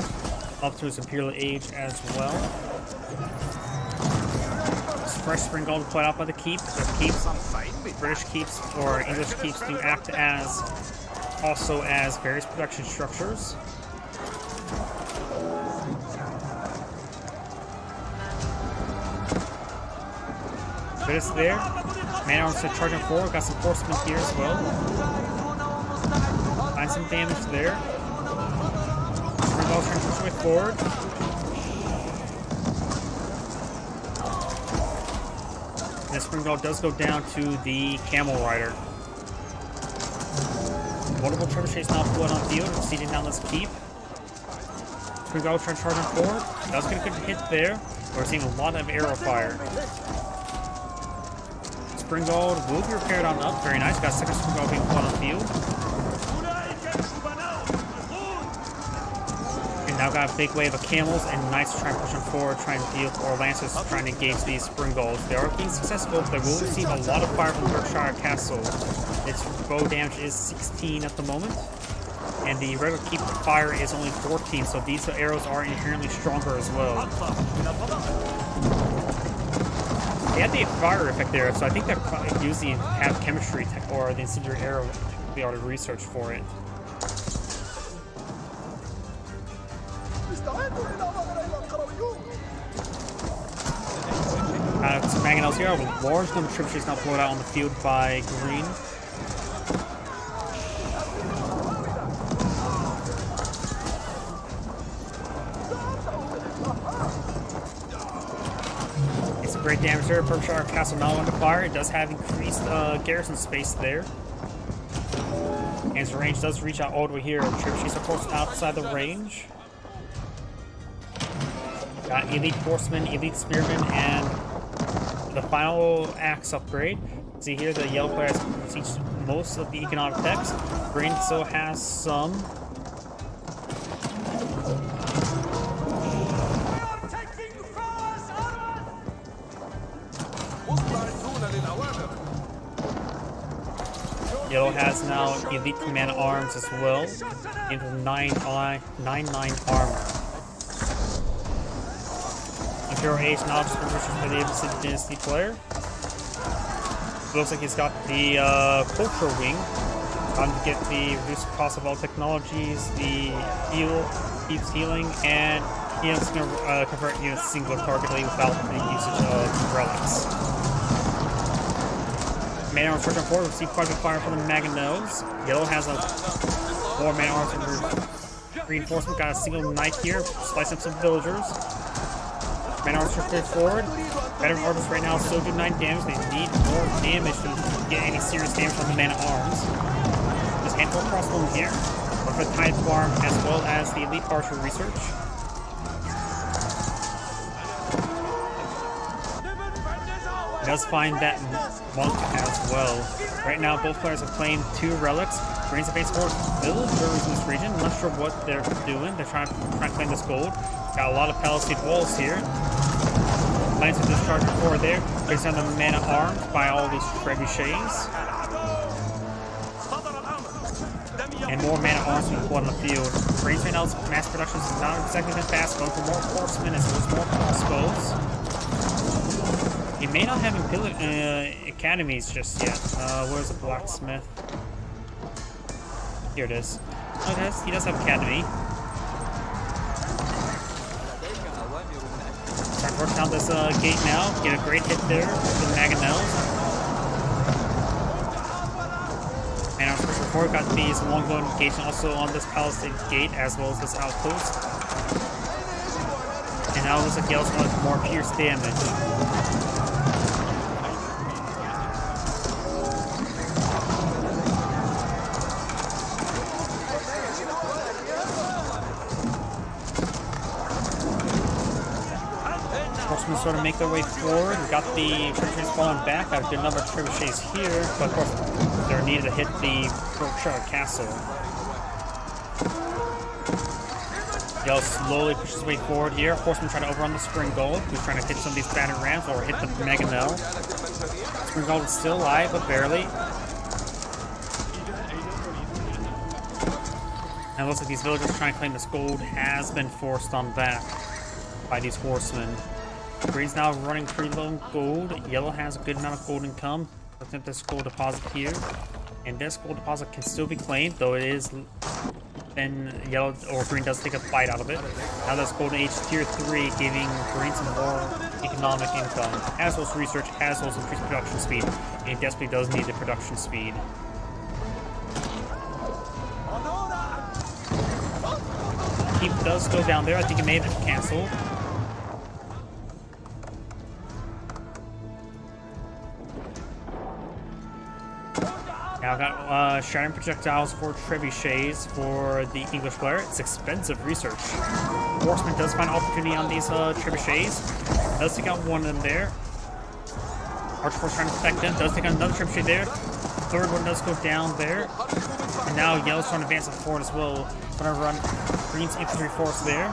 up to his Imperial Age as well. Fresh spring gold put out by the keep. The keeps, British keeps or English keeps do act as also as various production structures. But it's there. Man-at-arms are charging forward. Got some horsemen here as well. Find some damage there. Spring gold trying to push way forward. And the spring gold does go down to the camel rider. Multiple trebuchets now put on field, proceeding down this keep. Spring Guard trying to charge him forward. Does get a good hit there. We're seeing a lot of arrow fire. Spring Guard will be repaired on up. Very nice. Got second Spring Guard being put on field. And now got a big wave of camels and knights trying to push them forward, trying to deal, or lancers trying to engage these Spring Guards. They are being successful, but they will receive a lot of fire from Berkshire Castle. Its bow damage is 16 at the moment. And the regular keep fire is only 14, so these arrows are inherently stronger as well. They had the fire effect there, so I think they're using have chemistry or the incendiary arrow to be able to research for it. Some mangonels here. A large number of trebuchets now pulled out on the field by green. It's a great damage there. Berkshire Castle now under fire. It does have increased garrison space there. And its range does reach out all the way here. Trebuchets, of course, outside the range. Got elite horsemen, elite spearmen, and the final axe upgrade. See here, the yellow player has received most of the economic text. Green still has some. Yellow has now elite command arms as well, into 9/9 armor. Imperial Age now just been purchased by the Abyssinian Dynasty player. Looks like he's got the culture wing. Time to get the reduced cost of all technologies, the heal, keeps healing, and units can convert units single targetly without the usage of relics. Man arms charging forward, receive quite a bit of fire from the Mangonels. Yellow has a 4 man arms under reinforcement, got a single knight here, slicing up some villagers. Man arms are forward. Veteran artists right now still do 9 damage. They need more damage to get any serious damage on the man at arms. There's a handful of crossbow here. One for the Tide Farm as well as the elite archer research. He does find that monk as well. Right now both players have claimed 2 relics. Green's have more villagers in this region. I'm not sure what they're doing. They're trying to claim this gold. Got a lot of palisade walls here. Plans to discharge forward there. Based on the man at arms by all these trebuchets. And more man at arms being put on the field. Green's right now's mass production is not exactly that fast, going for more horsemen as well as more crossbows. He may not have academies just yet. Where's the blacksmith? Here it is. Oh, he does have academy. Trying to work down this gate now. Get a great hit there with the Mangonels. And our first report got these longbow engagement also on this palisade gate as well as this outpost. And now it looks like Yellow's going for more pierce damage. Horsemen sort of make their way forward. We got the trebuchets falling back. Got a good number of trebuchets here, but of course they're needed to hit the Berkshire Castle. Yellow slowly pushes his way forward here. Horsemen trying to overrun the Spring Guard, who's trying to hit some of these battered rams or hit the Mangonel. Spring Guard is still alive, but barely. And it looks like these villagers trying to claim this gold has been forced on back by these horsemen. Green's now running pretty low in gold. Yellow has a good amount of gold income. Looking at this gold deposit here. And this gold deposit can still be claimed, though it is then yellow or green does take a bite out of it. Now that's golden age tier 3, giving green some more economic income, as well as research, as well as increased production speed. And it desperately does need the production speed. Keep does go down there. I think it may have canceled. Now I got shattering projectiles for trebuchets for the English player. It's expensive research. Horseman does find opportunity on these trebuchets. Does take out one of them there. Archforce trying to protect them. Does take out another trebuchet there. Third one does go down there. And now Yellow's trying to advance it forward as well. Gonna run Green's infantry force there.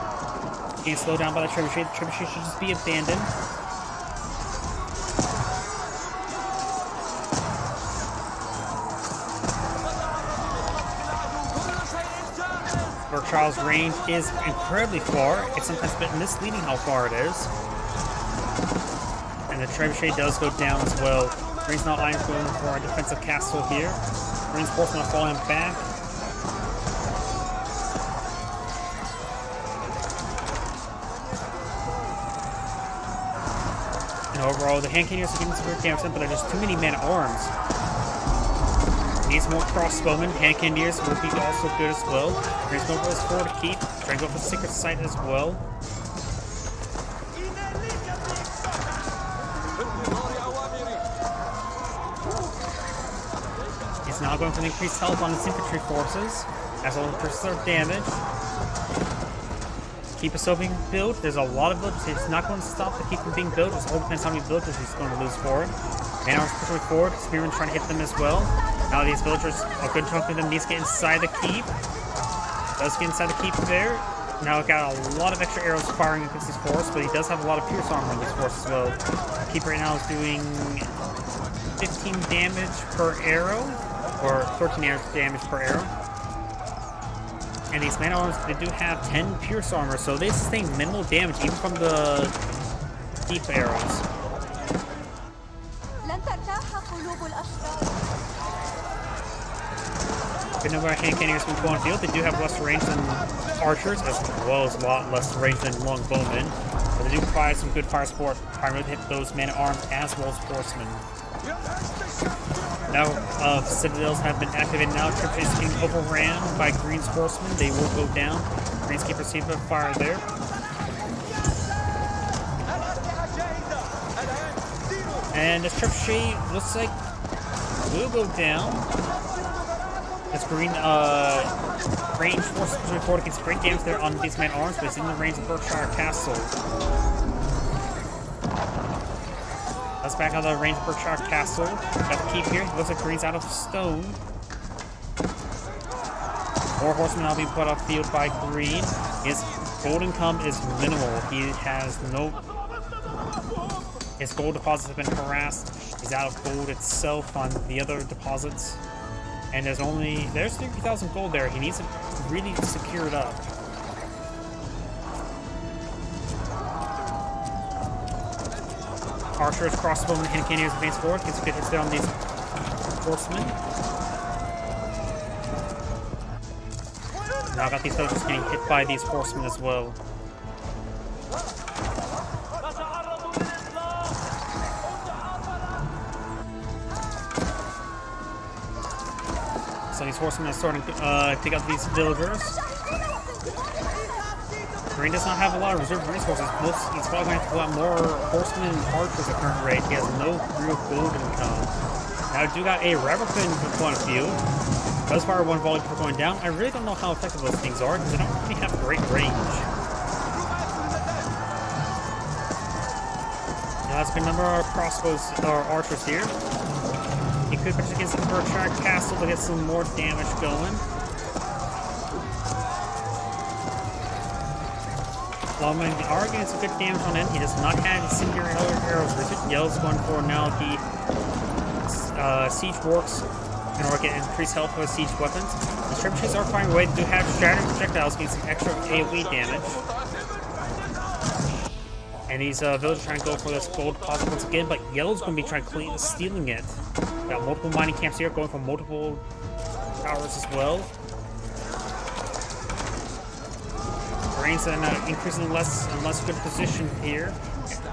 Getting slowed down by the trebuchet. The trebuchet should just be abandoned. Berkshire's range is incredibly far. It's sometimes a bit misleading how far it is. And the trebuchet does go down as well. Green's not lying going for a defensive castle here. Green's horsemen are falling back. And overall, the hand cannoneers are getting some good damage, but there are just too many man-at-arms. Needs more crossbowmen. Hand cannoneers will be also good as well. Green's going for his forward keep. Trying to go for the secret sight as well. He's now going for the increased health on his infantry forces, as well as preserve damage. Keep is still being built. There's a lot of villages. He's not going to stop the keep from being built. It all depends how many villages he's going to lose for it. Man-at-arms pushing forward. Spearmen trying to hit them as well. Now these villagers, a good chunk of them needs to get inside the keep. Does get inside the keep there. Now got a lot of extra arrows firing against his force, but he does have a lot of pierce armor on his force as well. The keep right now is doing 15 damage per arrow, or 13 damage per arrow. And these man-at-arms, they do have 10 pierce armor, so they sustain minimal damage even from the keep arrows. Good number of hand cannoneers will go on field. They do have less range than archers, as well as a lot less range than longbowmen. But they do provide some good fire support, primarily to hit those man-at-arms as well as horsemen. Now, citadels have been activated now. Trebuchets being overran by Green's horsemen. They will go down. Green's keep receiving a fire there. And this trebuchet looks like will go down. This Green range forces pushing forward against great damage there on these man-at-arms, but it's in the range of Berkshire Castle. Let's back out of the range of Berkshire Castle. Got the keep here. Looks like Green's out of stone. More horsemen now being put off field by Green. His gold income is minimal. He has no. His gold deposits have been harassed. He's out of gold itself on the other deposits. And there's 30,000 gold there. He needs to really secure it up. Archers, crossbowmen, hand cannoneers advance forward. Gets good hits there on these horsemen. Now I got these soldiers getting hit by these horsemen as well. So these horsemen are starting to take out these villagers. Green does not have a lot of reserve resources. He's probably going to have to pull out more horsemen and archers at current rate. He has no real gold income. Now I do got a Rabbit on field. Does fire one volley before going down. I really don't know how effective those things are because they don't really have great range. Now that's a good number of crossbows or archers here. He could push against the Berkshire Castle to get some more damage going. Longman are getting some good damage on it. He does not have incendiary arrows with it. Yell's going for now the siege works in order to get increased health with siege weapons. The trebuchets are firing away. They do have shattering projectiles getting some extra AoE damage. And these villagers are trying to go for this gold deposit once again, but Yellow's going to be trying to stealing it. Got multiple mining camps here, going for multiple towers as well. Green's in an increasingly less and less good position here.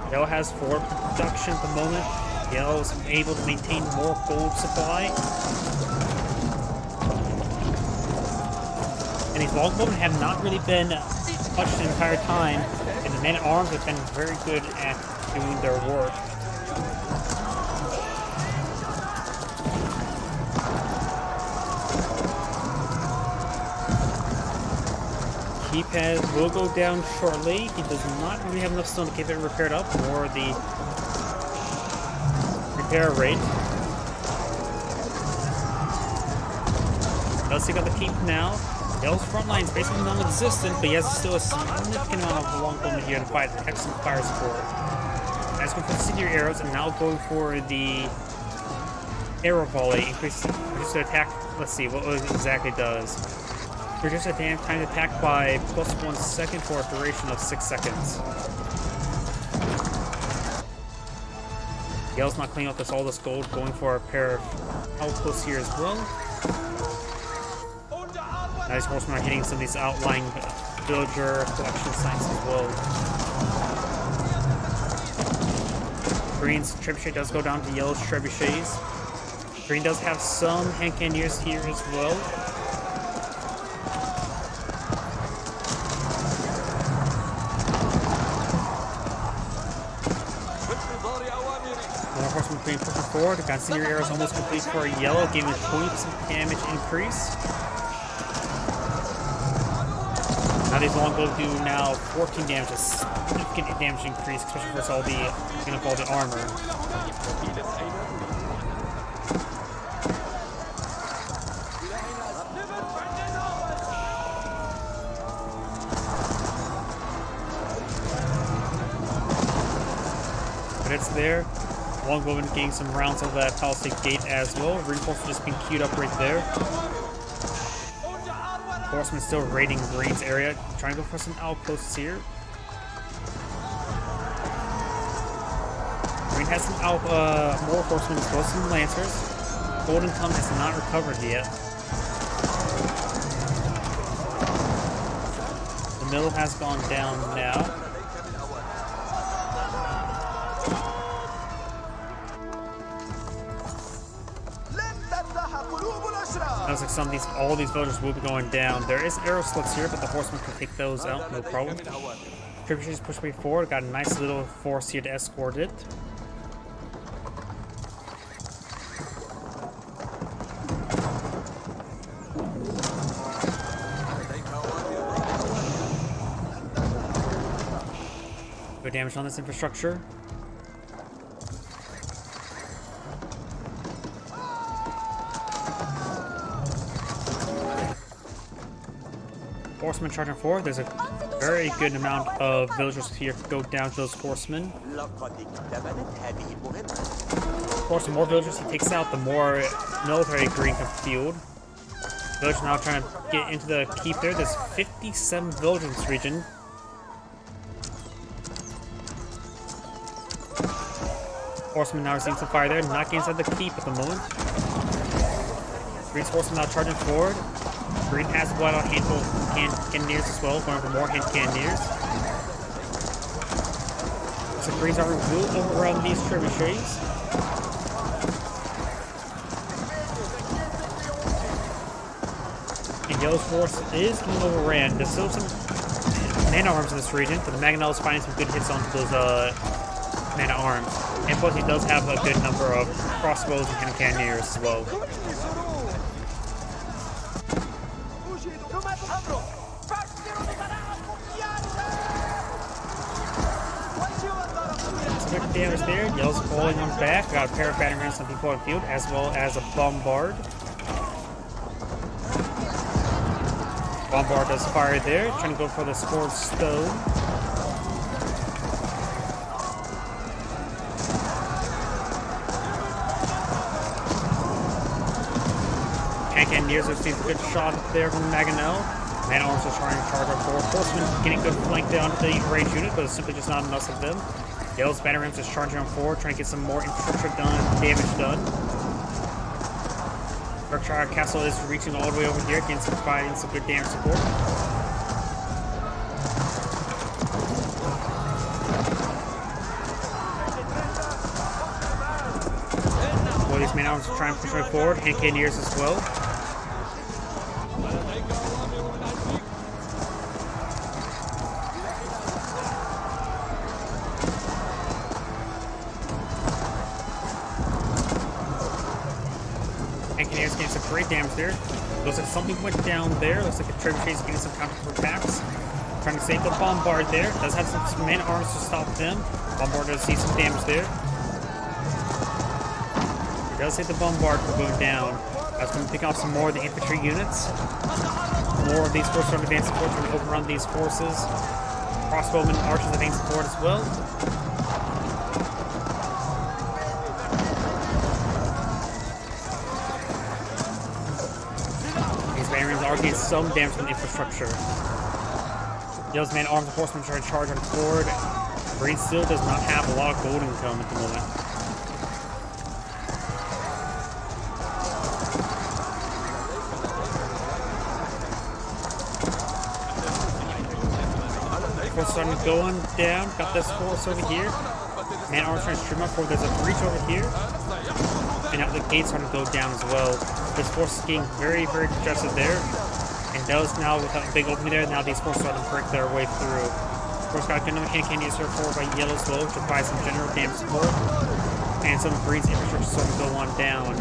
Yellow has forward production at the moment. Yellow is able to maintain more gold supply. And these longbowmen have not really been touched the entire time. And the men-at-arms have been very good at doing their work. D-pad will go down shortly. He does not really have enough stone to keep it repaired up, or the repair rate. Does take out the keep now. Yell's front line is basically non-existent, but he has still a significant amount of long movement here to fight excellent fire support. As going for the incendiary arrows, and now going for the arrow volley, increases the attack. Let's see what it exactly does. Reduce the time to attack by +1 second for a duration of 6 seconds. Yell's not cleaning up all this gold, going for a pair of outposts here as well. Nice horsemen are hitting some of these outlying villager collection sites as well. Green's trebuchet does go down to yellow's trebuchets. Green does have some hand cannoneers here as well. More horsemen being pushed forward. The incendiary arrow is almost complete for a yellow, giving a 20% damage increase. Now these longbows do now 14 damage, a significant damage increase, especially for all the armor. But it's there. Longbowman getting some rounds of that palisade gate as well. Reinforcements just being queued up right there. Horseman still raiding Green's area, trying to go for some outposts here. Green has some more horsemen as well as some lancers. Golden Tongue has not recovered yet. The mill has gone down now. Looks like all these villagers will be going down. There is arrow slits here, but the horsemen can take those out, no problem. Trebuchets push way forward. Got a nice little force here to escort it. Good damage on this infrastructure. Horsemen charging forward. There's a very good amount of villagers here to go down to those horsemen. Of course, the more villagers he takes out, the more military Green can field. Villagers now trying to get into the keep there. There's 57 villagers in this region. Horsemen now receiving some fire there, not getting inside the keep at the moment. Green's horsemen now charging forward. Green has blood on handful of cannoneers as well, going for more hand cannoneers. So Green's army will overrun these trebuchets. And Yellow's force is being overran. There's still some mana arms in this region, but the Mangonel is finding some good hits onto those mana arms. And plus he does have a good number of crossbows and hand cannoneers as well. Some damage there. Yell's falling on back. Got a pair of battering rams on people on field, as well as a bombard. Bombard does fire there, trying to go for the scored stone. Cannoneers receives a good shot up there from Mangonel. Man arms are trying to charge up forward. Horsemen getting good flank down to the range unit, but it's simply just not enough of them. Yellow's banner rams just charging on forward, trying to get some more infrastructure damage done. Berkshire Castle is reaching all the way over here, providing some good damage support. Well, these main arms are trying to push right forward, hand cannoneers as well. Cannoneers getting some great damage there. Looks like something went down there. Looks like the trebuchet is getting some counter attacks. trying to save the bombard there. Does have some man arms to stop them. Bombard does see some damage there. He does hit the bombard for going down. That's going to pick off some more of the infantry units. More of these forces are advancing forward, trying to overrun these forces. Crossbowmen and archers advancing forward as well. These Marines are getting some damage from the infrastructure. Those man arms and horsemen trying to charge on forward. Marine still does not have a lot of gold income at the moment. Force starting to go on down. Got this force over here. Man arms trying to stream up forward. There's a breach over here. And now the gate's starting to go down as well. This force is getting very, very congested there. And those now, with a big opening there, now these forces starting to break their way through. Of course, got a good number of hand cannons here forward by yellow as well, to provide some general damage support. And some of Green's infrastructure starting to go on down.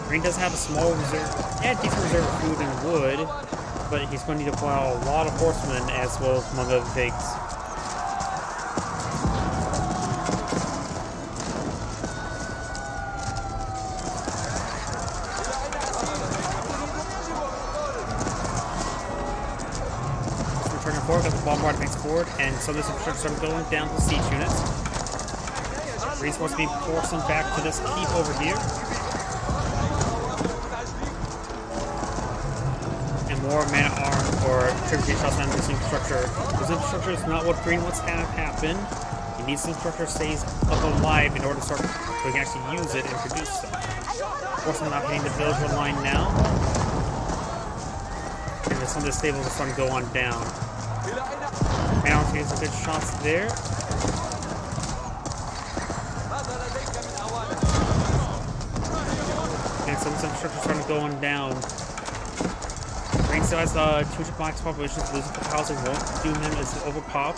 Green does have a small reserve, decent reserve of food and wood, but he's going to need to plow a lot of horsemen as well, among other things. Returning forward, got the bombard advance forward, and some of this infrastructure started going down to siege units. Green's supposed to be forcing back to this keep over here. More man-at-arms or tributary shots on this infrastructure. This infrastructure is not what Green wants to have happen. He needs this infrastructure stays up alive in order to start so he can actually use it and produce stuff. Of course, I'm not hitting the villager line now. And some of the stables are starting to go on down. Man-at-arms getting some good shots there. And some of this infrastructure is starting to go on down. Green still has 200 max population, so losing the housing won't do him as an overpop.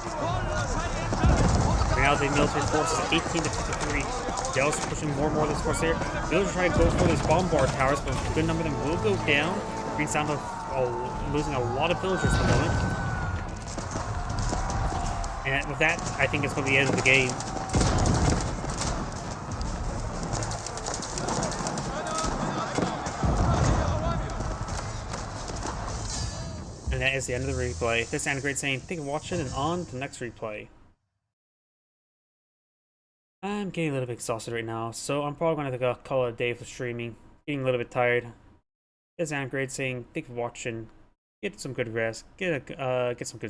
Right now, the military force is 18 to 53. They're also pushing more and more of this force here. Villagers trying to go for these bombard towers, but a good number of them will go down. Green's down to losing a lot of villagers at the moment. And with that, I think it's going to be the end of the game. And that is the end of the replay. This is Anna Great saying thank you for watching, and on to the next replay. I'm getting a little bit exhausted right now, so I'm probably going to call it a day for streaming. Getting a little bit tired. This is Anna Great saying thank you for watching. Get some good rest. Get some good